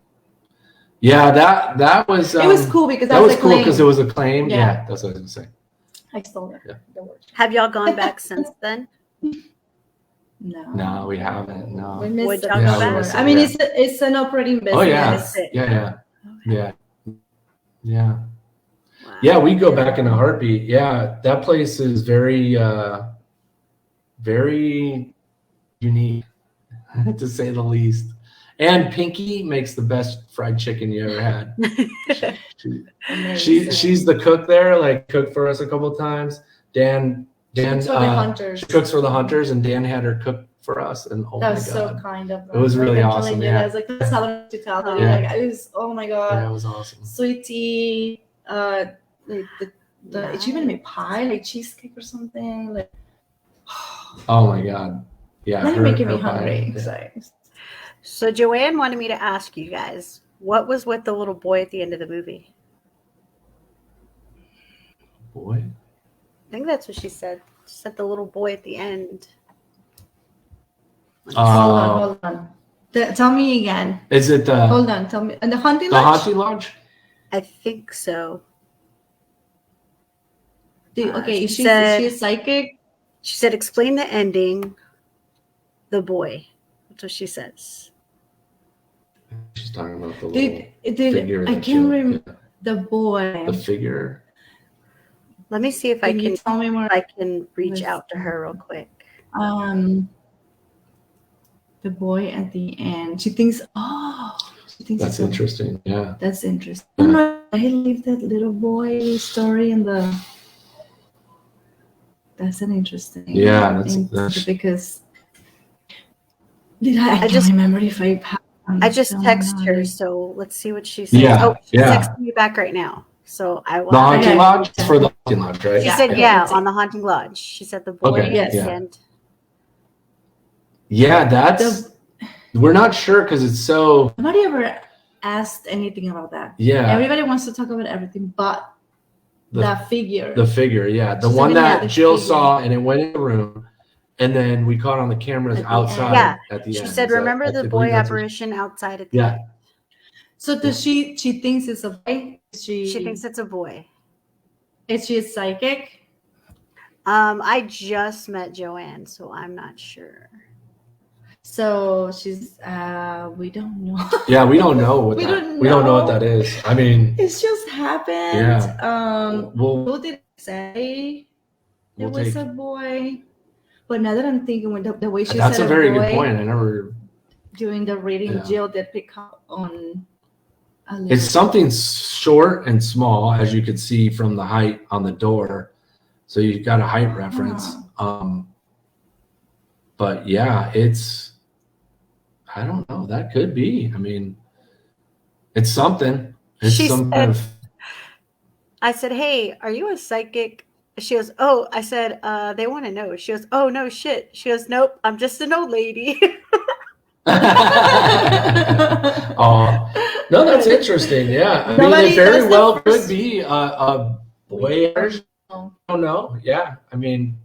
Yeah, that was. It was cool because that was cool because it was a claim. Yeah, that's what I was gonna say. I stole it. The word. Have y'all gone back since then? No, we haven't. No. We missed it. I mean, it's an operating business. Oh yeah. Wow. Yeah, we go back in a heartbeat. Yeah, that place is very, very unique, to say the least. And Pinky makes the best fried chicken you ever had. She's the cook there. Like cooked for us a couple of times. Dan Cooks for the hunters. She cooks for the hunters, and Dan had her cook for us, and oh That my was god, so kind of them. it was really I'm awesome. telling you, Yeah, I was like, that's hospitality. Yeah. Like, it was, oh my god, yeah, it was awesome. sweet tea, like Nice. she even made pie, like cheesecake or something. Like, Oh my god, yeah. now you're making me her pie, hungry. yeah. Sorry. So Joanne wanted me to ask you guys, what was with the little boy at the end of the movie? Boy, Uh, I think that's what she said. She said the little boy at the end. Hold on. Tell me again. Is it the Hold on. Tell me. And the haunting the lodge? haunting lodge? I think so. Okay, she said- she's psychic. She said, explain the ending, the boy. That's what she says. She's talking about the little Did figure. I that can't she- remember yeah, the boy? the figure. Let me see if I Can you can tell me more? I can reach Let's- out to her real quick. The boy at the end. She thinks, she thinks That's interesting. Yeah. That's interesting. Yeah. I don't know. I leave that little boy story in the. That's an interesting. Yeah, thing that's because. I can't just- remember if I. I just text her, so let's see what she says. Yeah, She's yeah. texting me back right now. So I will. The haunting Okay. lodge? It's for the haunting lodge, right? She Yeah. said, Yeah. on the haunting lodge. She said the boy Okay, at the yeah. end. Yeah, that's. We're not sure because it's so. Nobody ever asked anything about that. Yeah. Everybody wants to talk about everything, but that figure. The figure, yeah. The She's one like, yeah, that the Jill figure. saw and it went in the room, and then we caught on the cameras At the outside end. Yeah. at the She end. said, Is that- remember I the believe boy that's what- apparition outside at the Yeah. end? So does she thinks it's a boy? She thinks it's a boy. Is she a psychic? I just met Joanne, so I'm not sure. So she's we don't know. Yeah, we don't know what We that. don't We don't know what know. that is. I mean, It's just happened. Yeah. we'll Who did say it we'll was take. a boy? But now that I'm thinking, when the way she That's said a very boy, good point. I never. during the reading, Yeah. Jill did pick up on a little. It's something short and small, as you could see from the height on the door. So you got a height reference. But yeah, it's. I don't know. That could be. I mean, it's something. It's She some said- kind of. I said, hey, are you a psychic? She goes, oh, I said, they want to know. She goes, oh, no shit. She goes, nope, I'm just an old lady. Oh, no, that's interesting. Yeah, I mean, Nobody it very does the well first- could be a boy. I No. don't know. Yeah, I mean,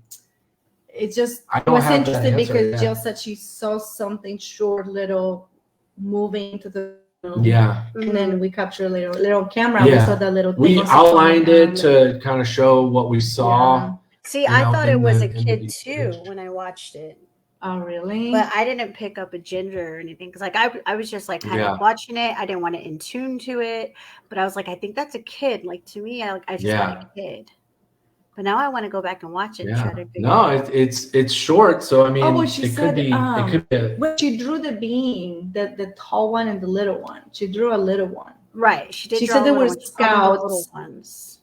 It just I don't was have that interesting answer, because yeah. Jill said she saw something short, little, moving to the room. yeah, And then we captured a little camera. We Yeah. saw that little thing. we also outlined coming it down. to kind of show what we saw. Yeah. See, You I know, thought in it was the- a in the kid deep too footage. when I watched it. Oh, really? But I didn't pick up a gender or anything because, like, I was just like kind Yeah. of watching it. I didn't want to in tune to it, but I was like, I think that's a kid. Like to me, I just Yeah. got a kid. But now I want to go back and watch it and Yeah, try to figure no, it out. it's short, so I mean, well, she it said, could be. It could be. when she drew the being, the tall one and the little one, she drew a little one. Right. She did. She draw said there little were ones. She called them the little scouts. ones.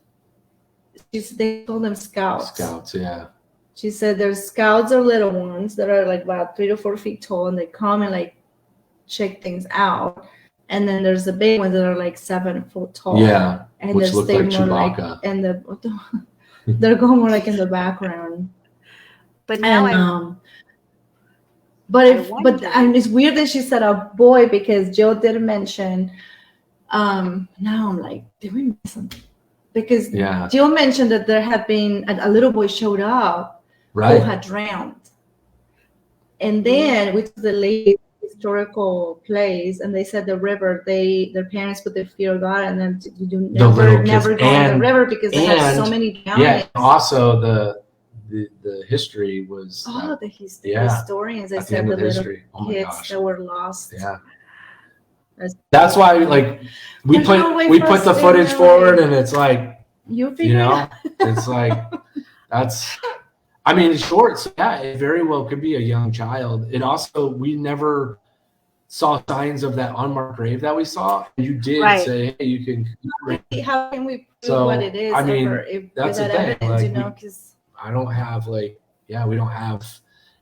They call them scouts. Scouts, yeah. She said there's scouts or little ones that are like about 3 to 4 feet tall, and they come and like check things out. And then there's the big ones that are like 7 foot tall. Yeah, and which they look stay like more like Chewbacca. and they're going more like in the background. But now And but wonder. and it's weird that she said a boy because Jill did mention. Now I'm like, did we miss something? Because Yeah, Jill mentioned that there had been a little boy showed up who right. had drowned, and then we took the late historical place, and they said the river. Their parents put their fear of God, and then you little kids. never go in the And- river because they had so and- many drownings. Yeah. Also, the history was Oh, the Yeah. historians, they at the said end the of the little history. Oh my kids gosh. that were lost. Yeah. That's- That's why, like, we There's no way put for us the to footage know. forward, and it's like, You you figure it know, out. it's like that's. I mean, it's short, so yeah, it very well could be a young child. It also, we never saw signs of that unmarked grave that we saw. You did Right. say, hey, you can. How can we prove So, what it is? I mean, ever if, that's the without thing, evidence, like, you know? Because I don't have we don't have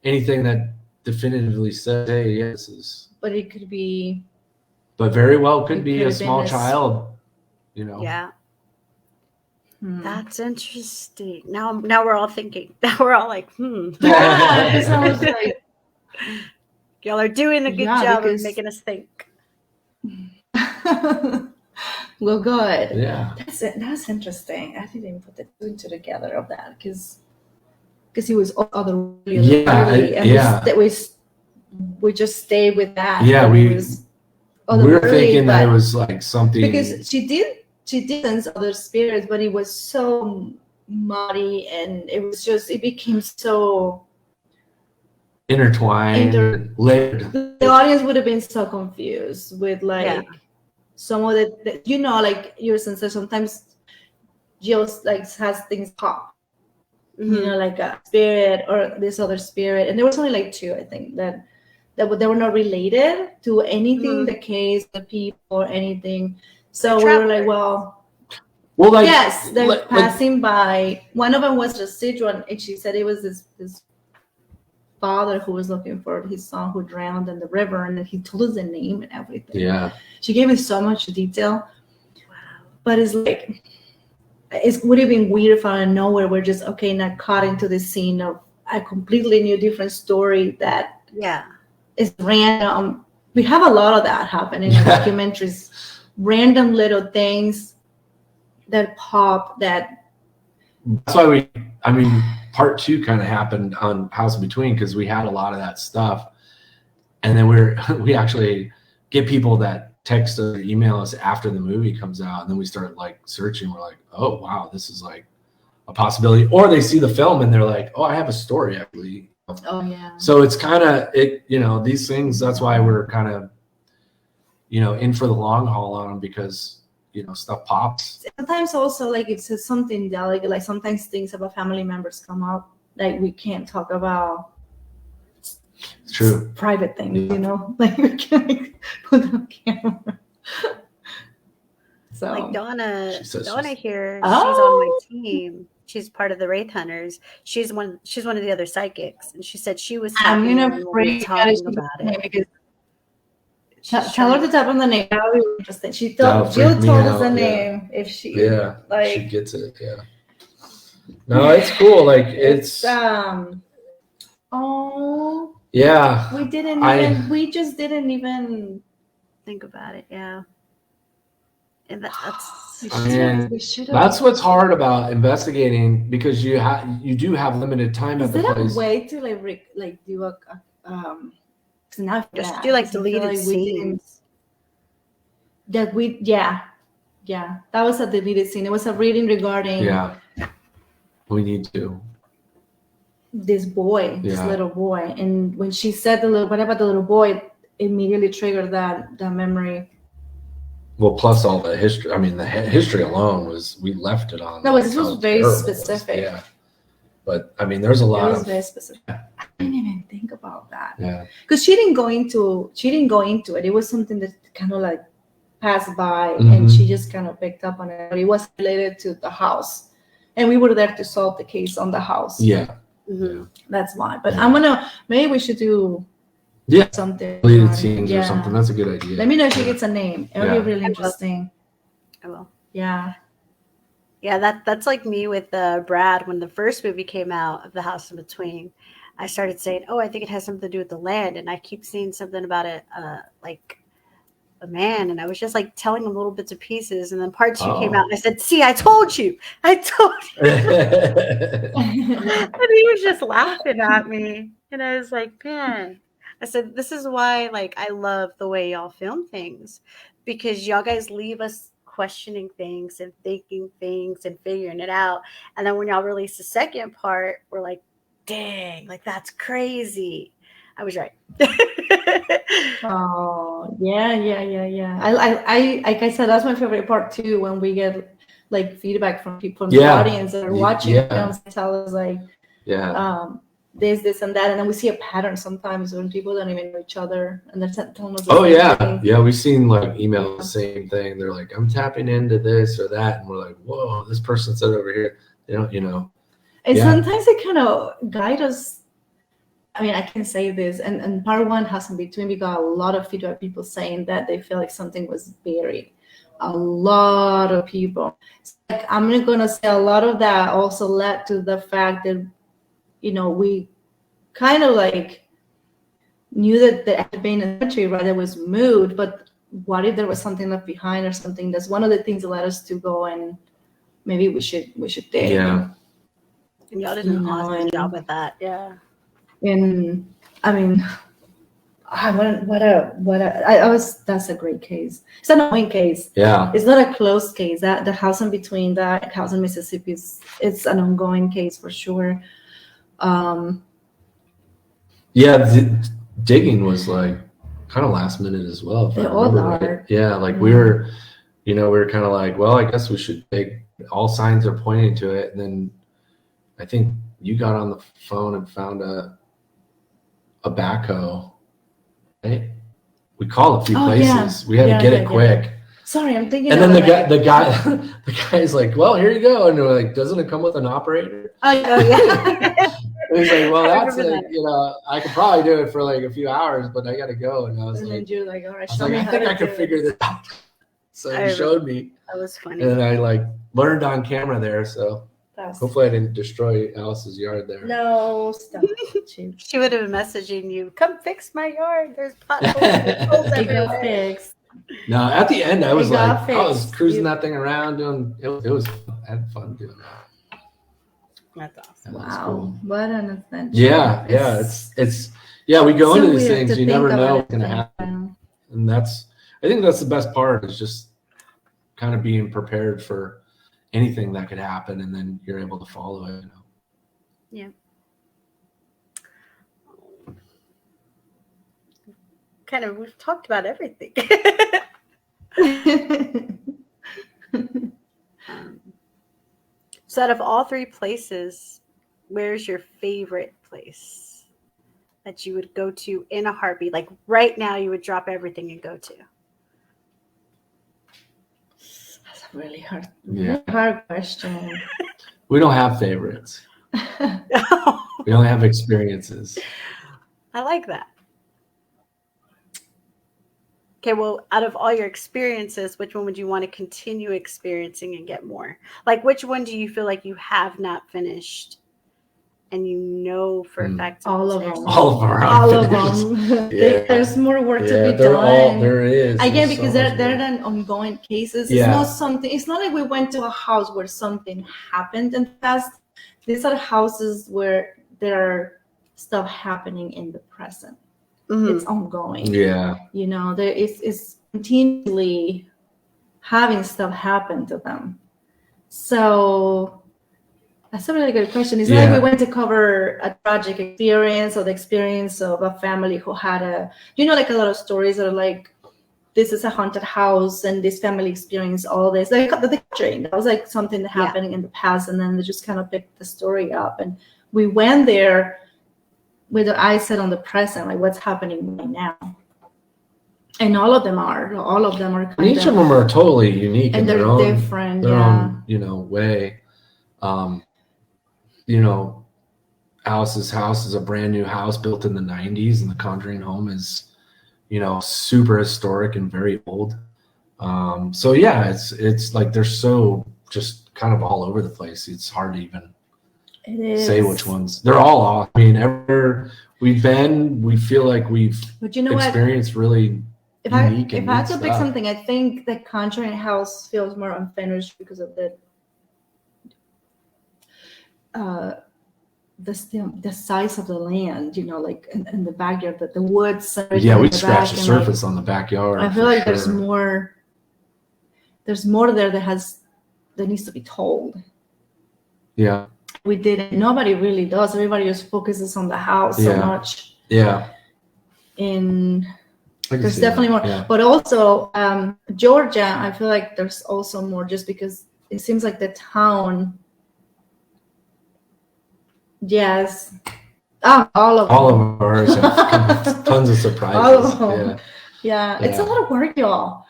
anything that definitively says, hey, yes, but it could be. But very well could be a small child, you know. Yeah. That's interesting. Now we're all thinking. Now we're all like, Yeah, because I was like, y'all are doing a good job of making us think. Well, good. Yeah. That's interesting. I didn't even put the two and two together of that because he was otherworldly. And we just stayed with that. Yeah, we were thinking that it was like something because she did sense other spirits, but it was so muddy and it became so intertwined, layered. The audience would have been so confused with some of the like your sense that sometimes just has things pop, like a spirit or this other spirit, and there was only like two, I think, that they were not related to anything, the case, the people, or anything. So we were like, well, yes, they're passing by. One of them was residual, and she said it was this father who was looking for his son who drowned in the river, and then he told us the name and everything. Yeah, she gave me so much detail. Wow. But it's like it would have been weird if out of nowhere we're just not caught into this scene of a completely new, different story that is random. We have a lot of that happening in documentaries. Random little things that pop. That's why part 2 kind of happened on House in Between, because we had a lot of that stuff, and then we actually get people that text us or email us after the movie comes out, and then we start searching. We're like, oh wow, this is like a possibility. Or they see the film and they're like, oh, I have a story actually. Oh yeah. So it's kind of these things. That's why we're kind of in for the long haul on them, because stuff pops. Sometimes also it's something delicate, like sometimes things about family members come up we can't talk about. It's true. Private things, we can't put on camera. So Donna here, oh. She's on my team. She's part of the Wraith Hunters. She's one of the other psychics, and she said she was talking about it. Because tell her to tap on the name. That would be interesting. Jill told us the name if she she gets it. Yeah. No, it's cool. It's oh yeah. We just didn't even think about it. Yeah. And that's what's hard about investigating, because you do have limited time at the place. Is there a way to do a just do deleted scenes? That that was a deleted scene. It was a reading regarding we need to this little boy, and when she said what about the little boy, it immediately triggered that memory. Well, plus all the history. I mean, the history alone we left it on. No, this was very specific. Yeah, but I mean, there's a lot of very specific. I didn't even think about that. Yeah, because she didn't go into it. It was something that kind of passed by, and she just kind of picked up on it. But it was related to the house, and we were there to solve the case on the house. Yeah, that's why. But maybe we should do. Something deleted scenes or something. That's a good idea. Let me know if she gets a name. It would be really interesting. I will. Yeah. Yeah, that's like me with Brad. When the first movie came out of The House in Between, I started saying, "Oh, I think it has something to do with the land," and I keep seeing something about it, like a man, and I was just telling him little bits and pieces, and then part 2 came out, and I said, "See, I told you." And he was just laughing at me, and I was like, "Man." I said, this is why, I love the way y'all film things, because y'all guys leave us questioning things and thinking things and figuring it out. And then when y'all release the second part, we're like, dang, that's crazy. I was right. Oh, yeah. I like I said, that's my favorite part too, when we get feedback from people in the audience that are watching films and tell us this and that, and then we see a pattern sometimes when people don't even know each other and they're telling us we've seen emails the same thing. They're like, I'm tapping into this or that, and we're like, whoa, this person said over here, And sometimes it kind of guide us. I mean, I can say this, and part one has in between. We got a lot of feedback, people saying that they feel like something was buried. A lot of people. So, like, I'm not gonna say a lot of that also led to the fact that, you know, we kind of like knew that there had been a country, right, that was moved, but what if there was something left behind or something? That's one of the things that led us to go and maybe we should dig. Yeah. And y'all did an awesome job with that. Yeah. And I mean, that's a great case. It's an ongoing case. Yeah. It's not a closed case. That the house in between, that house in Mississippi, it's an ongoing case for sure. Digging was like kind of last minute as well. They all are. Right. Yeah, like we were kind of like, well, I guess we should dig. All signs are pointing to it. And then I think you got on the phone and found a backhoe. Right? We called a few places. Yeah. We had to get it quick. Yeah. Sorry, I'm thinking. And then the guy's like, "Well, here you go." And we're like, "Doesn't it come with an operator?" Oh yeah. And he's like, "Well, that's it. You know, I could probably do it for like a few hours, but I got to go." And I was like, "You're like, all right, I think I could figure this out." So he showed me. That was funny. And I like learned on camera there. So hopefully I didn't destroy Alice's yard there. No, stop. She would have been messaging you, "Come fix my yard. There's potholes everywhere." Fixed. No, at the end I was cruising that thing around doing it was I had fun doing that. That's awesome. Wow. Cool. What an adventure. Yeah. It's we go into these things, you never know what's gonna happen. And I think that's the best part, is just kind of being prepared for anything that could happen, and then you're able to follow it. Yeah. We've talked about everything. So out of all three places, where's your favorite place that you would go to in a heartbeat? Like right now you would drop everything and go to? That's a really hard question. We don't have favorites. We only have experiences. I like that. Okay, well, out of all your experiences, which one would you want to continue experiencing and get more? Like, which one do you feel like you have not finished and you know for a fact? All of them. All of them are unfinished. There's more work to be done. There is. Again, because they're an ongoing cases. It's not something. It's not like we went to a house where something happened in the past. These are houses where there are stuff happening in the present. Mm-hmm. It's ongoing. Yeah. You know, there is continually having stuff happen to them. So that's a really good question. It's not like we went to cover a tragic experience or the experience of a family who had like a lot of stories that are like, this is a haunted house and this family experienced all this. Like the Conjuring, that was like something that happened in the past, and then they just kind of picked the story up. And we went there with the eyes set on the present, like what's happening right now. And all of them are kind each of them are totally unique and in they're their own different, own, way. Alice's house is a brand new house built in the 90s, and the Conjuring home is, super historic and very old. So yeah, it's like they're so just kind of all over the place. It's hard to even say which ones. They're all off. I mean, everywhere we've been, we feel like we've experienced really unique. If I had to pick something, I think the Conjuring house feels more unfinished because of the size of the land, like in the backyard, the woods. We scratched the surface on the backyard. I feel like there's more there that needs to be told. Yeah. We didn't. Nobody really does. Everybody just focuses on the house so much. Yeah. And there's definitely more. Yeah. But also, Georgia, I feel like there's also more, just because it seems like the town. Yes. All of ours have tons of surprises. All of them. Yeah. It's a lot of work, y'all.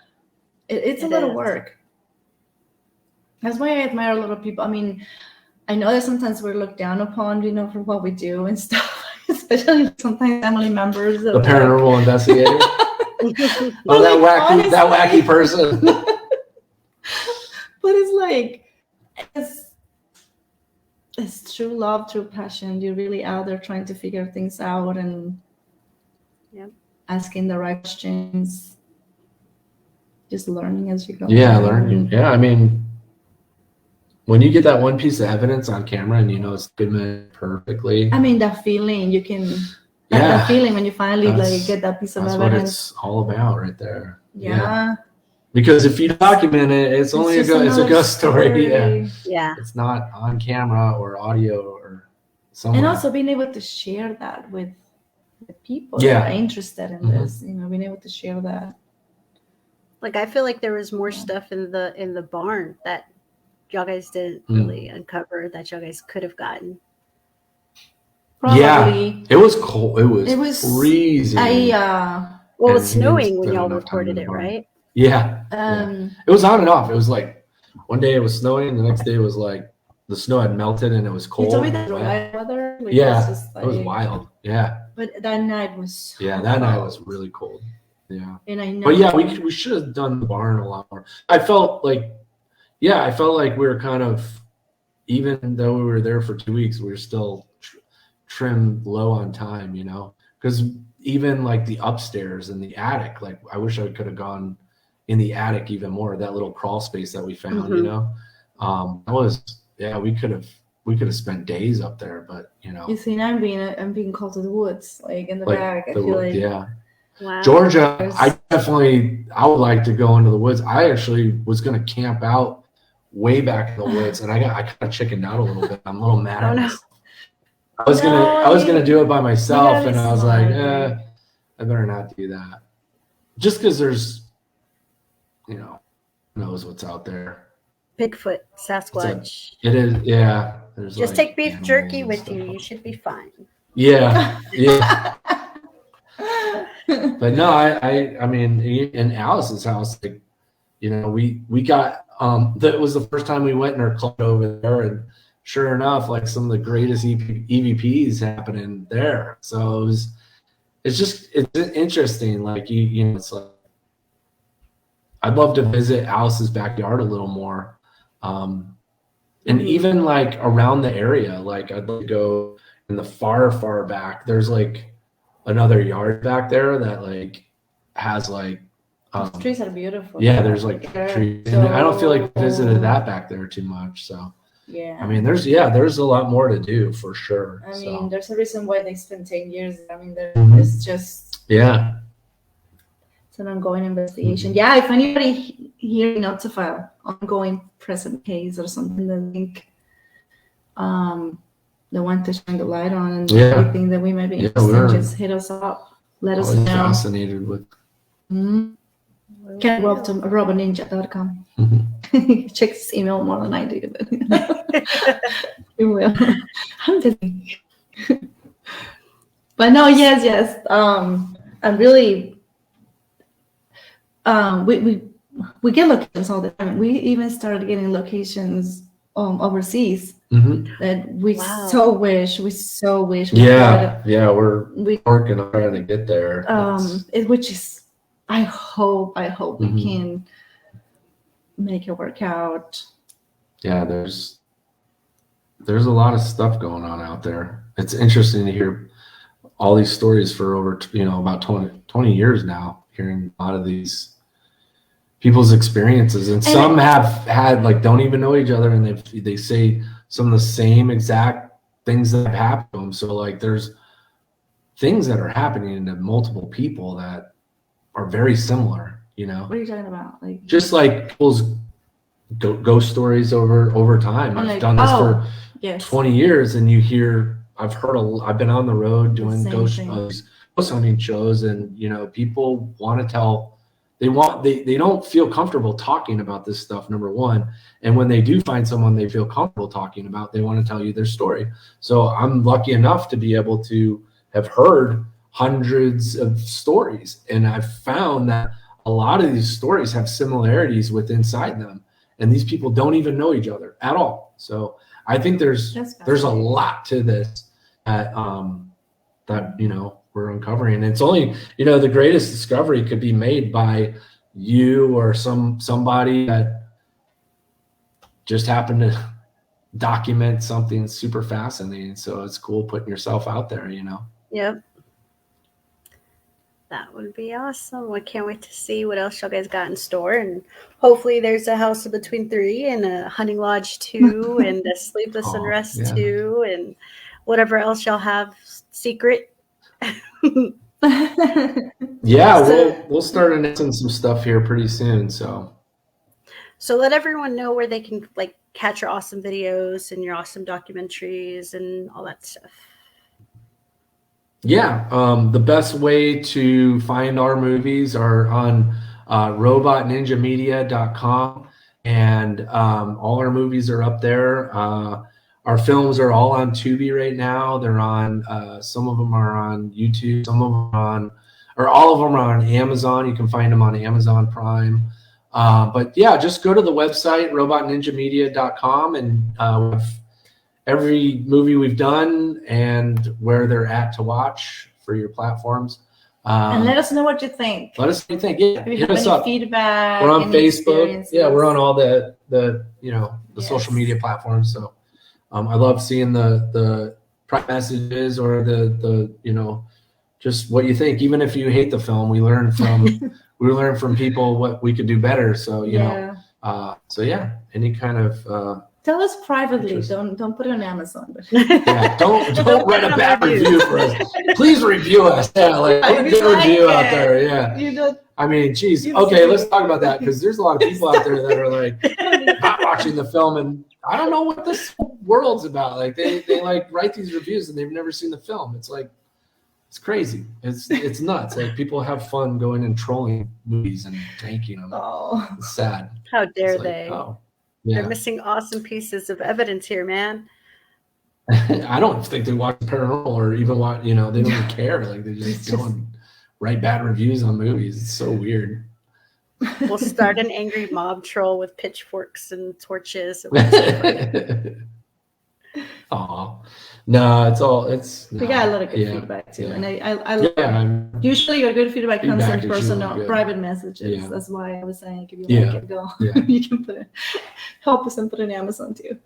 It's a lot of work. That's why I admire a lot of people. I mean, I know that sometimes we're looked down upon, you know, for what we do and stuff, especially sometimes family members. The paranormal investigator. Oh, that wacky person. But it's like, it's true love, true passion. You're really out there trying to figure things out and asking the right questions, just learning as you go. Yeah, learning. Yeah, I mean, when you get that one piece of evidence on camera and you know it's documented perfectly. I mean, that feeling you can. That feeling when you finally like get that piece of evidence. That's what it's all about, right there. Yeah. Because if you document it, it's only it's a ghost story. Yeah. It's not on camera or audio or somewhere. And also being able to share that with people that are interested in this, you know, being able to share that. Like, I feel like there was more stuff in the barn that y'all guys didn't really uncover that y'all guys could have gotten. Probably. Yeah, it was cold. It was freezing. Well, it's snowing when y'all recorded it, right? Yeah. It was on and off. It was like one day it was snowing, the next day it was like the snow had melted and it was cold. You told me that dry weather. Like, it was wild. Yeah. But that night was that night was really cold. Yeah. And I know. But yeah, we should have done the barn a lot more. I felt like we were kind of, even though we were there for 2 weeks, we were still trimmed low on time, you know, because even like the upstairs and the attic, like I wish I could have gone in the attic even more, that little crawl space that we found, you know, we could have spent days up there, but you know. You see, I'm being called to the woods, like in the back. I feel like wow. Georgia, I would like to go into the woods. I actually was going to camp out way back in the woods, and I kind of chickened out a little bit. I'm a little mad at myself. I was gonna do it by myself, and I was like, I better not do that. Just because there's, you know, who knows what's out there. Bigfoot, Sasquatch. It is, yeah. There's just take beef jerky with you. You should be fine. Yeah. But no, I mean, in Alice's house, like, you know, we got that was the first time we went in her club over there, and sure enough, like some of the greatest EVPs happening there. So it's interesting. Like you know, it's like I'd love to visit Alice's backyard a little more, and even like around the area. Like I'd love to go in the far back. There's like another yard back there that like has like the trees are beautiful. Yeah, there's like trees. And I don't feel like we visited that back there too much. So. Yeah. I mean, there's a lot more to do for sure. I mean, there's a reason why they spent 10 years. I mean, it's just it's an ongoing investigation. Yeah, if anybody here knows of an ongoing present case or something that think they want to shine the light on and anything that we might be interested in, just hit us up. Let us know. Fascinated with. Vera Whelpton, roboninja.com. Check his email more than I do, but you will. I'm busy. But no, yes. I'm really we get locations all the time. We even started getting locations overseas that we so wish we we're working on trying to get there. Which is I hope we can make it work out. Yeah, there's a lot of stuff going on out there. It's interesting to hear all these stories for over, you know, about 20 years now, hearing a lot of these people's experiences. And some have had, like, don't even know each other, and they say some of the same exact things that have happened to them. So, like, there's things that are happening to multiple people that are very similar, you know. What are you talking about? Like, just like people's ghost stories over time. I've done this for 20 years, and I've been on the road doing ghost hunting shows, and you know, people want to tell. They don't feel comfortable talking about this stuff, number one, and when they do find someone they feel comfortable talking about, they want to tell you their story. So I'm lucky enough to be able to have heard hundreds of stories, and I've found that a lot of these stories have similarities inside them, and these people don't even know each other at all. So I think there's a lot to this that we're uncovering. And it's only, the greatest discovery could be made by you or somebody that just happened to document something super fascinating. So it's cool putting yourself out there, Yep. That would be awesome. I can't wait to see what else y'all guys got in store. And hopefully there's a House of Between 3 and a Hunting Lodge 2 and a Sleepless Unrest 2 and whatever else y'all have secret. We'll start announcing some stuff here pretty soon. So let everyone know where they can catch your awesome videos and your awesome documentaries and all that stuff. Yeah, the best way to find our movies are on robotninjamedia.com, and all our movies are up there. Our films are all on Tubi right now. They're on, some of them are on YouTube, some of them all of them are on Amazon. You can find them on Amazon Prime. But yeah, just go to the website, robotninjamedia.com, and we have every movie we've done and where they're at to watch for your platforms. And let us know what you think. Let us know what you think. Yeah, if you have any feedback. We're on Facebook. Yeah, we're on all the social media platforms. So I love seeing the private messages or the just what you think. Even if you hate the film, we learn from people what we could do better. So any kind of tell us privately. Don't put it on Amazon. Yeah, don't write a bad review for us. Please review us. Yeah, put a good review out there. Yeah. I mean, geez. Okay, let's talk about that, because there's a lot of people out there that are not watching the film, and I don't know what this world's about. They write these reviews and they've never seen the film. It's it's crazy. It's nuts. People have fun going and trolling movies and tanking them. Oh, it's sad. How dare they? Oh. Yeah. They're missing awesome pieces of evidence here, man. I don't think they watch paranormal or even watch, they don't even care. They just go and write bad reviews on movies. It's so weird. We'll start an angry mob troll with pitchforks and torches. Aw. No, we got a lot of good feedback too. And I usually your good feedback comes in personal, private messages. Yeah. That's why I was saying, if you like it, go. Yeah. You can help us and put it on Amazon too.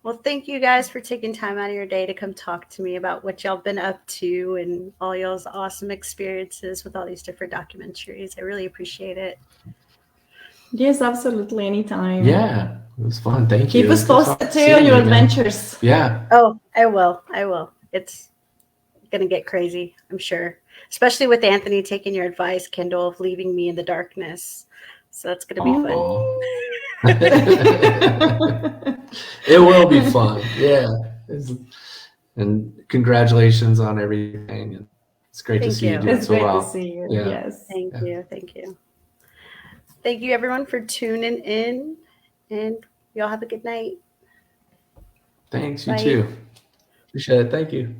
Well, thank you guys for taking time out of your day to come talk to me about what y'all been up to and all y'all's awesome experiences with all these different documentaries. I really appreciate it. Yes, absolutely. Anytime. Yeah. It was fun. Thank you. Keep us posted too on your adventures. Yeah. Oh, I will. It's going to get crazy, I'm sure. Especially with Anthony taking your advice, Kendall, of leaving me in the darkness. So that's going to be fun. It will be fun. Yeah. And congratulations on everything. And it's great to see you doing so well. It's great to see you. Yeah. Yes. Thank you. Thank you, everyone, for tuning in. And y'all have a good night. Thanks. You too. Appreciate it. Thank you.